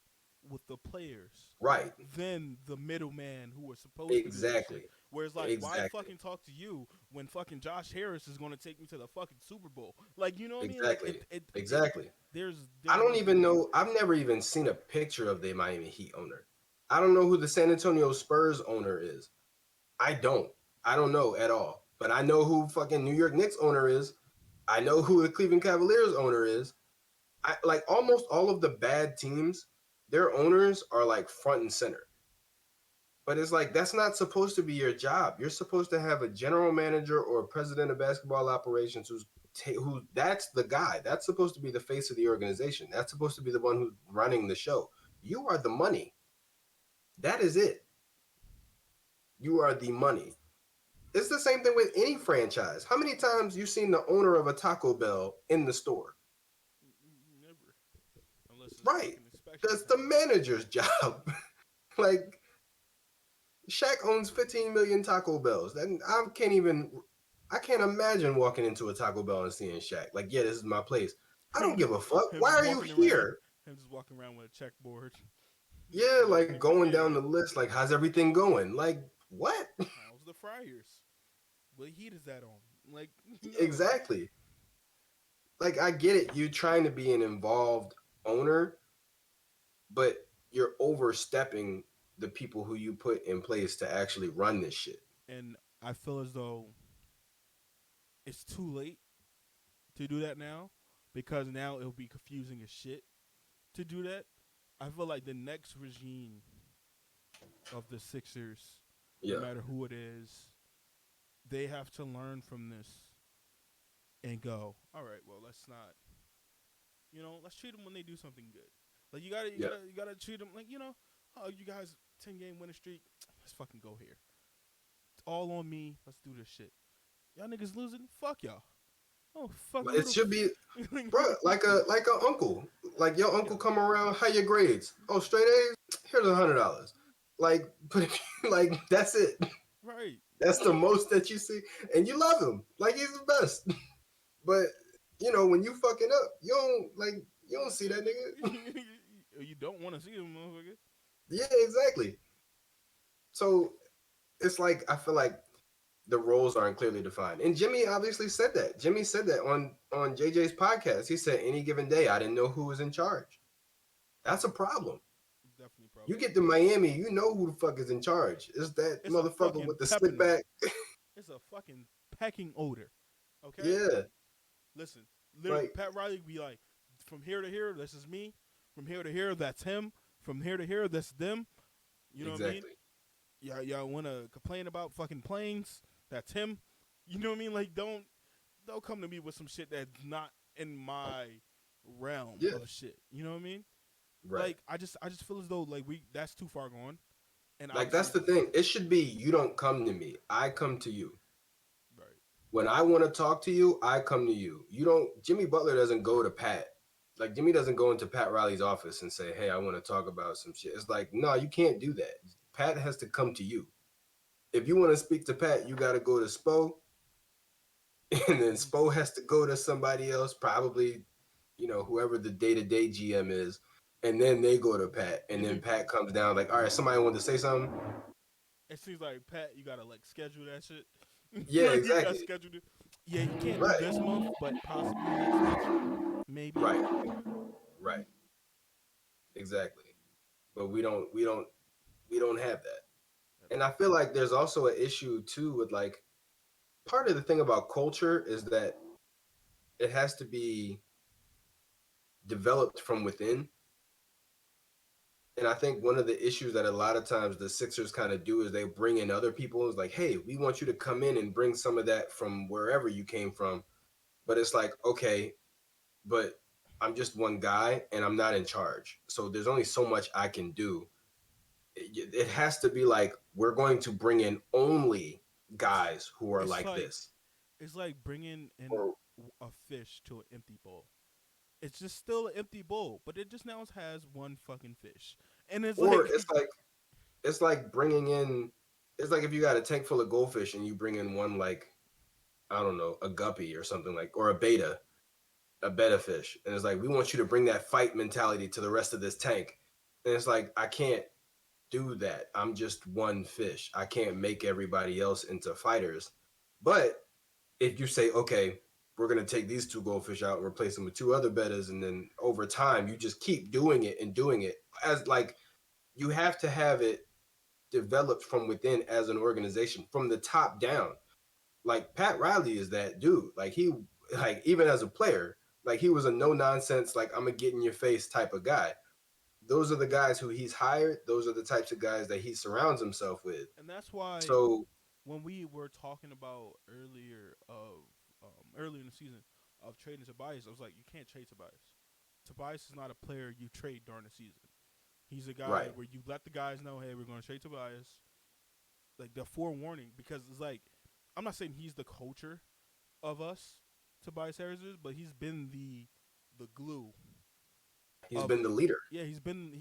with the players Right. than the middleman who are supposed to do this shit. Exactly. Whereas like, why Exactly. fucking talk to you when fucking Josh Harris is going to take me to the fucking Super Bowl? Like, you know what I mean? Like Exactly. it Exactly. I there's don't nothing even there. know. I've never even seen a picture of the Miami Heat owner. I don't know who the San Antonio Spurs owner is. I don't. I don't know at all. But I know who fucking New York Knicks owner is. I know who the Cleveland Cavaliers owner is. I like almost all of the bad teams, their owners are like front and center. But it's like that's not supposed to be your job. You're supposed to have a general manager or a president of basketball operations who that's the guy. That's supposed to be the face of the organization. That's supposed to be the one who's running the show. You are the money. That is it. You are the money. It's the same thing with any franchise. How many times you seen the owner of a Taco Bell in the store? Never, unless it's Right. fucking inspection That's the time. manager's job. Like Shaq owns 15 million Taco Bells. Then I can't imagine walking into a Taco Bell and seeing Shaq. Like, yeah, this is my place. I don't give a fuck. him Why just are you walking around, here? him just walking around with a checkboard. Yeah, Like, like going down the list, like, how's everything going? Like, what? how's the fryers? What heat is that on? Like, no. Exactly. Like, I get it. You're trying to be an involved owner, but you're overstepping the people who you put in place to actually run this shit. And I feel as though it's too late to do that now because now it'll be confusing as shit to do that. I feel like the next regime of the Sixers, no Yeah. matter who it is, they have to learn from this and go, all right, well, let's not, let's treat them when they do something good. Like Yeah. you gotta treat them like, oh, you guys 10-game winning streak, let's fucking go here. It's all on me. Let's do this shit. Y'all niggas losing, fuck y'all. Oh, fuck It little. should be, bro, like a uncle. Like your Yeah, uncle come around, how your grades? Oh, straight A's. Here's $100. Like, but like that's it. right. That's the most that you see, and you love him. Like he's the best. But when you fucking up, you don't see that nigga. You don't want to see them, motherfucker. Yeah, exactly. So it's like I feel like the roles aren't clearly defined. And Jimmy obviously said that. Jimmy said that on JJ's podcast. He said any given day I didn't know who was in charge. That's a problem. Definitely a You problem. get to Miami, you know who the fuck is in charge. It's that It's a motherfucker fucking with the slick peppermint. back. It's a fucking pecking odor. Okay? Yeah. Listen, literally, Like Pat Riley be like, from here to here, this is me. From here to here, that's him. From here to here, that's them. You know what I mean? exactly. Y'all want to complain about fucking planes? That's him. You know what I mean? Like, don't come to me with some shit that's not in my realm Yeah. of shit. You know what I mean? Right. Like, I just feel as though like that's too far gone. And Like that's obviously, the thing. It should be you don't come to me. I come to you. When I want to talk to you, I come to you. You don't. Jimmy Butler doesn't go to Pat. Like Jimmy doesn't go into Pat Riley's office and say, "Hey, I want to talk about some shit." It's like, no, you can't do that. Pat has to come to you. If you want to speak to Pat, you got to go to Spo, and then Mhm. Spo has to go to somebody else, probably, whoever the day-to-day GM is, and then they go to Pat, and then Mhm. Pat comes down like, "All right, somebody want to say something." It seems like Pat, you gotta like schedule that shit. Yeah, Like you got exactly. scheduled it. Yeah, he can't do Right, this month, but possibly next month, maybe. right, right, exactly. But we don't have that. And I feel like there's also an issue too with like part of the thing about culture is that it has to be developed from within. And I think one of the issues that a lot of times the Sixers kind of do is they bring in other people. It's like, hey, we want you to come in and bring some of that from wherever you came from. But it's like, okay, but I'm just one guy and I'm not in charge. So there's only so much I can do. It has to be like, we're going to bring in only It's guys who are it's like like this. it's like bringing in Or, a fish to an empty bowl. It's just still an empty bowl, but it just now has one fucking fish, and it's or like, it's like bringing in, it's like if you got a tank full of goldfish and you bring in one, like, I don't know, a guppy or something, like, or a betta fish, and it's like, we want you to bring that fight mentality to the rest of this tank. And it's like, I can't do that. I'm just one fish. I can't make everybody else into fighters. But if you say, okay, we're gonna take these two goldfish out and replace them with two other bettas, and then over time you just keep doing it and doing it, as like, you have to have it developed from within as an organization, from the top down. Like Pat Riley is that dude. Like like even as a player, like he was a no nonsense, like, I'm gonna get in your face type of guy. Those are the guys who he's hired. Those are the types of guys that he surrounds himself with. and that's why So when we were talking about earlier in the season of trading Tobias, I was like, you can't trade Tobias. Tobias is not a player you trade during the season. He's a guy right, where you let the guys know, hey, we're going to trade Tobias. Like the forewarning, because it's like, I'm not saying he's the culture of us, Tobias Harris is, but he's been the glue he's of been the leader. yeah, he's been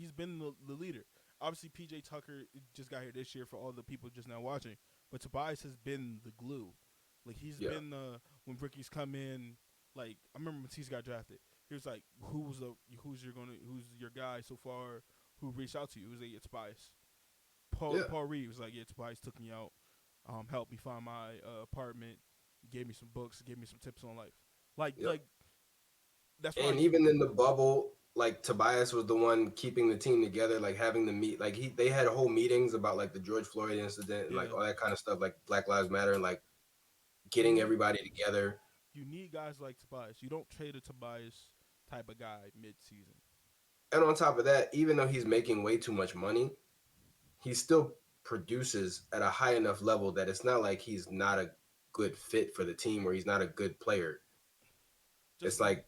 the leader. Obviously, PJ Tucker just got here this year for all the people just now watching, but Tobias has been the glue. Like he's Yeah, been when rookies come in. Like I remember when Matisse got drafted, he was like, who's your guy so far who reached out to you? He was like, yeah, Tobias. yeah, Paul Reed was like, yeah, Tobias took me out, helped me find my apartment, gave me some books, gave me some tips on life. Like yeah. like that's why And even in the bubble, like Tobias was the one keeping the team together, like having the meet, like they had whole meetings about like the George Floyd incident and like yeah. all that kind of stuff, like Black Lives Matter, and like You getting need everybody together. you need guys like Tobias. You don't trade a Tobias type of guy mid season. And on top of that, even though he's making way too much money, he still produces at a high enough level that it's not like he's not a good fit for the team or he's not a good player. Just It's like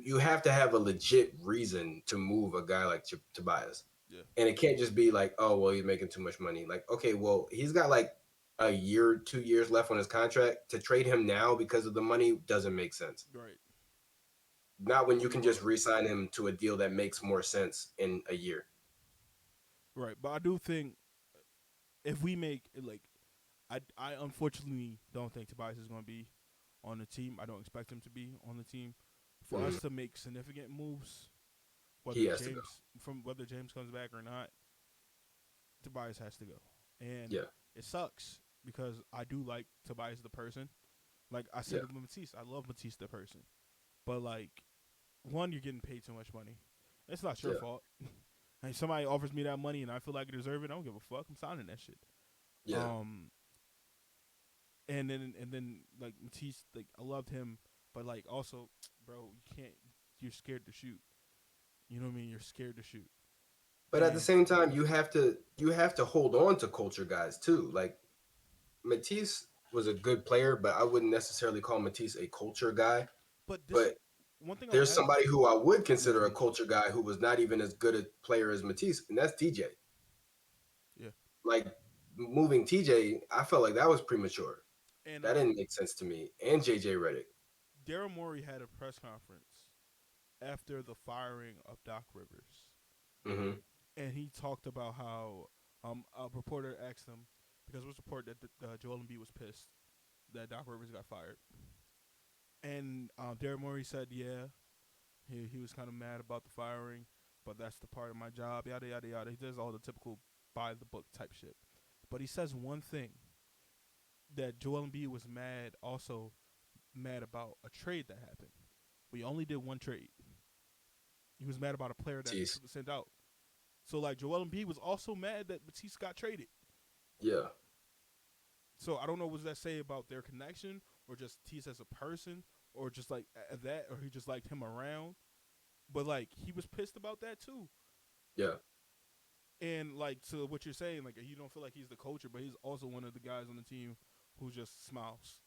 you have to have a legit reason to move a guy like Tobias. yeah, And it can't just be like, oh, well, he's making too much money. Like, okay, well, he's got like a year, 2 years left on his contract. To trade him now because of the money doesn't make sense. right, Not when you can just re-sign him to a deal that makes more sense in a year. right. But I do think if we make like, I unfortunately don't think Tobias is going to be on the team. I don't expect him to be on the team. For Mhm. us to make significant moves, He has to go. whether James comes back or not, Tobias has to go. And Yeah, it sucks because I do like Tobias the person. Like I yeah, said with Matisse, I love Matisse the person. But like, one, you're getting paid too much money. It's not your yeah, fault. Like somebody offers me that money and I feel like I deserve it, I don't give a fuck. I'm signing that shit. yeah. Um, and then like Matisse, like I loved him, but like also, bro, you can't. You're scared to shoot. You know what I mean? You're scared to shoot. But at the And same time, you have to hold on to culture guys too. Like Matisse was a good player, but I wouldn't necessarily call Matisse a culture guy. but this But one thing I'll there's add. somebody who I would Yeah, go consider a ahead. culture guy who was not even as good a player as Matisse, and that's TJ. Yeah, Like moving TJ, I felt like that was premature. And That didn't make sense to me. And JJ Redick. Daryl Morey had a press conference after the firing of Doc Rivers, Mm-hmm. and he talked about how a reporter asked him because it was reported that Joel Embiid was pissed that Doc Rivers got fired, and Daryl Morey said, "Yeah, he was kind of mad about the firing, but that's the part of my job." Yada yada yada. He does all the typical by the book type shit, but he says one thing that Joel Embiid was mad, also mad about a trade that happened. We only did one trade. He was mad about a player that Matisse. was sent out. So like Joel Embiid was also mad that Matisse got traded. Yeah. So I don't know what does that say about their connection, or just Matisse as a person, or just like that, or he just liked him around. But like he was pissed about that too. Yeah. And like to what you're saying, like you don't feel like he's the coach, but he's also one of the guys on the team who just smiles,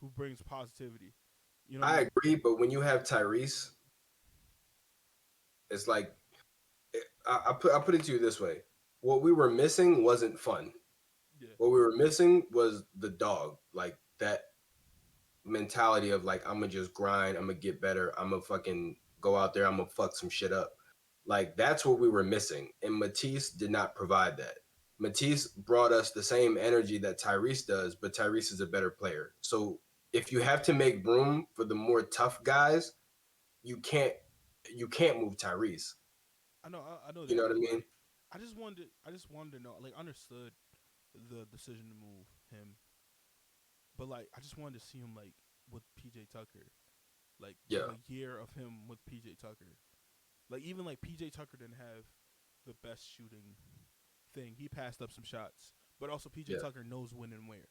who brings positivity. You know what I I mean? agree, but when you have Tyrese, it's like I put it to you this way: what we were missing wasn't fun. Yeah. What we were missing was the dog, like that mentality of like I'm gonna just grind, I'm gonna get better, I'm gonna fucking go out there, I'm gonna fuck some shit up. Like that's what we were missing, and Matisse did not provide that. Matisse brought us the same energy that Tyrese does, but Tyrese is a better player. So if you have to make room for the more tough guys, you can't you can't move Tyrese. I know You know that, what I but mean? like, I just wanted to know, like, I understood the decision to move him, but like, I just wanted to see him like with PJ Tucker, like Yeah, a year of him with PJ Tucker, like even like PJ Tucker didn't have the best shooting thing. He passed up some shots, but also PJ yeah, Tucker knows when and where.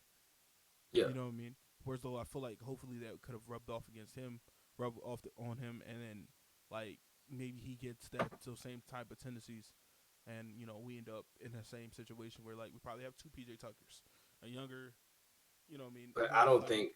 yeah. You know what I mean? Whereas though I feel like hopefully that could have rubbed off against him, rubbed off on him, and then like maybe he gets that those same type of tendencies, and we end up in the same situation where like we probably have two PJ Tuckers, a younger, I mean, But more athletic.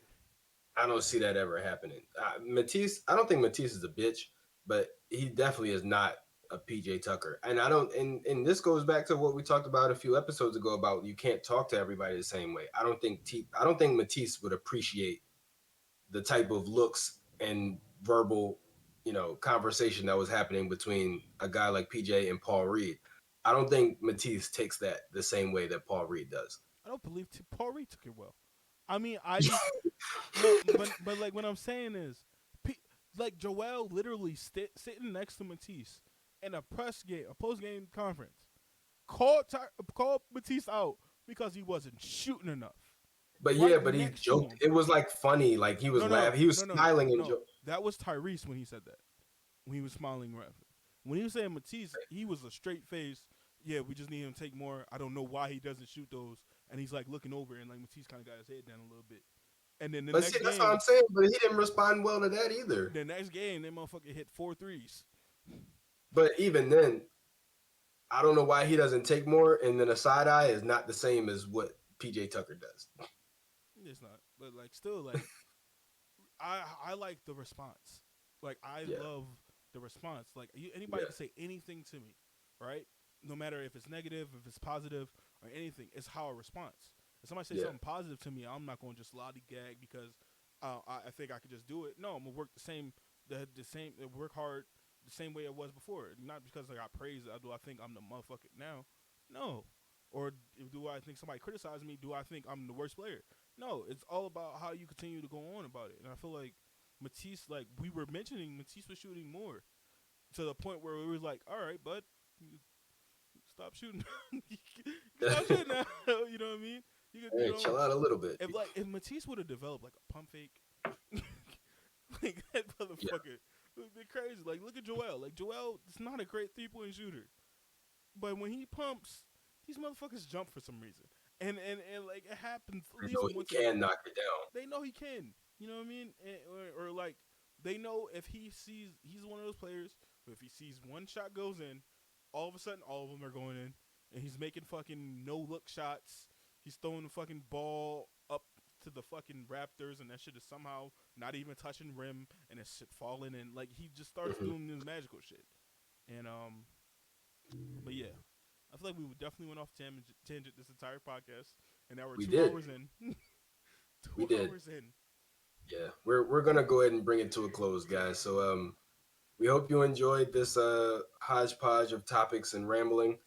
I don't see that ever happening. Matisse, I don't think Matisse is a bitch, but he definitely is not a PJ Tucker. And I don't, and this goes back to what we talked about a few episodes ago about you can't talk to everybody the same way. I don't think Matisse would appreciate the type of looks and verbal, conversation that was happening between a guy like PJ and Paul Reed. I don't think Matisse takes that the same way that Paul Reed does. I don't believe Paul Reed took it well. I mean, I just no, but like what I'm saying is, like Joel literally sitting next to Matisse in a press game, a post game conference, called Matisse out because he wasn't shooting enough. But yeah, Right but he next to joked. him. It was like funny. Like he was No, no, laughing. He was no, no, no, smiling and no. joke. That was Tyrese when he said that. When he was smiling, laughing. When he was saying Matisse, he was a straight face. Yeah, we just need him to take more. I don't know why he doesn't shoot those. And he's like looking over, and like Matisse kind of got his head down a little bit. And then But see, that's what I'm saying. But he didn't respond well to that either. the next game, that motherfucker hit 4 threes. But even then, I don't know why he doesn't take more. And then a side eye is not the same as what PJ Tucker does. It's not, but like still, like I like the response. Like I Yeah, love the response. Like anybody yeah, can say anything to me, right? No matter if it's negative, if it's positive, or anything, it's how a response. If somebody says yeah, something positive to me, I'm not going to just lollygag because I think I could just do it. No, I'm gonna work the same, work hard the same way it was before. Not because I got praised. Do I think I'm the motherfucker now? No. Or do I think somebody criticized me? Do I think I'm the worst player? No, it's all about how you continue to go on about it. And I feel like Matisse, like we were mentioning, Matisse was shooting more to the point where we was like, all right, bud, stop shooting. You can stop shooting now. You know what I mean? You could, hey, chill out a little bit. if Matisse would have developed like a pump fake, like that Yeah, motherfucker, it would be crazy. Like look at Joel. Like Joel is not a great 3-point shooter, but when he pumps, these motherfuckers jump for some reason. And like it happens at you least know he once a can game. knock it down. They know he can. You know what I mean? Or like they know if he sees he's one of those players. But if he sees one shot goes in, all of a sudden all of them are going in, and he's making fucking no look shots. He's throwing the fucking ball up to the fucking Raptors, and that shit is somehow not even touching rim, and it's shit falling, and like he just starts Hmm. doing this magical shit. And but yeah, I feel like we definitely went off tangent this entire podcast, and now we're We two did. hours in. We 2 did. hours in. Yeah, we're gonna go ahead and bring it to a close, guys. So we hope you enjoyed this hodgepodge of topics and rambling.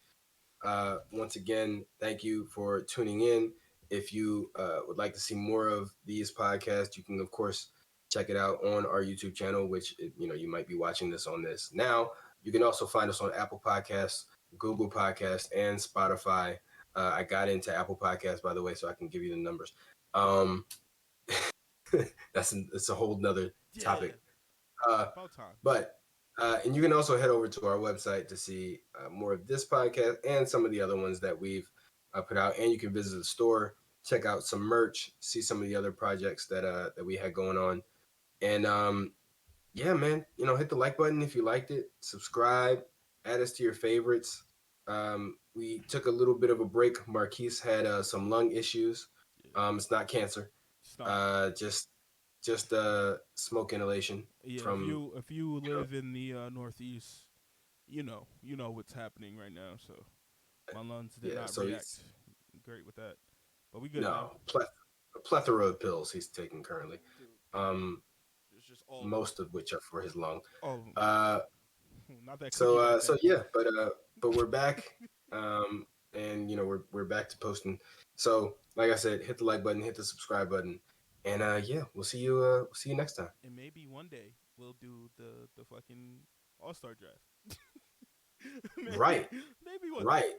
Once again, thank you for tuning in. If you would like to see more of these podcasts, you can of course check it out on our YouTube channel, which you might be watching this on this now. You can also find us on Apple Podcasts, Google Podcasts, and Spotify. I got into Apple Podcasts, by the way, so I can give you the numbers. Um, it's a whole nother Yeah, topic. Uh, about time. but and you can also head over to our website to see more of this podcast and some of the other ones that we've put out. And you can visit the store, check out some merch, see some of the other projects that we had going on. And yeah, man, hit the like button if you liked it. Subscribe, add us to your favorites. We took a little bit of a break. Marquise had some lung issues. Yeah, It's not cancer. stop. Just smoke inhalation Yeah, if from you you know live in the Northeast, you know what's happening right now. So my lungs did yeah. not So react he's great with that, but we good now, no a plethora of pills he's taking currently. dude. Um, It's just all of them. most of which are for his lung. All of them. Uh, Not that so cookie uh, like so that. yeah, but we're back. And we're back to posting. So like I said, hit the like button, hit the subscribe button, and yeah, we'll see you next time. And maybe one day we'll do the fucking All-Star draft. maybe Right, maybe one day. right.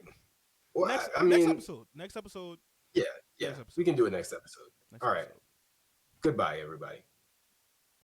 Well, Next I next mean, episode. Next episode. yeah, yeah, Next we episode. can do it next episode. Next All right. episode. Goodbye, everybody.